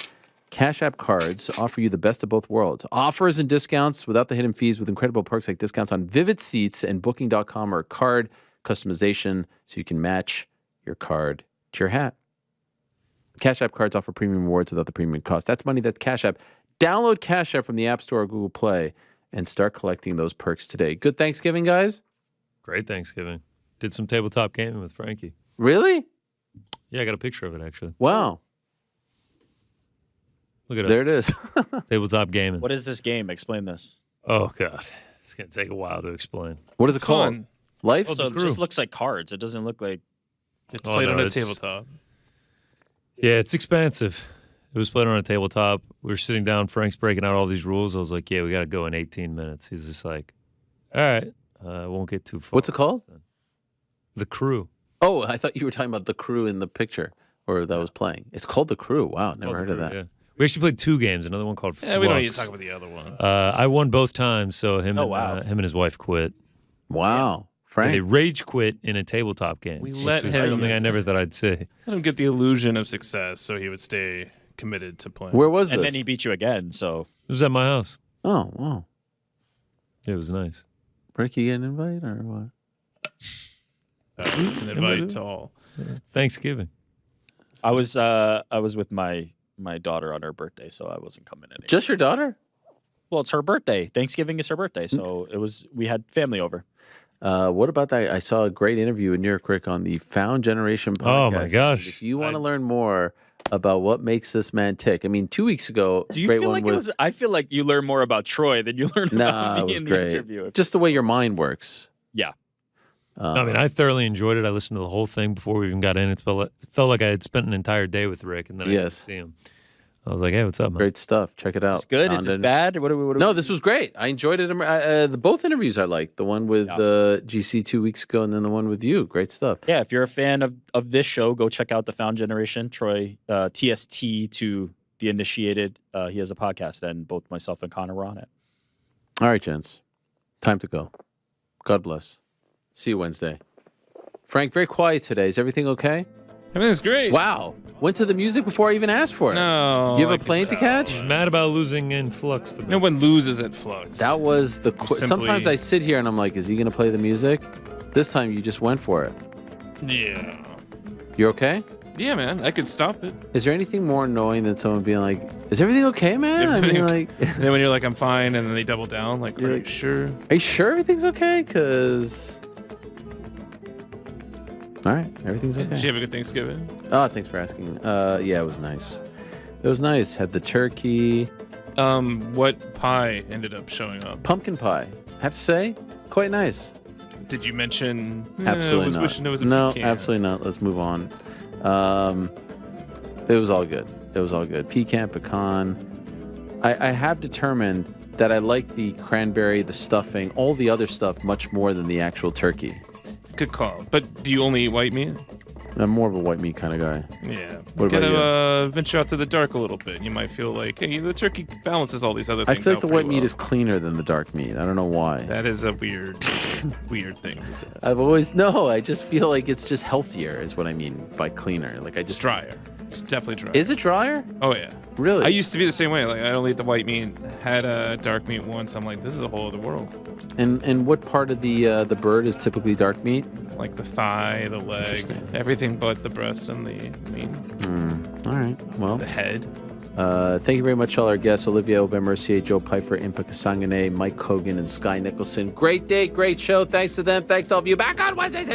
Cash App cards offer you the best of both worlds. Offers and discounts without the hidden fees with incredible perks like discounts on Vivid Seats and Booking.com or card customization so you can match your card to your hat. Cash App cards offer premium rewards without the premium cost. That's money. That's Cash App. Download Cash App from the App Store or Google Play and start collecting those perks today. Good Thanksgiving, guys. Great Thanksgiving. Did some tabletop gaming with Frankie. Really? Yeah, I got a picture of it, actually. Wow. Look at us. There it is. Tabletop gaming. What is this game? Explain this. Oh, God. It's going to take a while to explain. What is it called? fun. Life? So it just looks like cards. It doesn't look like. It's played on a it's- tabletop. Yeah, it's expansive. It was played on a tabletop. We were sitting down. Frank's breaking out all these rules. I was like, yeah, we got to go in 18 minutes. He's just like, all right, I won't get too far. What's it called? The Crew. Oh, I thought you were talking about the crew in the picture or that was playing. It's called The Crew. Wow, never heard of that. Yeah. We actually played 2 games. Another one called Flux. Yeah, we don't need to talk about the other one. I won both times, so him and his wife quit. Wow. Frank. They rage quit in a tabletop game. We which let is him- something I never thought I'd say. Let him get the illusion of success so he would stay committed to playing. Where was And this? then he beat you again. So It was at my house. Oh, wow. It was nice. Frank, you get an invite or what? It's an invite to all. Thanksgiving. I was with my daughter on her birthday, so I wasn't coming in. Just your daughter? Well, it's her birthday. Thanksgiving is her birthday, so we had family over. What about that? I saw a great interview with New York Rick on the Found Generation podcast. Oh, my gosh. If you want to learn more about what makes this man tick. I mean, 2 weeks ago, Do you great feel one like it was? I feel like you learn more about Troy than you learned Nah, about it me was in great. the interview. Just the way your mind works. Yeah. I mean, I thoroughly enjoyed it. I listened to the whole thing before we even got in. It felt like I had spent an entire day with Rick, and then I got to see him. I was like, "Hey, what's up, man?" Great stuff. Check it out. Is this good? Is this bad? No, this was great. I enjoyed it. The both interviews I liked. The one with GC 2 weeks ago, and then the one with you. Great stuff. Yeah, if you're a fan of this show, go check out the Found Generation. Troy, TST to the Initiated. He has a podcast, and both myself and Connor were on it. All right, gents. Time to go. God bless. See you Wednesday. Frank, very quiet today. Is everything okay? Everything's great. Wow. Went to the music before I even asked for it. No. You have I a can plane to tell. catch? Mad about losing in Flux. No one loses at Flux. That was the... Simply- Sometimes I sit here and I'm like, is he going to play the music? This time you just went for it. Yeah. You okay? Yeah, man. I could stop it. Is there anything more annoying than someone being like, is everything okay, man? I mean, like... And then when you're like, I'm fine, and then they double down, like, are you sure? Are you sure everything's okay? Because... All right, everything's okay. Did you have a good Thanksgiving? Oh, thanks for asking. Yeah, it was nice. It was nice. Had the turkey. What pie ended up showing up? Pumpkin pie. Have to say, quite nice. Did you mention? Absolutely I was not. wishing there was a no, pecan. absolutely not. Let's move on. It was all good. It was all good. Pecan, pecan. I have determined that I like the cranberry, the stuffing, all the other stuff much more than the actual turkey. Good call. But do you only eat white meat? I'm more of a white meat kind of guy. Yeah. What you about gotta venture out to the dark a little bit. You might feel like, hey, the turkey balances all these other I things. feel like out the pretty white meat well. is cleaner than the dark meat. I don't know why. That is a weird, weird thing to say. I just feel like it's just healthier is what I mean by cleaner. Like It's drier. It's definitely drier. Is it drier? Oh yeah. Really? I used to be the same way. Like I don't eat the white meat. Had a dark meat once. I'm like, this is a whole other world. And what part of the bird is typically dark meat? Like the thigh, the leg, everything but the breast and the meat. All right. Well, the head. Thank you very much, all our guests: Olivier Aubin-Mercier, Joe Pyfer, Impa Kasanganay, Mike Kogan, and Skye Nicolson. Great day, great show. Thanks to them. Thanks to all of you. Back on Wednesday.